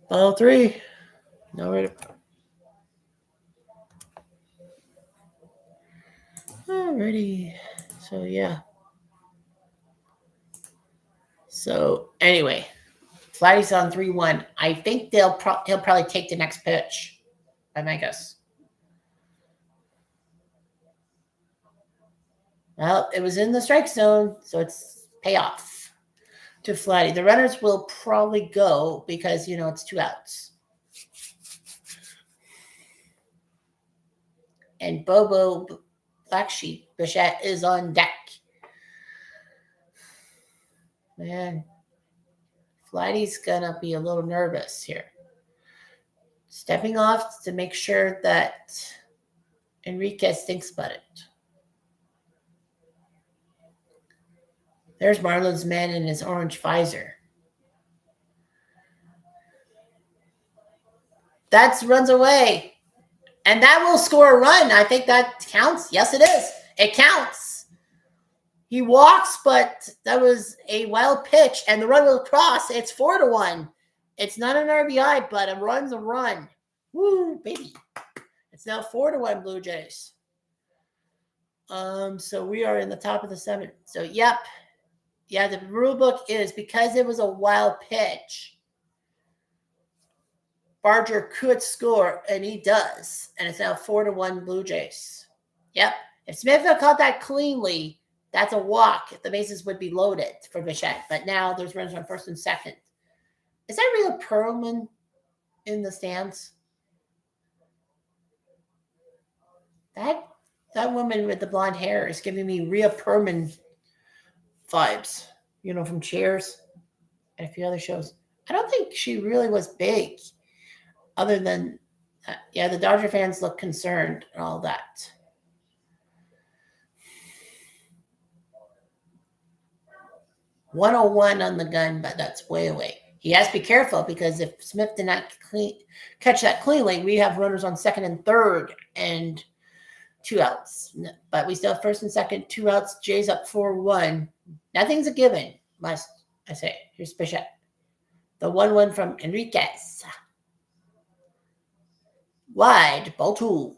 Ball 3. No way to. Alrighty. So, yeah. So, anyway. Vladdy's on 3-1. I think he'll probably take the next pitch. By my guess. Well, it was in the strike zone, so it's payoff to Vladdy. The runners will probably go because, it's 2 outs. And Bobo Black Sheep Bichette is on deck. Man, Vladdy's going to be a little nervous here. Stepping off to make sure that Enriquez thinks about it. There's Marlon's man in his orange visor. That runs away. And that will score a run. I think that counts. Yes, it is. It counts. He walks, but that was a wild pitch, and the run will cross. It's 4-1. It's not an RBI, but a run's a run. Woo, baby. It's now 4-1 Blue Jays. So we are in the top of the 7th. So, yep. Yeah, the rule book is because it was a wild pitch, Barger could score, and he does. And it's now 4-1 Blue Jays. Yep. If Smithville caught that cleanly, that's a walk. The bases would be loaded for Bichette. But now there's runners on first and second. Is that Rhea Perlman in the stands? That woman with the blonde hair is giving me Rhea Perlman vibes, from Cheers and a few other shows. I don't think she really was big, other than, the Dodger fans look concerned and all that. .101 on the gun, but that's way away. He has to be careful because if Smith did not catch that cleanly, we have runners on second and third and 2 outs. But we still have first and second, 2 outs. Jays up 4-1. Nothing's a given, must I say. Here's Bichette. The 1-1 from Enriquez. Wide, ball 2.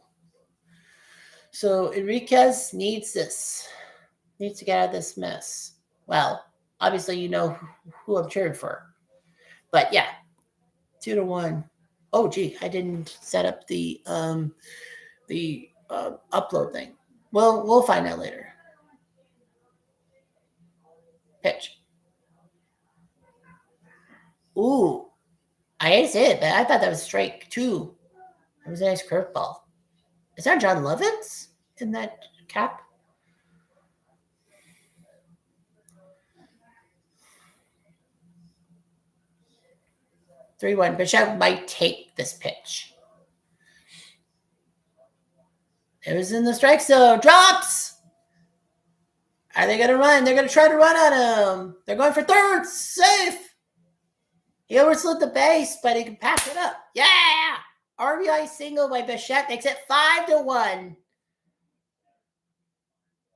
So Enriquez needs this. Needs to get out of this mess. Well, obviously you know who I'm cheering for. But yeah, 2-1. Oh, gee, I didn't set up the upload thing. Well, we'll find out later. Pitch. Ooh, I hate to say it, but I thought that was strike 2. That was a nice curveball. Is that John Lovitz in that cap? (3-1). Bichette might take this pitch. It was in the strike zone. Drops! Are they going to run? They're going to try to run at him. They're going for third. Safe. He overslid the base, but he can pass it up. Yeah! RBI single by Bichette makes it 5-1.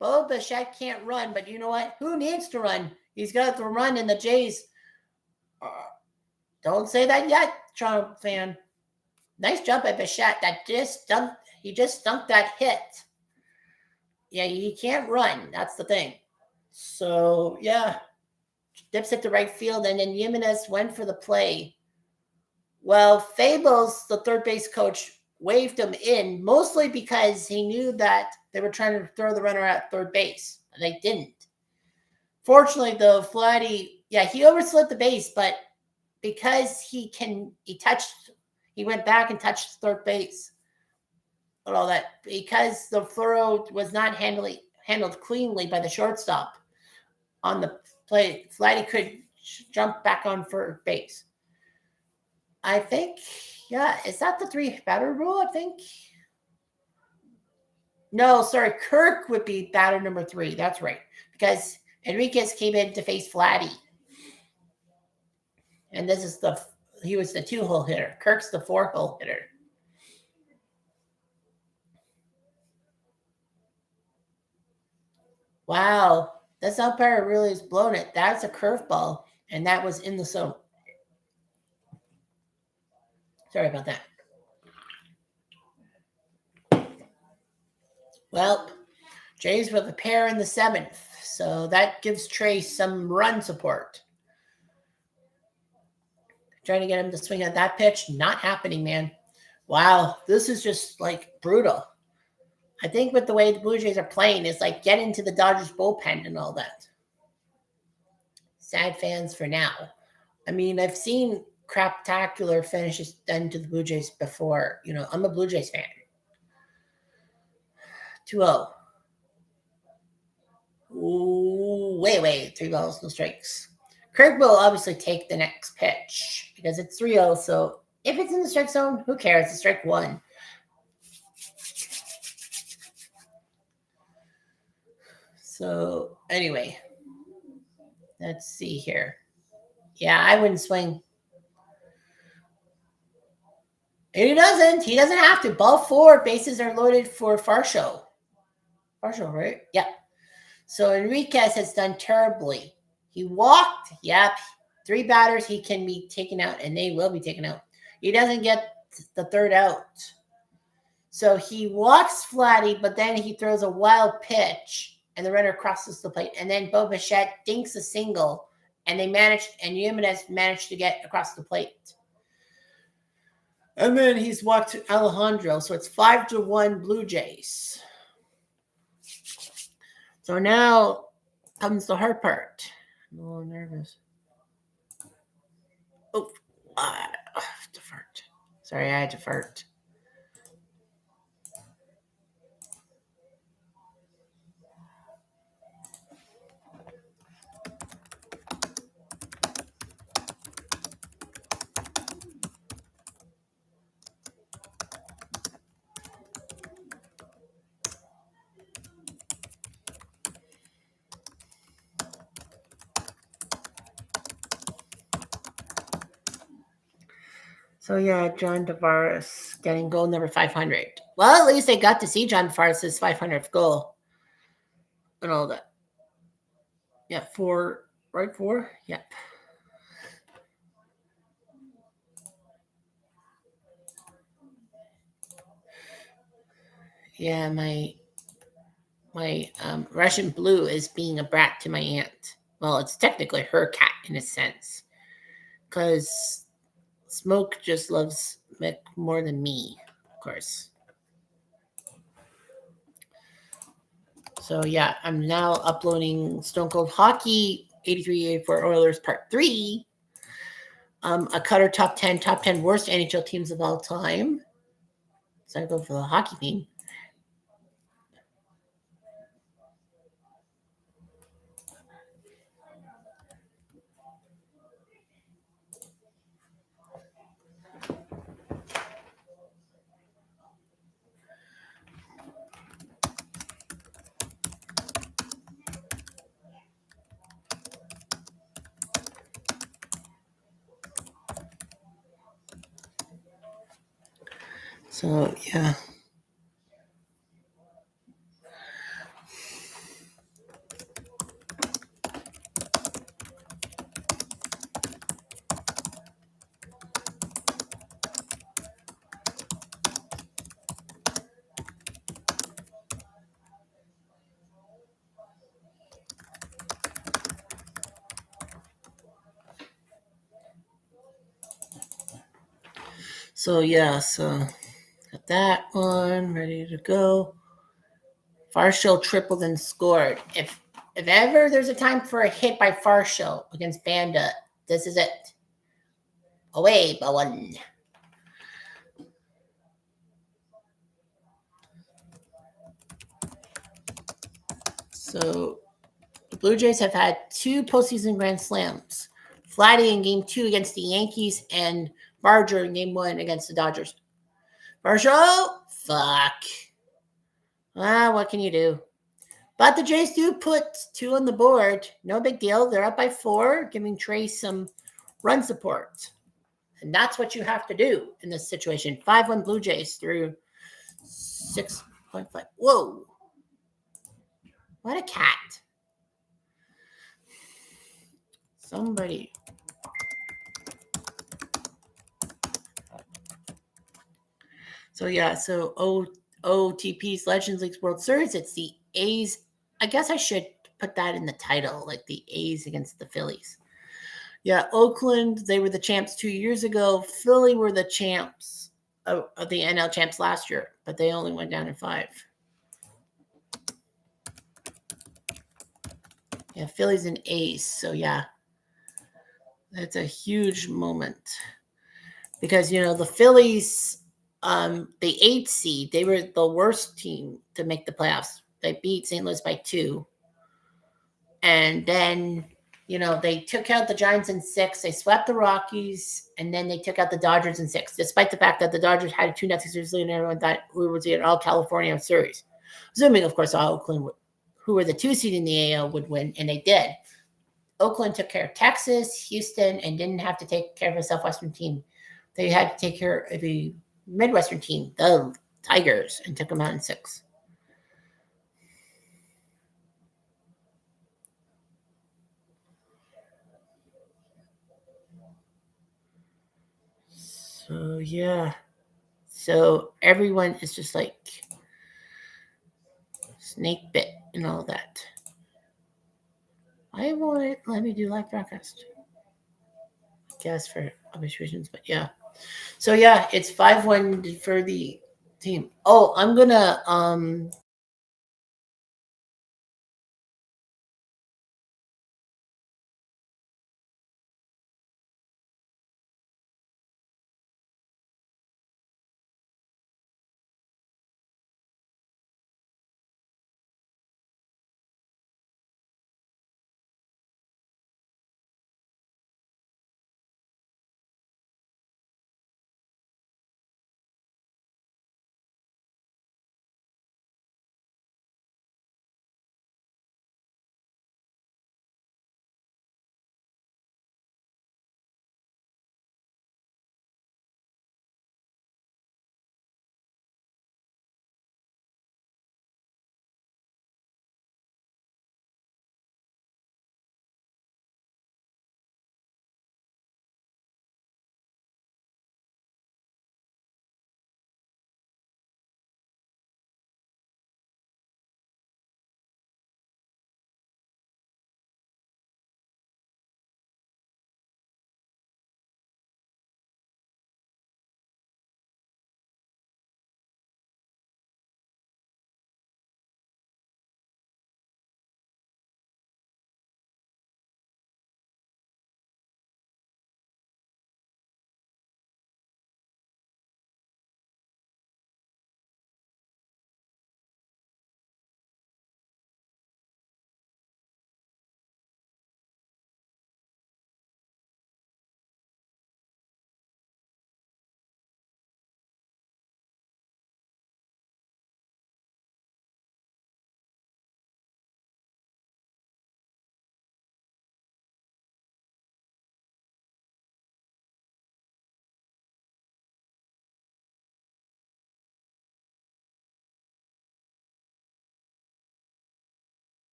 Bo Bichette can't run, but you know what? Who needs to run? He's got to run, and the Jays... don't say that yet, Toronto fan. Nice jump by Bichette. He just dunked that hit. Yeah, he can't run. That's the thing. So, yeah. Dips it to right field, and then Jimenez went for the play. Well, Fables, the third base coach, waved him in, mostly because he knew that they were trying to throw the runner at third base. And they didn't. Fortunately, though, Vladdy, he overslid the base, but because he went back and touched third base and all that, because the throw was not handled cleanly by the shortstop on the play, Vladdy could jump back on third base. I think, is that the 3-batter rule, I think? No, sorry, Kirk would be batter number 3. That's right, because Enriquez came in to face Vladdy. And he was the 2-hole hitter. Kirk's the 4-hole hitter. Wow, this umpire really has blown it. That's a curveball, and that was in the zone. Sorry about that. Well, Jays with a pair in the 7th, so that gives Trey some run support. Trying to get him to swing at that pitch. Not happening, man. Wow, this is just brutal. I think with the way the Blue Jays are playing, it's like get into the Dodgers bullpen and all that. Sad fans for now. I mean, I've seen craptacular finishes done to the Blue Jays before. I'm a Blue Jays fan. 2-0. Ooh, wait. 3 balls, no strikes. Kirk will obviously take the next pitch because it's 3-0. So if it's in the strike zone, who cares? It's strike 1. So anyway, let's see here. Yeah, I wouldn't swing. And he doesn't. He doesn't have to. Ball 4, bases are loaded for Farshow. Farshow, right? Yeah. So Enriquez has done terribly. He walked. Yep. 3 batters he can be taken out, and they will be taken out. He doesn't get the third out. So he walks Flatty, but then he throws a wild pitch, and the runner crosses the plate. And then Bo Bichette dinks a single, and Jimenez managed to get across the plate. And then he's walked Alejandro, so it's 5-1 Blue Jays. So now comes the hard part. I'm a little nervous. Oh, I have to fart. Sorry, I had to fart. So yeah, John Tavares getting goal number 500. Well, at least they got to see John Tavares' 500th goal and all that. Yeah, 4, right? 4? Yep. Yeah, my Russian blue is being a brat to my aunt. Well, it's technically her cat in a sense, because Smoke just loves Mick more than me, of course. So yeah, I'm now uploading Stone Cold Hockey 83-84 Oilers Part 3. A Cutter top 10 worst NHL teams of all time. So I go for the hockey team. So yeah. So yeah, so got that one ready to go. Farshall tripled and scored. If ever there's a time for a hit by Farshall against Banda, this is it. Away by 1. So the Blue Jays have had 2 postseason grand slams. Flatty in Game 2 against the Yankees and Barger in Game 1 against the Dodgers. Farshall? Fuck. What can you do? But the Jays do put 2 on the board. No big deal. They're up by 4, giving Trey some run support. And that's what you have to do in this situation. 5-1 Blue Jays through 6.5. Whoa. What a cat. Somebody. So yeah, so OTP's Legends League World Series, it's the A's. I guess I should put that in the title, like the A's against the Phillies. Yeah, Oakland, they were the champs 2 years ago. Philly were the champs of the NL champs last year, but they only went down in 5. Yeah, Philly's an ace. So yeah, that's a huge moment because, the Phillies, the 8th seed, they were the worst team to make the playoffs. They beat St. Louis by 2. And then, they took out the Giants in 6. They swept the Rockies, and then they took out the Dodgers in 6, despite the fact that the Dodgers had a 2-0 series lead and everyone thought we would see an all-California series. Assuming, of course, Oakland, who were the 2 seed in the AL, would win, and they did. Oakland took care of Texas, Houston, and didn't have to take care of a Southwestern team. They had to take care of a Midwestern team, the Tigers, and took them out in 6. So yeah. So everyone is just like snake bit and all that. Why won't it let me do live broadcast? I guess for obvious reasons, but yeah. So yeah, it's 5-1 for the team. Oh, I'm gonna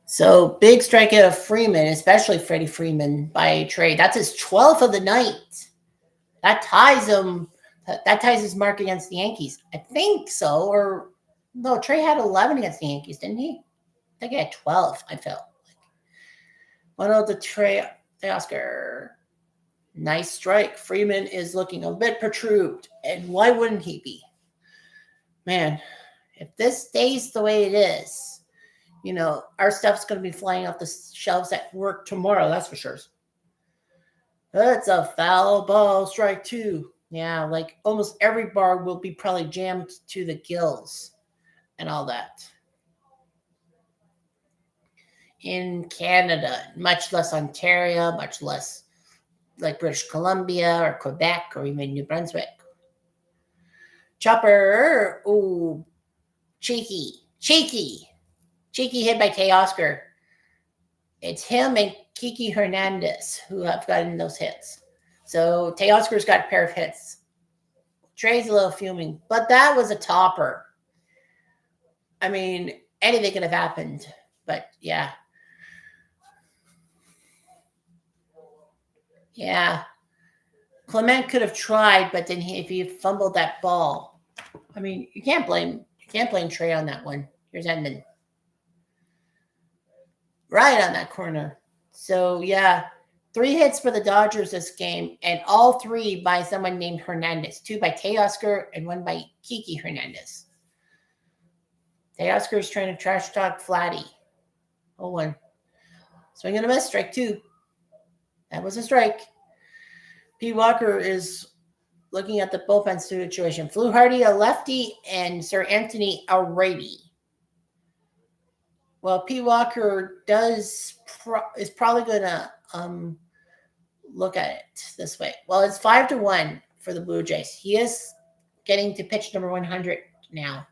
so big strikeout of Freeman, especially Freddie Freeman by trade. That's his 12th of the night. That ties him. That ties his mark against the Yankees. I think so. Or no, Trey had 11 against the Yankees, didn't he? I think he had 12. I felt. One of the Teoscar. Nice strike. Freeman is looking a bit protruded, and why wouldn't he be? Man, if this stays the way it is, our stuff's going to be flying off the shelves at work tomorrow. That's for sure. That's a foul ball, strike two. Yeah, like almost every bar will be probably jammed to the gills and all that. In Canada, much less Ontario, much less like British Columbia or Quebec or even New Brunswick. Chopper, ooh, cheeky hit by Teoscar. It's him and Kiki Hernandez who have gotten those hits. So Teoscar's got a pair of hits. Trey's a little fuming, but that was a topper. I mean, anything could have happened, but yeah. Yeah. Clement could have tried, but then if he fumbled that ball, I mean, you can't blame Trey on that one. Here's Edmund. Right on that corner. So yeah, 3 hits for the Dodgers this game, and all 3 by someone named Hernandez. 2 by Teoscar and 1 by Kiki Hernandez. Teoscar is trying to trash talk Vladdy. 0-1. Swing and a miss, strike 2. That was a strike. P. Walker is looking at the bullpen situation. Fluharty, a lefty, and Sir Anthony, a righty. Well, P. Walker is probably going to look at it this way. Well, it's 5-1 for the Blue Jays. He is getting to pitch number 100 now.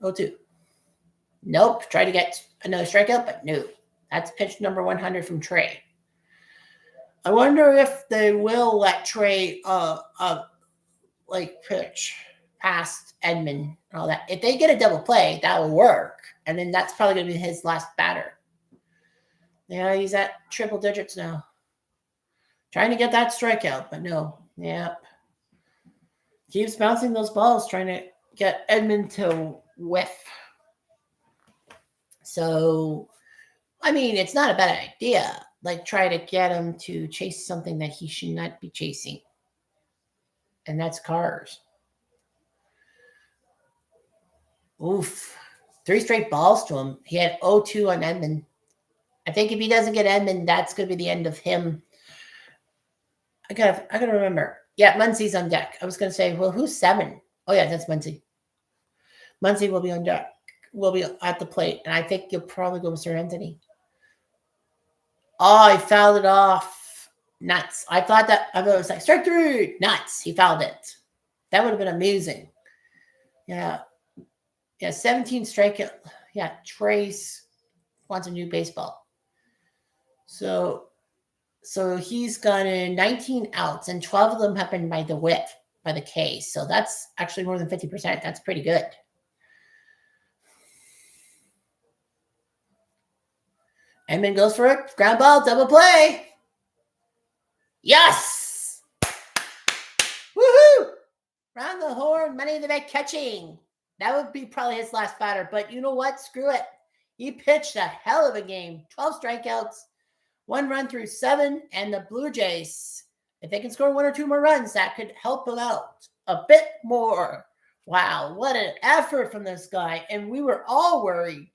0-2. Nope. Try to get another strikeout, but no. That's pitch number 100 from Trey. I wonder if they will let Trey like pitch past Edman and all that. If they get a double play, that will work. And then that's probably going to be his last batter. Yeah, he's at triple digits now. Trying to get that strikeout, but no. Yep. Keeps bouncing those balls, trying to get Edman to whiff. So, I mean, it's not a bad idea. Like, try to get him to chase something that he should not be chasing. And that's cars. Oof. 3 straight balls to him. He had 0-2 on Edman. I think if he doesn't get Edman, that's going to be the end of him. I gotta remember. Yeah, Muncy's on deck. I was going to say, well, who's 7? Oh, yeah, that's Muncy. Muncy will be on deck. Will be at the plate. And I think you'll probably go with Sir Anthony. Oh, he fouled it off. Nuts. I thought it was like, strike 3. Nuts. He fouled it. That would have been amazing. Yeah. Yeah, 17 strikeout. Yeah, Trace wants a new baseball. So he's gotten 19 outs, and 12 of them have been by the whip, by the K. So that's actually more than 50%. That's pretty good. Edman goes for it. Ground ball, double play. Yes! Woohoo! Round the horn, money in the bank catching. That would be probably his last batter. But you know what? Screw it. He pitched a hell of a game. 12 strikeouts, 1 run through 7. And the Blue Jays, if they can score 1 or 2 more runs, that could help them out a bit more. Wow, what an effort from this guy. And we were all worried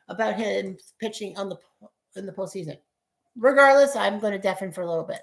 about him pitching in the postseason. Regardless, I'm going to deafen for a little bit.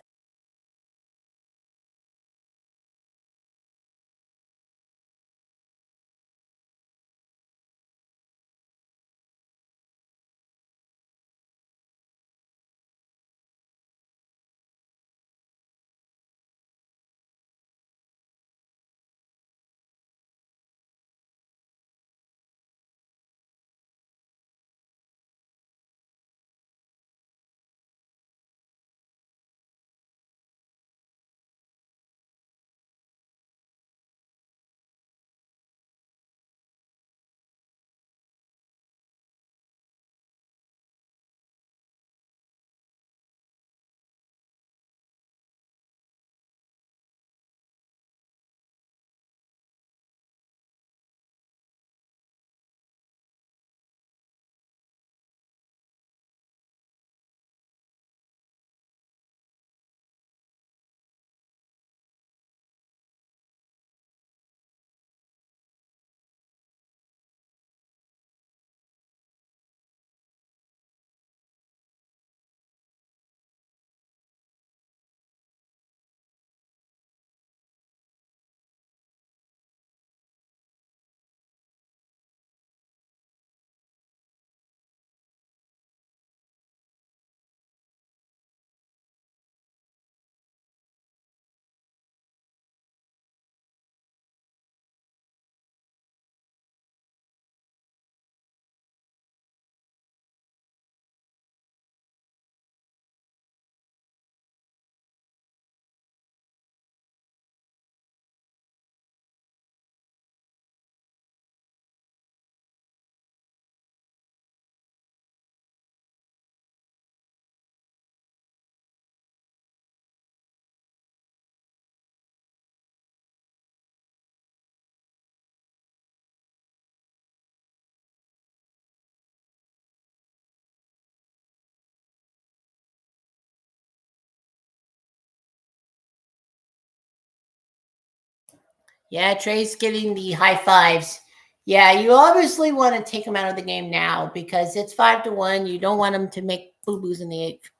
Yeah, Trey's getting the high fives. Yeah, you obviously want to take him out of the game now because it's 5-1. You don't want him to make boo-boos in the 8th.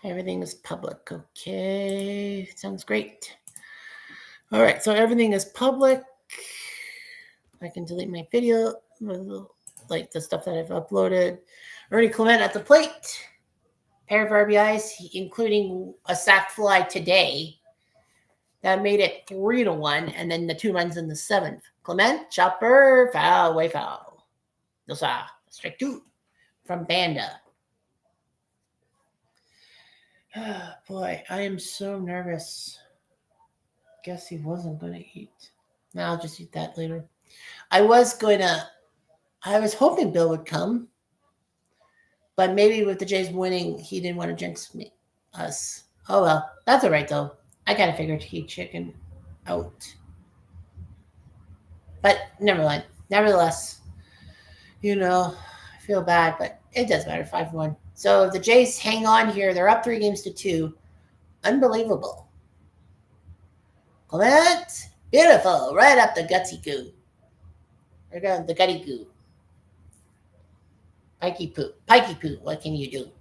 Everything is public. Okay. Sounds great. All right. So everything is public. I can delete my video, like the stuff that I've uploaded. Ernie Clement at the plate. Pair of RBIs, including a sac fly today. That made it 3-1, and then the 2 runs in the 7th. Clement, chopper, foul, way foul. Nosa, strike 2 from Banda. Oh, boy, I am so nervous. Guess he wasn't going to eat. No, I'll just eat that later. I was hoping Bill would come, but maybe with the Jays winning, he didn't want to jinx us. Oh, well, that's all right, though. I kind of figured he'd chicken out. But never mind. Nevertheless, I feel bad, but it does matter. 5-1. So if the Jays hang on here, they're up 3-2. Unbelievable. Clement, beautiful. Right up the gutsy goo. Right down the gutty goo. Pikey poo. What can you do?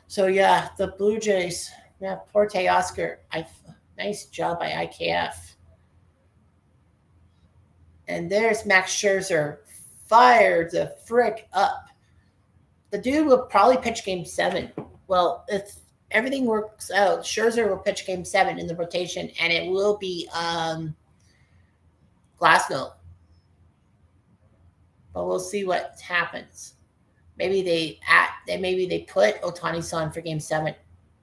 So yeah, the Blue Jays. Yeah, poor Teoscar. Nice job by IKF. And there's Max Scherzer. Fired the frick up. The dude will probably pitch game 7. Well, if everything works out, Scherzer will pitch game 7 in the rotation, and it will be Glasnow. But we'll see what happens. Maybe they put Ohtani-san for game 7.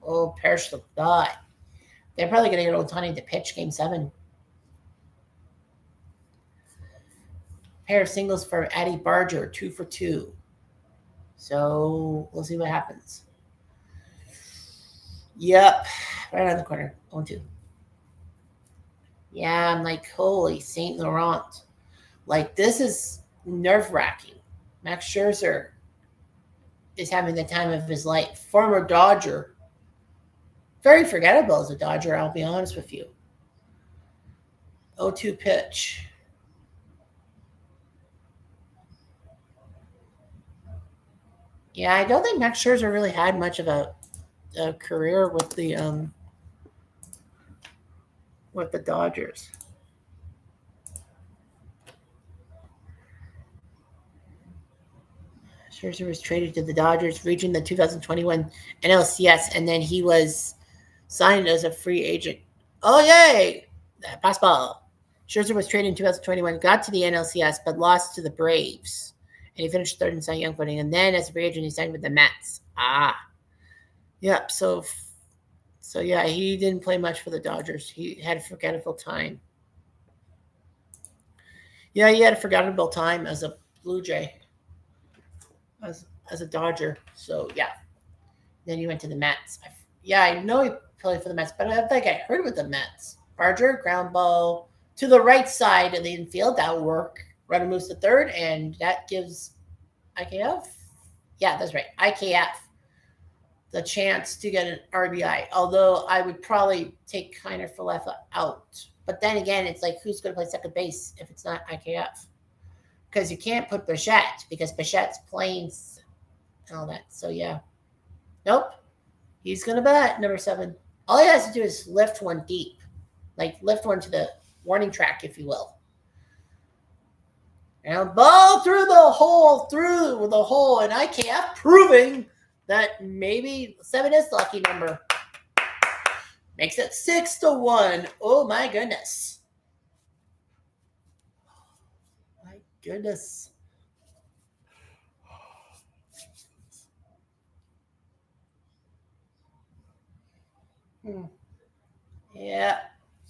Oh, perish the thought. They're probably going to get Ohtani to pitch game 7. Pair of singles for Eddie Barger, 2 for 2. So we'll see what happens. Yep, right on the corner, 1-2. Yeah, I'm like, holy Saint Laurent. Like, this is nerve-wracking. Max Scherzer is having the time of his life. Former Dodger. Very forgettable as a Dodger, I'll be honest with you. 0-2 pitch. Yeah, I don't think Max Scherzer really had much of a career with the Dodgers. Scherzer was traded to the Dodgers, reaching the 2021 NLCS, and then he was signed as a free agent. Oh, yay! Pass ball. Scherzer was traded in 2021, got to the NLCS, but lost to the Braves. And he finished third in Cy Young voting. And then as a free agent, he signed with the Mets. Yep. So yeah, he didn't play much for the Dodgers. He had a forgettable time. Yeah, he had a forgettable time as a Blue Jay, as a Dodger. So yeah. Then he went to the Mets. Yeah, I know he played for the Mets, but I don't think I heard with the Mets. Barger, ground ball to the right side of the infield. That will work. Runner moves to third, and that gives IKF. Yeah, that's right. IKF the chance to get an RBI. Although I would probably take Kiner Falefa out. But then again, it's like, who's going to play second base if it's not IKF? Because you can't put Bichette because Bichette's playing and all that. So yeah. Nope. He's going to bat number 7. All he has to do is lift one deep. Like lift one to the warning track, if you will. And ball through the hole, and IKF proving that maybe 7 is the lucky number. Makes it 6-1. Oh my goodness. My goodness. Yeah.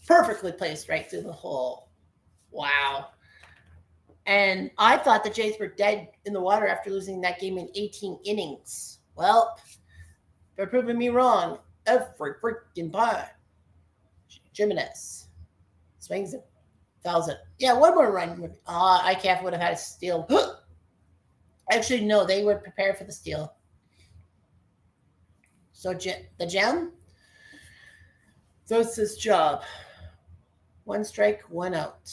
Perfectly placed right through the hole. Wow. And I thought the Jays were dead in the water after losing that game in 18 innings. Well, they're proving me wrong every freaking time. Jimenez swings it, fouls it. Yeah, one more run. IKF would have had a steal. Actually, no, they were prepared for the steal. So the Gem does his job. 1 strike, 1 out.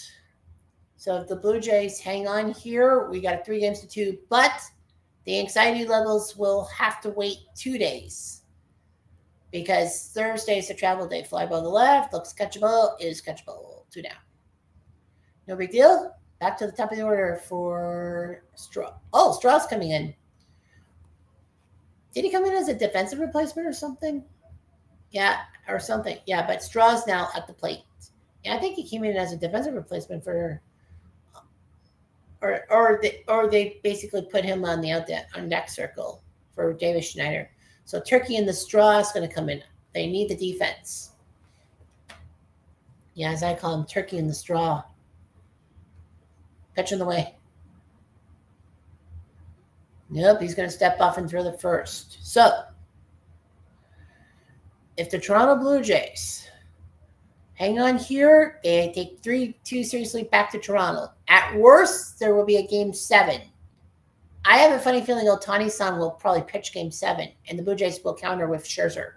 So if the Blue Jays hang on here, we got 3-2, but the anxiety levels will have to wait 2 days because Thursday is a travel day. Fly ball on the left, looks catchable, is catchable. 2 down. No big deal. Back to the top of the order for Straw. Oh, Straw's coming in. Did he come in as a defensive replacement or something? Yeah, or something. Yeah, but Straw's now at the plate. Yeah, I think he came in as a defensive replacement for, or they basically put him on the on deck circle for Davis Schneider. So Turkey and the Straw is going to come in. They need the defense. Yeah, as I call him, Turkey and the Straw. Pitch in the way. Nope, he's going to step off and throw the first. So, if the Toronto Blue Jays hang on here, they take 3-2 seriously back to Toronto. At worst, there will be a game 7. I have a funny feeling Ohtani-san will probably pitch game 7, and the Blue Jays will counter with Scherzer.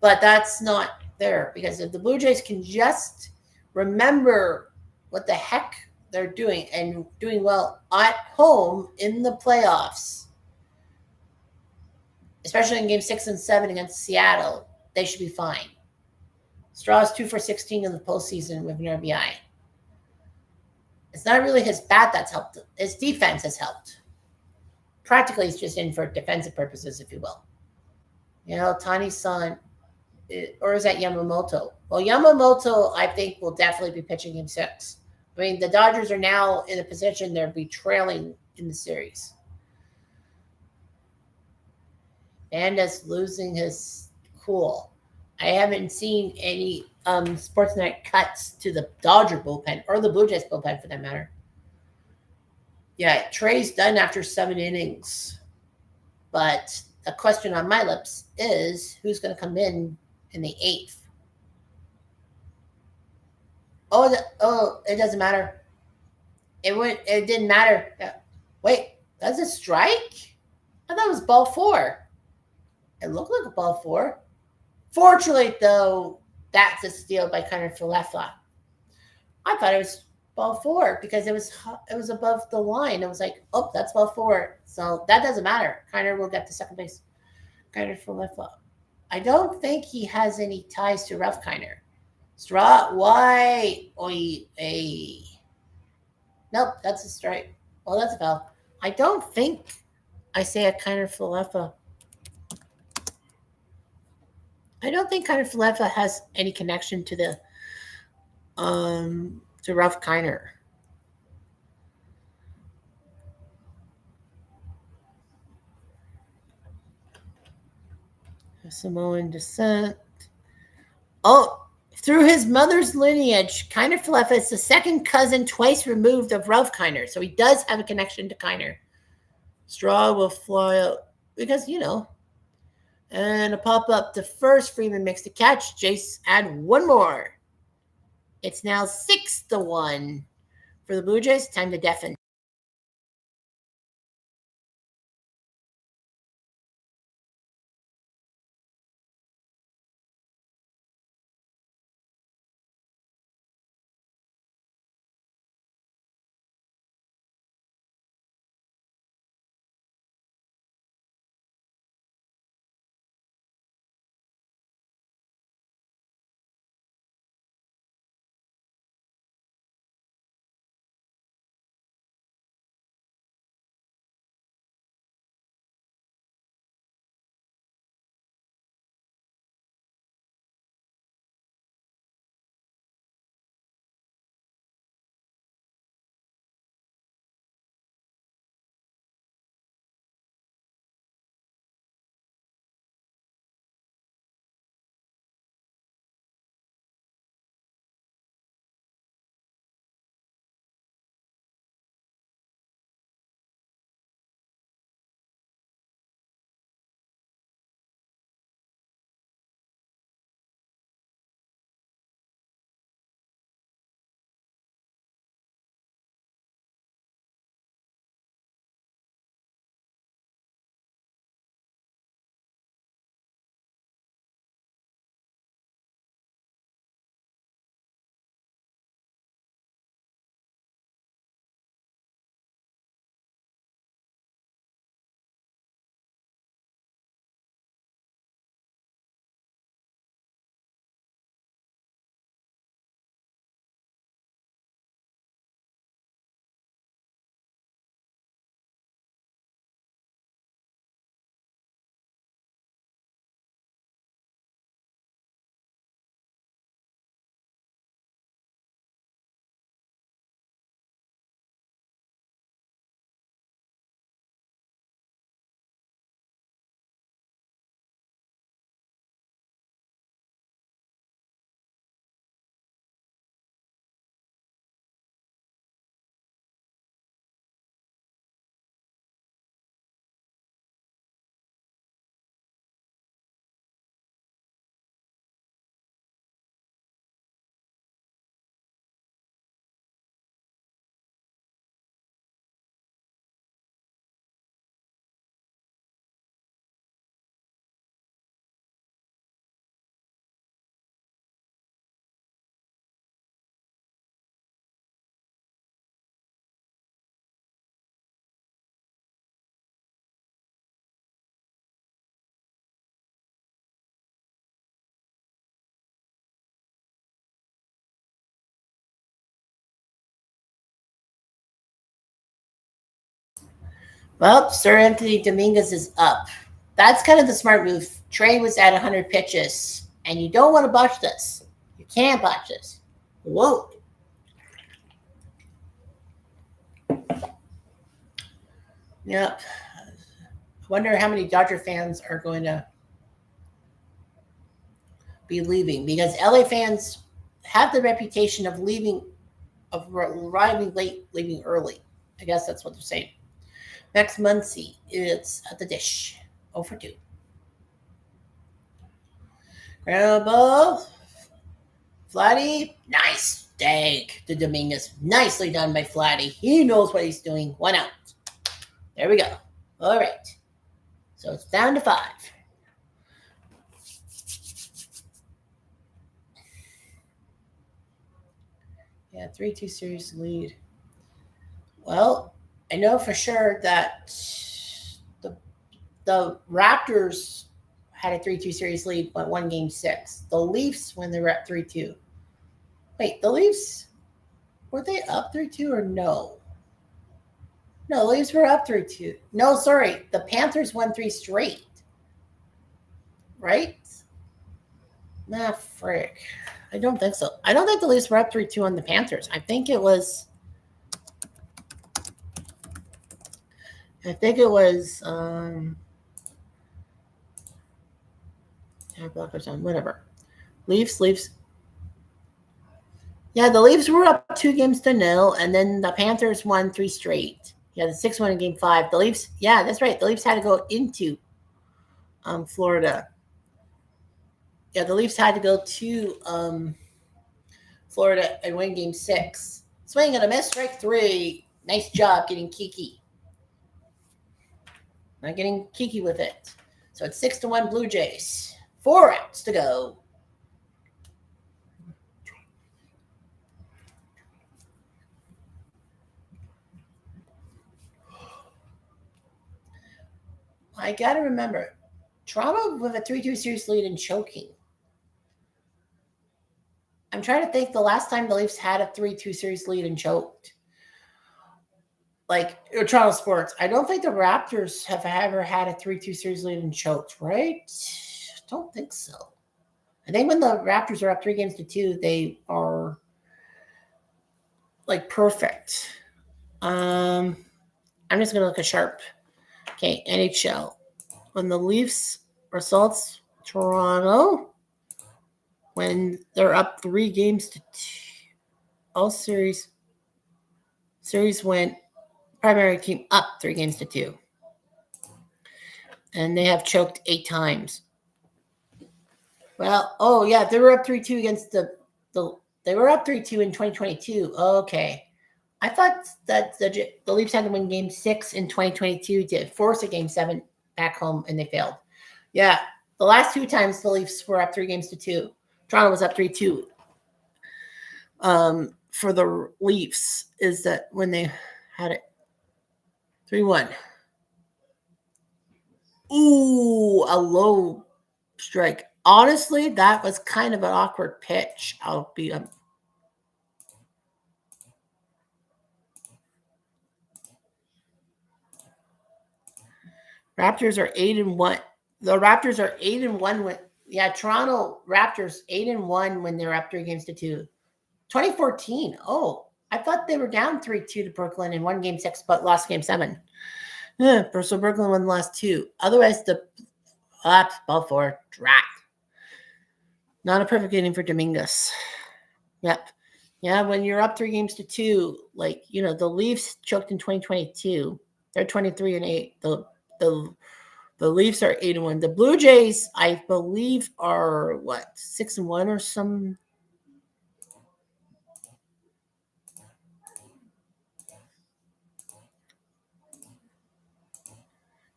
But that's not there, because if the Blue Jays can just remember what the heck they're doing and doing well at home in the playoffs, especially in game 6 and 7 against Seattle, they should be fine. Straw's 2 for 16 in the postseason with an RBI. It's not really his bat that's helped. His defense has helped. Practically, he's just in for defensive purposes, if you will. You know, Tani-san, or is that Yamamoto? Well, Yamamoto, I think, will definitely be pitching game 6. I mean, the Dodgers are now in a position they'll be trailing in the series. Vanda's losing his cool. I haven't seen any Sportsnet cuts to the Dodger bullpen or the Blue Jays bullpen for that matter. Yeah, Trey's done after 7 innings. But the question on my lips is who's going to come in the 8th? Oh, it doesn't matter. It didn't matter. Wait, that's a strike? I thought it was ball 4. It looked like a ball 4. Fortunately, though, that's a steal by Kiner Falefa. I thought it was ball 4 because it was above the line. It was like, oh, that's ball 4. So that doesn't matter. Kiner will get to second base. Kiner Falefa. I don't think he has any ties to Ralph Kiner. Straw, why? Oi. Nope, that's a strike. Well, that's a foul. I don't think Isaiah Kiner Falefa. I don't think Kiner Falefa has any connection to the to Ralph Kiner. Samoan descent. Oh, through his mother's lineage, Kiner Falefa is the second cousin twice removed of Ralph Kiner. So he does have a connection to Kiner. Straw will fly out because, and a pop-up to first. Freeman makes the catch. Jace add one more. It's now 6-1 for the Blue Jays. Time to deafen. Well, Sir Anthony Dominguez is up. That's kind of the smart move. Trey was at 100 pitches, and you don't want to botch this. You can't botch this. Whoa. Yep. I wonder how many Dodger fans are going to be leaving, because LA fans have the reputation of arriving late, leaving early. I guess that's what they're saying. Max Muncy is at the dish. 0 for 2. Ground ball. Flatty. Nice. Dang. The Dominguez. Nicely done by Flatty. He knows what he's doing. 1 out. There we go. All right. So it's down to 5. Yeah, 3-2 series lead. Well, I know for sure that the Raptors had a 3-2 series lead, but won game 6. The Leafs, when they were at 3-2. Wait, the Leafs, were they up 3-2 or no? No, the Leafs were up 3-2. No, sorry. The Panthers won 3 straight. Right? Nah, frick. I don't think so. I don't think the Leafs were up 3-2 on the Panthers. I think it was whatever. Leafs. Yeah, the Leafs were up 2-0, and then the Panthers won 3 straight. Yeah, the 6-1 in game 5. The Leafs, yeah, that's right. The Leafs had to go into Florida. Yeah, the Leafs had to go to Florida and win game 6. Swing and a miss, strike 3. Nice job getting Kiki. Not getting Kiki with it. So it's 6-1 Blue Jays. 4 outs to go. I got to remember, Toronto with a 3-2 series lead and choking. I'm trying to think the last time the Leafs had a 3-2 series lead and choked. Like Toronto sports. I don't think the Raptors have ever had a 3-2 series lead and choked, right? Don't think so. I think when the Raptors are up 3-2, they are like perfect. I'm just gonna look at Sharp. Okay, NHL. When the Leafs results, Toronto, when they're up 3-2, all series went primary team up 3-2. And they have choked 8 times. Well, oh yeah, they were up 3-2 against they were up 3-2 in 2022. Okay. I thought that the Leafs had to win game 6 in 2022 to force a game 7 back home, and they failed. Yeah, the last 2 times the Leafs were up 3-2. Toronto was up 3-2. For the Leafs is that when they had it 3-1. Ooh, a low strike. Honestly, that was kind of an awkward pitch. I'll be Raptors are 8-1. The Raptors are 8-1 with Toronto Raptors 8-1 when they're up 3-2. 2014. Oh, I thought they were down 3-2 to Brooklyn and won game 6, but lost game 7. So Brooklyn won the last 2. Otherwise, the ball 4 drat. Not a perfect inning for Dominguez. Yep. Yeah, when you're up 3-2, like the Leafs choked in 2022. They're 23-8. The Leafs are 8-1. The Blue Jays, I believe, are 6-1 or some.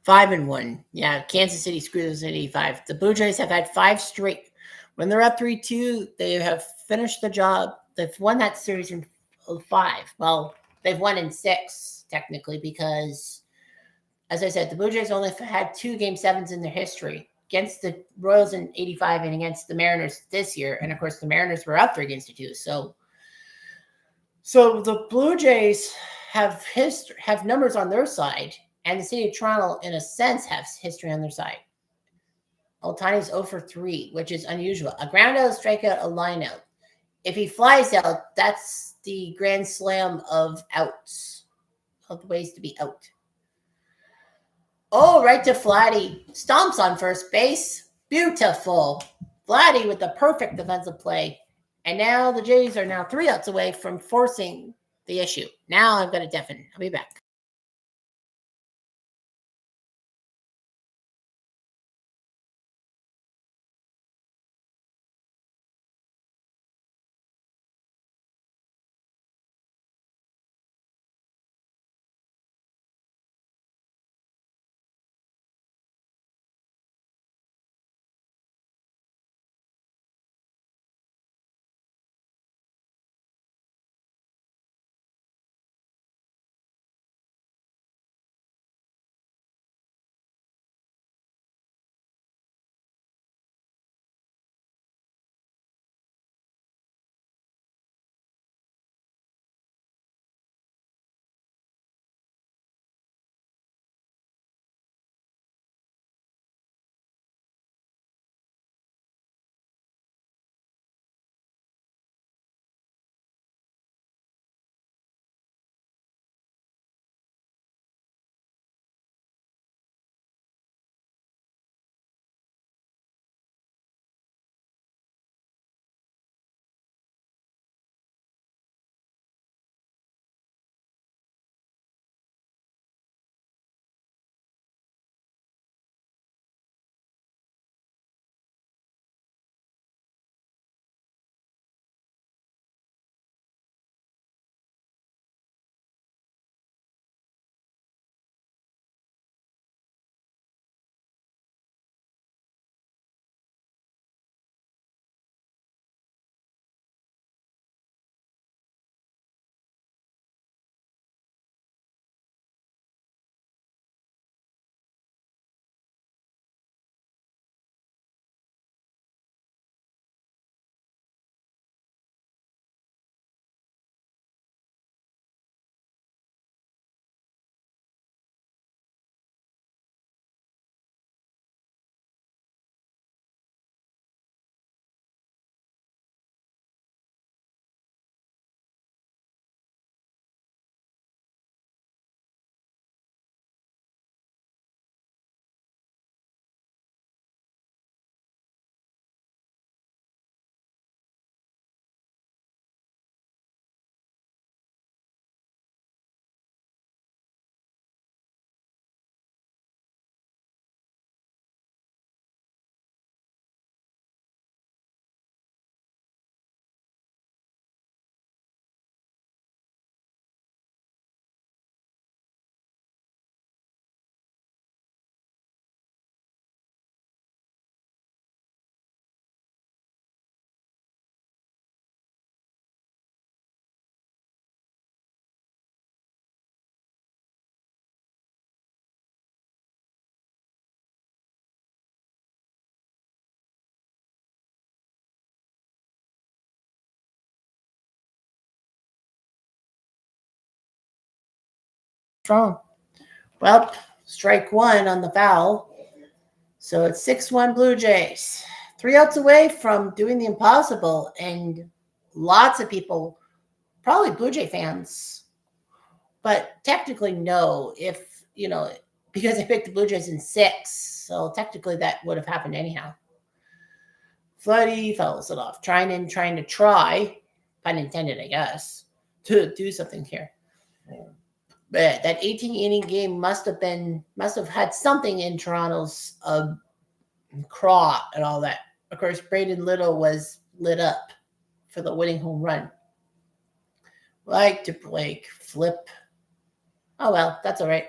Five and 1. Yeah, Kansas City screwed us at 85. The Blue Jays have had 5 straight. When they're up 3-2, they have finished the job. They've won that series in 5. Well, they've won in 6 technically because, as I said, the Blue Jays only had 2 game 7s in their history against the Royals in 85 and against the Mariners this year. And of course, the Mariners were up 3-2. So the Blue Jays have numbers on their side. And the city of Toronto, in a sense, has history on their side. Ohtani's 0 for 3, which is unusual. A ground out, strikeout, a line out. If he flies out, that's the grand slam of outs, of the ways to be out. Oh, right to Vladdy. Stomps on first base. Beautiful. Vladdy with the perfect defensive play. And now the Jays are now 3 outs away from forcing the issue. Now I've got a deafen. I'll be back. Strong. Well, strike one on the foul. So it's 6-1 Blue Jays. 3 outs away from doing the impossible. And lots of people, probably Blue Jay fans, but technically no, if, because I picked the Blue Jays in 6. So technically that would have happened anyhow. Vladdy fouls it off, trying to try, pun intended, I guess, to do something here. But that 18-inning game must have had something in Toronto's craw and all that. Of course, Braden Little was lit up for the winning home run. Like to Blake flip. Oh well, that's all right.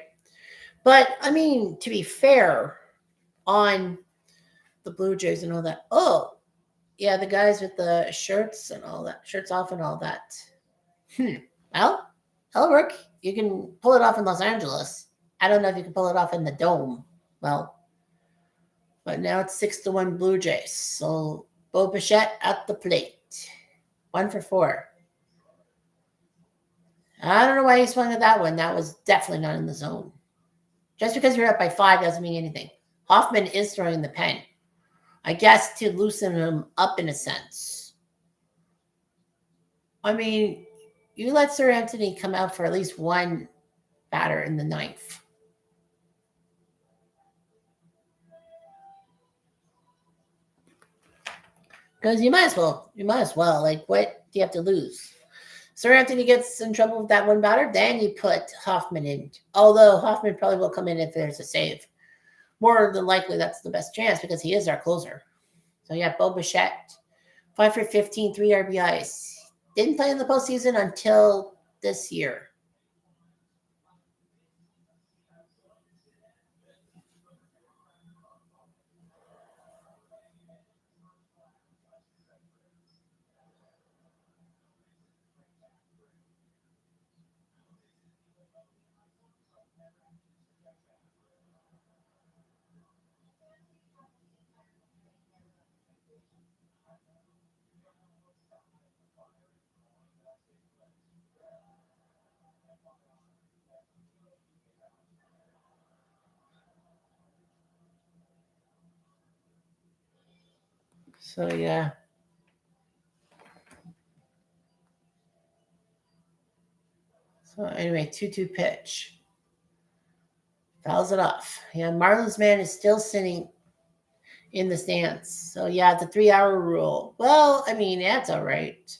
But I mean, to be fair, on the Blue Jays and all that. Oh, yeah, the guys with the shirts and all that, shirts off and all that. Well, that'll work. You can pull it off in Los Angeles. I don't know if you can pull it off in the Dome. Well, but now it's 6-1 Blue Jays. So Bo Bichette at the plate. 1 for 4. I don't know why he swung at that one. That was definitely not in the zone. Just because you're up by 5 doesn't mean anything. Hoffman is throwing the pen. I guess to loosen him up in a sense. I mean, you let Sir Anthony come out for at least one batter in the ninth. Because you might as well. You might as well. Like, what do you have to lose? Sir Anthony gets in trouble with that one batter, then you put Hoffman in. Although Hoffman probably will come in if there's a save. More than likely, that's the best chance because he is our closer. So yeah, Bo Bichette, 5 for 15, 3 RBIs. Didn't play in the postseason until this year. So yeah. So anyway, 2-2 pitch. Fouls it off. Yeah, Marlins man is still sitting in the stands. So yeah, the 3-hour rule. Well, I mean, that's all right.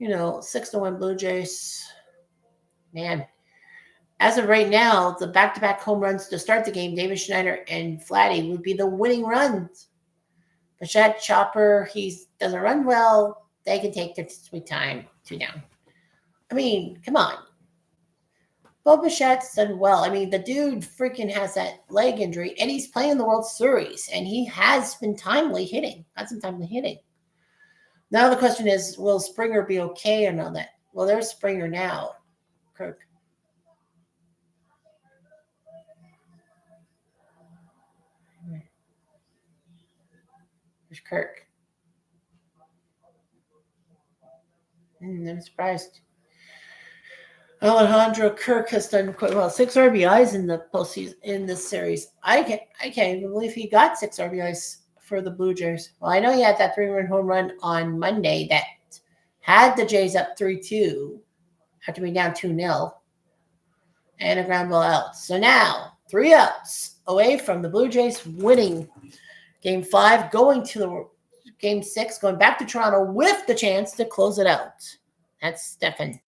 6-1 Blue Jays. Man, as of right now, the back-to-back home runs to start the game, David Schneider and Vladdy would be the winning runs. Bichette, Chopper, he doesn't run well. They can take their sweet time. 2 down. I mean, come on. Bo Bichette's done well. I mean, the dude freaking has that leg injury, and he's playing the World Series, and he has been timely hitting. Got some timely hitting. Now the question is, will Springer be okay or not? That well, there's Springer now. Kirk. There's Kirk. I'm surprised. Alejandro Kirk has done quite well. 6 RBIs in the postseason in this series. I can't even believe he got 6 RBIs for the Blue Jays. Well, I know he had that 3-run home run on Monday that had the Jays up 3-2 after being down 2-0 and a ground ball out. So now 3 outs away from the Blue Jays winning Game 5, going to the Game 6, going back to Toronto with the chance to close it out. That's Stefan.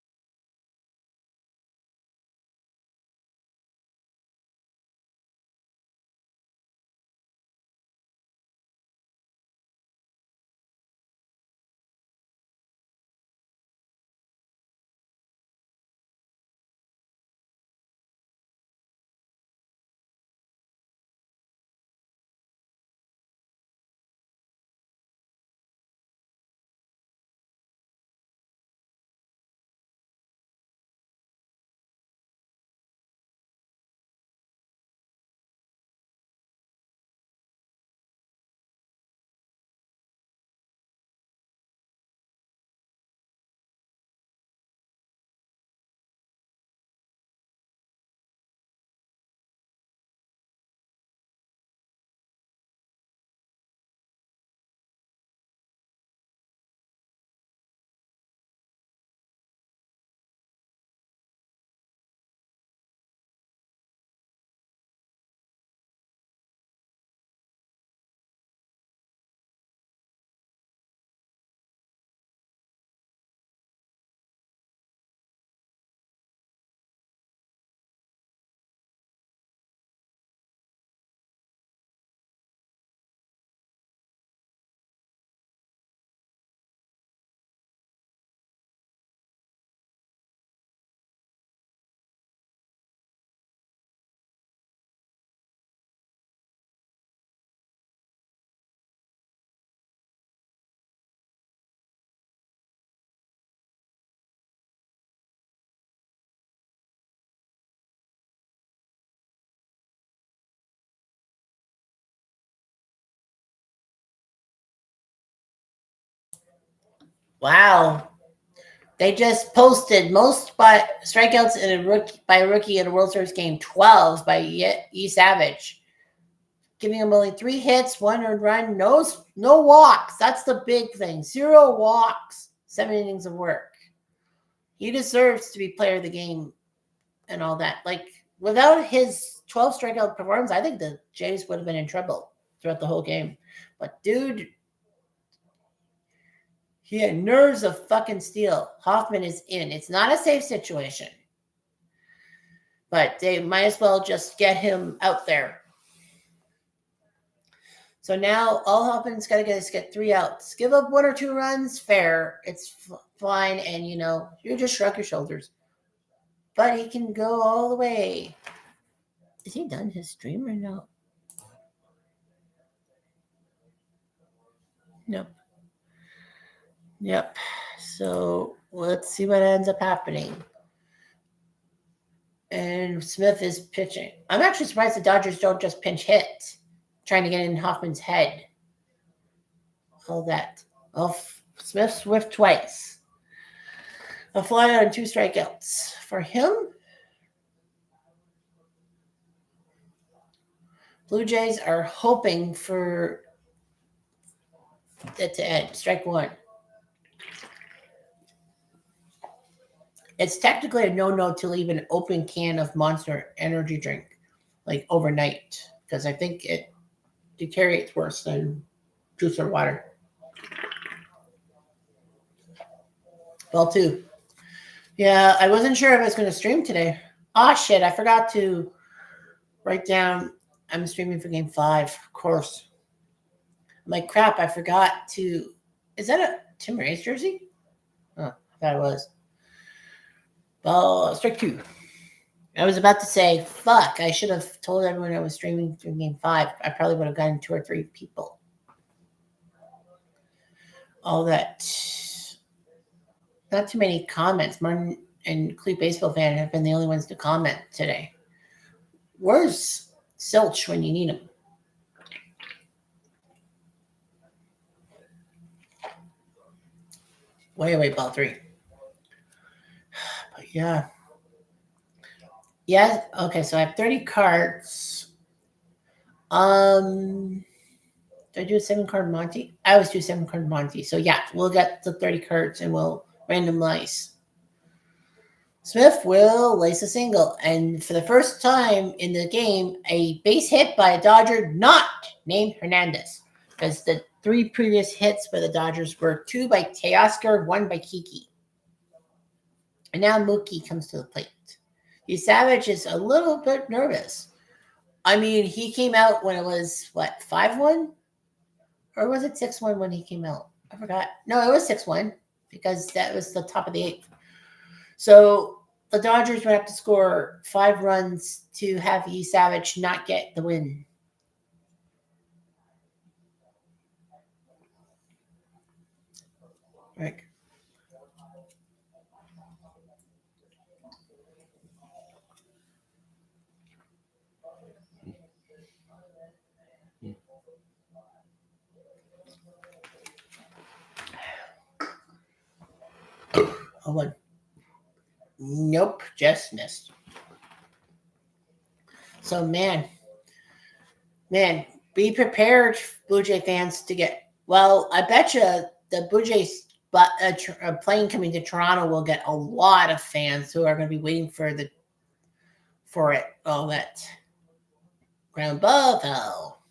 Wow. They just posted most strikeouts by a rookie in a World Series game, 12 by E. Savage, giving him only 3 hits, 1 earned run, no walks. That's the big thing. 0 walks, 7 innings of work. He deserves to be player of the game and all that. Like, without his 12 strikeout performance, I think the Jays would have been in trouble throughout the whole game. But dude, he had nerves of fucking steel. Hoffman is in. It's not a safe situation. But they might as well just get him out there. So now all Hoffman's got to get is get 3 outs. Give up 1 or 2 runs, fair. It's fine. And, you just shrug your shoulders. But he can go all the way. Is he done his stream or no? Nope. Yep. So let's see what ends up happening. And Smith is pitching. I'm actually surprised the Dodgers don't just pinch hit, trying to get in Hoffman's head. All that. Oh, Smith swift twice. A fly out and 2 strikeouts. For him, Blue Jays are hoping for it to end. Strike 1. It's technically a no-no to leave an open can of Monster energy drink, like overnight, because I think it deteriorates worse than juice or water. Ball 2. Yeah, I wasn't sure if I was going to stream today. Oh, shit, I forgot to write down I'm streaming for Game 5, of course. I'm like, crap, I forgot to... Is that a Tim Race jersey? Oh, I thought it was. Ball, strike 2. I was about to say, fuck, I should have told everyone I was streaming through Game 5. I probably would have gotten 2 or 3 people. All that. Not too many comments. Martin and Cleve Baseball Fan have been the only ones to comment today. Where's Silch when you need him? Way away, ball 3. But yeah. Yeah, okay, so I have 30 cards. Did I do a 7-card Monty? I always do 7-card Monty. So yeah, we'll get the 30 cards and we'll randomize. Smith will lace a single. And for the first time in the game, a base hit by a Dodger not named Hernandez. Because the 3 previous hits by the Dodgers were 2 by Teoscar, 1 by Kiki. And now Mookie comes to the plate. Savage is a little bit nervous. I mean, he came out when it was, 5-1? Or was it 6-1 when he came out? I forgot. No, it was 6-1 because that was the top of the 8th. So the Dodgers would have to score 5 runs to have E. Savage not get the win. Right. Oh, one. Nope, just missed. So, man, be prepared, Blue Jay fans, to get... Well, I bet you the Blue Jays plane coming to Toronto will get a lot of fans who are going to be waiting for it. All that ground ball foul.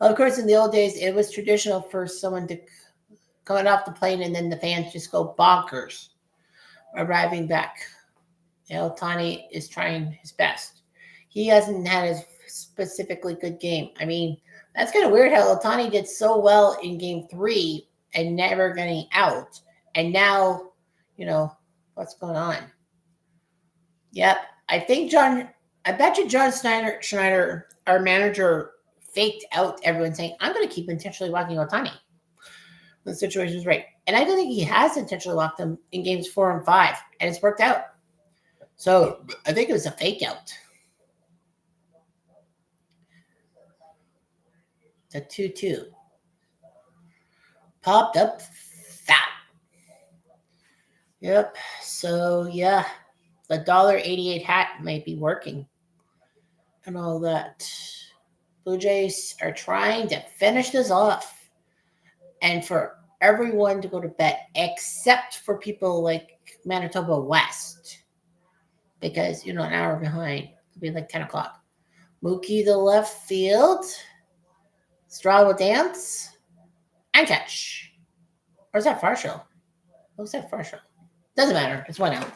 Of course, in the old days, it was traditional for someone to come off the plane and then the fans just go bonkers arriving back. Ohtani is trying his best. He hasn't had a specifically good game. I mean, that's kind of weird how Ohtani did so well in Game 3 and never getting out. And now, what's going on? Yep. I bet you John Schneider, our manager, faked out everyone saying, I'm going to keep intentionally walking Ohtani. The situation is right. And I don't think he has intentionally walked him in Games 4 and 5. And it's worked out. So I think it was a fake out. The 2-2. Popped up foul. Yep. So yeah, the $1.88 hat might be working and all that. Blue Jays are trying to finish this off and for everyone to go to bed except for people like Manitoba West because, an hour behind. It'll be like 10 o'clock. Mookie the left field. Straw will dance and catch. Or is that Farshall? Who's that Farshall? Doesn't matter. It's 1 out.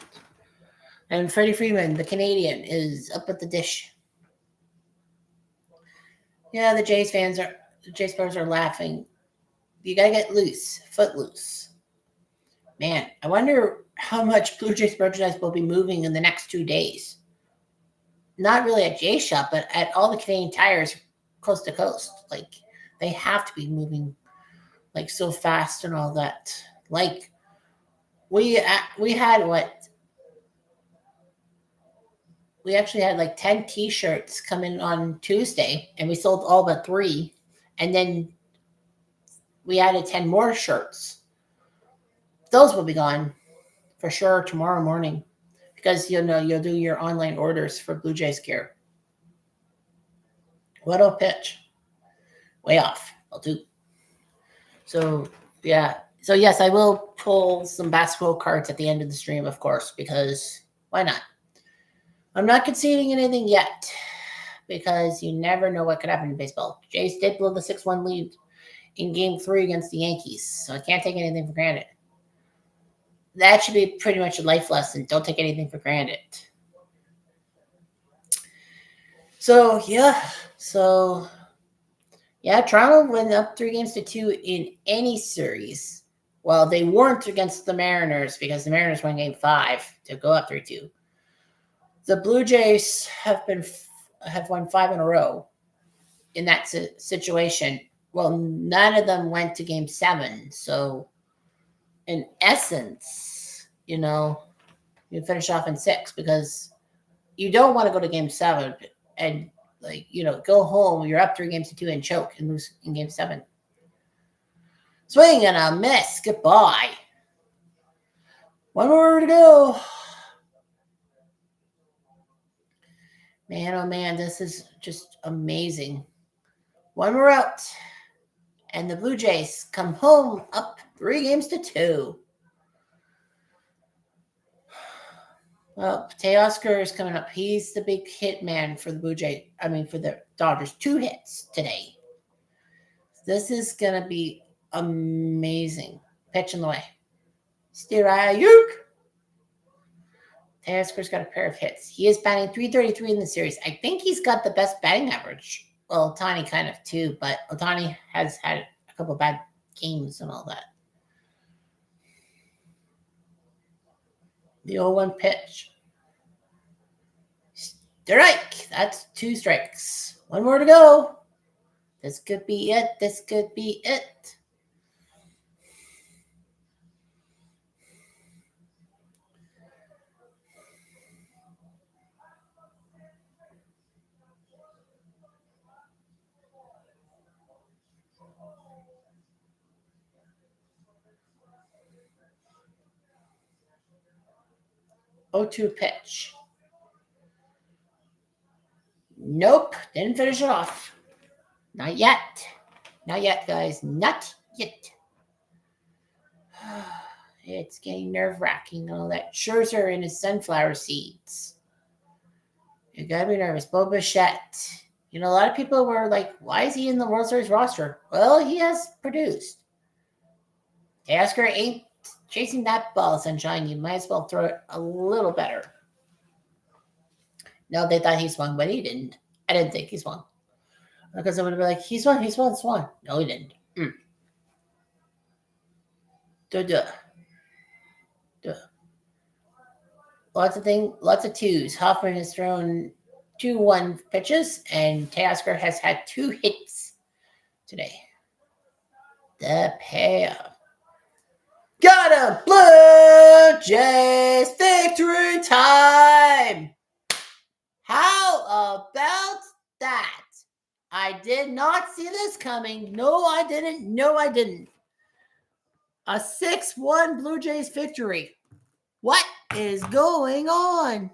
And Freddie Freeman, the Canadian, is up at the dish. Yeah, the Jays players are laughing. You gotta get loose, foot loose. Man, I wonder how much Blue Jays merchandise will be moving in the next 2 days. Not really at J Shop, but at all the Canadian Tires coast to coast. Like, they have to be moving like so fast and all that. Like, we had what? We actually had like 10 T-shirts come in on Tuesday, and we sold all but 3, and then we added 10 more shirts. Those will be gone for sure tomorrow morning because you'll do your online orders for Blue Jays gear. What a pitch. Way off. I'll do. So, yeah. So, yes, I will pull some basketball cards at the end of the stream, of course, because why not? I'm not conceding anything yet because you never know what could happen in baseball. Jays did blow the 6-1 lead in Game 3 against the Yankees, so I can't take anything for granted. That should be pretty much a life lesson. Don't take anything for granted. So, yeah. Toronto went up 3-2 in any series. Well, they weren't against the Mariners because the Mariners won Game 5 to go up 3-2. The Blue Jays have won 5 in a row in that situation. Well, none of them went to Game 7. So, in essence, you finish off in 6 because you don't want to go to Game 7 and go home. You're up 3-2 and choke and lose in Game 7. Swing and a miss. Goodbye. 1 more to go. Man, oh man, this is just amazing. 1 more out. And the Blue Jays come home up 3-2. Well, Teoscar is coming up. He's the big hit man for the for the Dodgers. 2 hits today. This is going to be amazing. Pitch in the way. Styrayuk. Teoscar's got a pair of hits. He is batting .333 in the series. I think he's got the best batting average. Well, Ohtani kind of too, but Ohtani has had a couple bad games and all that. The 0-1 pitch. Strike. That's 2 strikes. 1 more to go. This could be it. This could be it. .02 pitch. Nope. Didn't finish it off. Not yet. Not yet, guys. Not yet. It's getting nerve-wracking. All that Scherzer in his sunflower seeds. You gotta be nervous. Bo Bichette. A lot of people were like, why is he in the World Series roster? Well, he has produced. Teoscar ain't chasing that ball, sunshine. You might as well throw it a little better. No, they thought he swung, but he didn't. I didn't think he swung. Because I would have been like, he swung. No, he didn't. Duh. Lots of 2s. Hoffman has thrown 2-1 pitches, and Teoscar has had 2 hits today. The pair. Got a Blue Jays victory time! How about that? I did not see this coming. No, I didn't. A 6-1 Blue Jays victory. What is going on?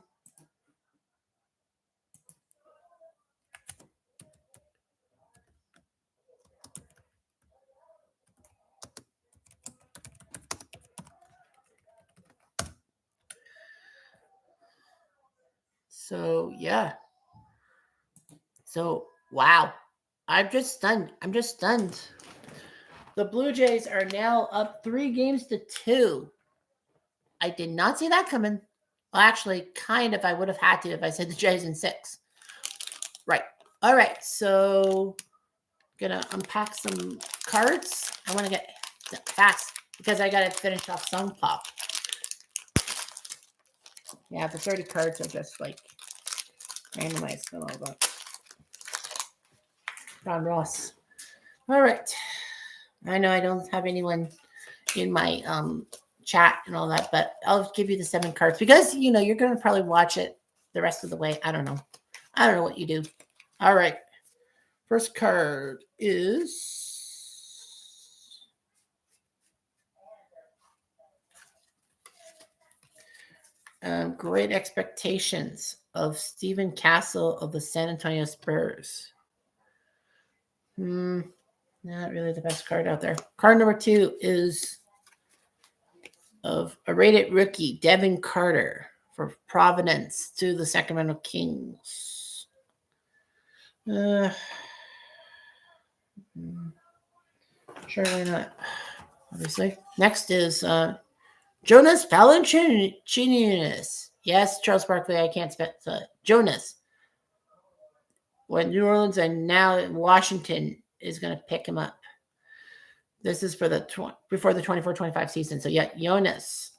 So, yeah. So, wow. I'm just stunned. The Blue Jays are now up 3-2. I did not see that coming. Well, actually, kind of. I would have had to if I said the Jays in 6. Right. All right. So, gonna unpack some cards. I want to get fast because I gotta finish off Song Pop. Yeah, the 30 cards are just like randomized and all that. John Ross. All right. I know I don't have anyone in my chat and all that, but I'll give you the 7 cards because you're gonna probably watch it the rest of the way. I don't know what you do. All right. First card is Great Expectations of Stephen Castle of the San Antonio Spurs. Not really the best card out there. Card number 2 is of a rated rookie, Devin Carter for Providence to the Sacramento Kings. Sure, why not? Obviously. Next is Jonas Valanciunas. Yes, Charles Barkley, I can't spell Jonas. When New Orleans and now Washington is going to pick him up. This is for before the 24-25 season. So yeah, Jonas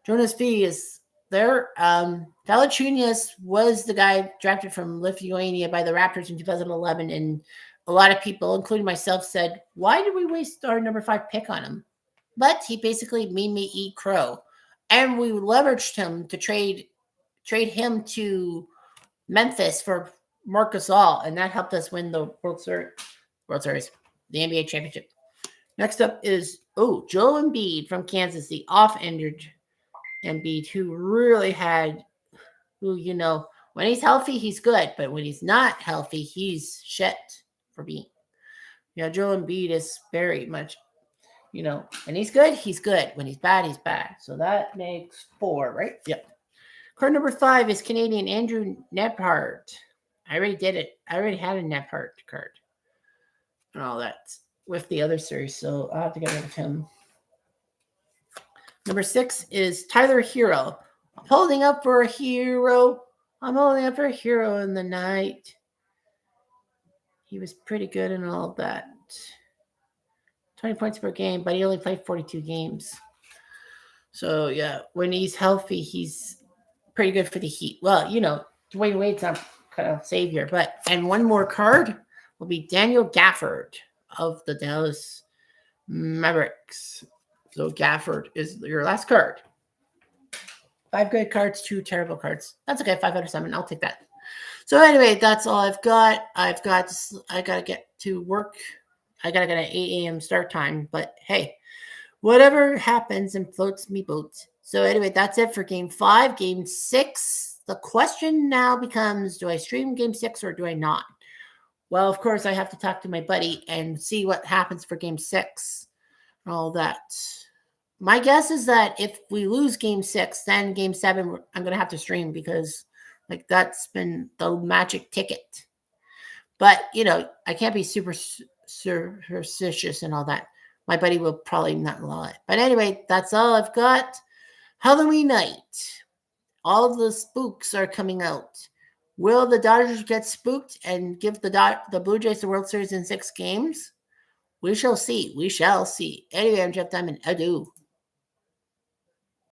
V is there. Valanciunas was the guy drafted from Lithuania by the Raptors in 2011, and a lot of people, including myself, said, "Why did we waste our number 5 pick on him?" But he basically made me eat crow, and we leveraged him to trade him to Memphis for Marc Gasol, and that helped us win the World Series, the NBA championship. Next up is Joel Embiid from Kansas, the off-injured Embiid, who really had, when he's healthy, he's good, but when he's not healthy, he's shit for being. Joel Embiid is very much, when he's good, he's good. When he's bad, he's bad. So that makes 4, right? Yep. Card number 5 is Canadian Andrew Nebhart. I already did it. I already had a Nebhart card and all that with the other series, so I'll have to get rid of him. Number 6 is Tyler Hero. I'm holding up for a hero. I'm holding up for a hero in the night. He was pretty good in all of that. 20 points per game, but he only played 42 games. So, yeah, when he's healthy, he's pretty good for the Heat. Well, Dwayne Wade's not kind of savior. And one more card will be Daniel Gafford of the Dallas Mavericks. So Gafford is your last card. 5 good cards, 2 terrible cards. That's okay. 5 out of 7. I'll take that. So anyway, that's all I've got. I got to get to work. I got to get an 8 a.m. start time. But hey, whatever happens and floats me boat. So anyway, that's it for Game 5. Game 6, the question now becomes, do I stream Game 6 or do I not? Well, of course, I have to talk to my buddy and see what happens for Game 6 and all that. My guess is that if we lose Game 6, then Game 7, I'm going to have to stream because that's been the magic ticket. But, I can't be super superstitious and all that. My buddy will probably not allow it. But anyway, that's all I've got. Halloween night. All the spooks are coming out. Will the Dodgers get spooked and give the Blue Jays the World Series in 6 games? We shall see. Anyway, I'm Jeff Diamond. Adieu.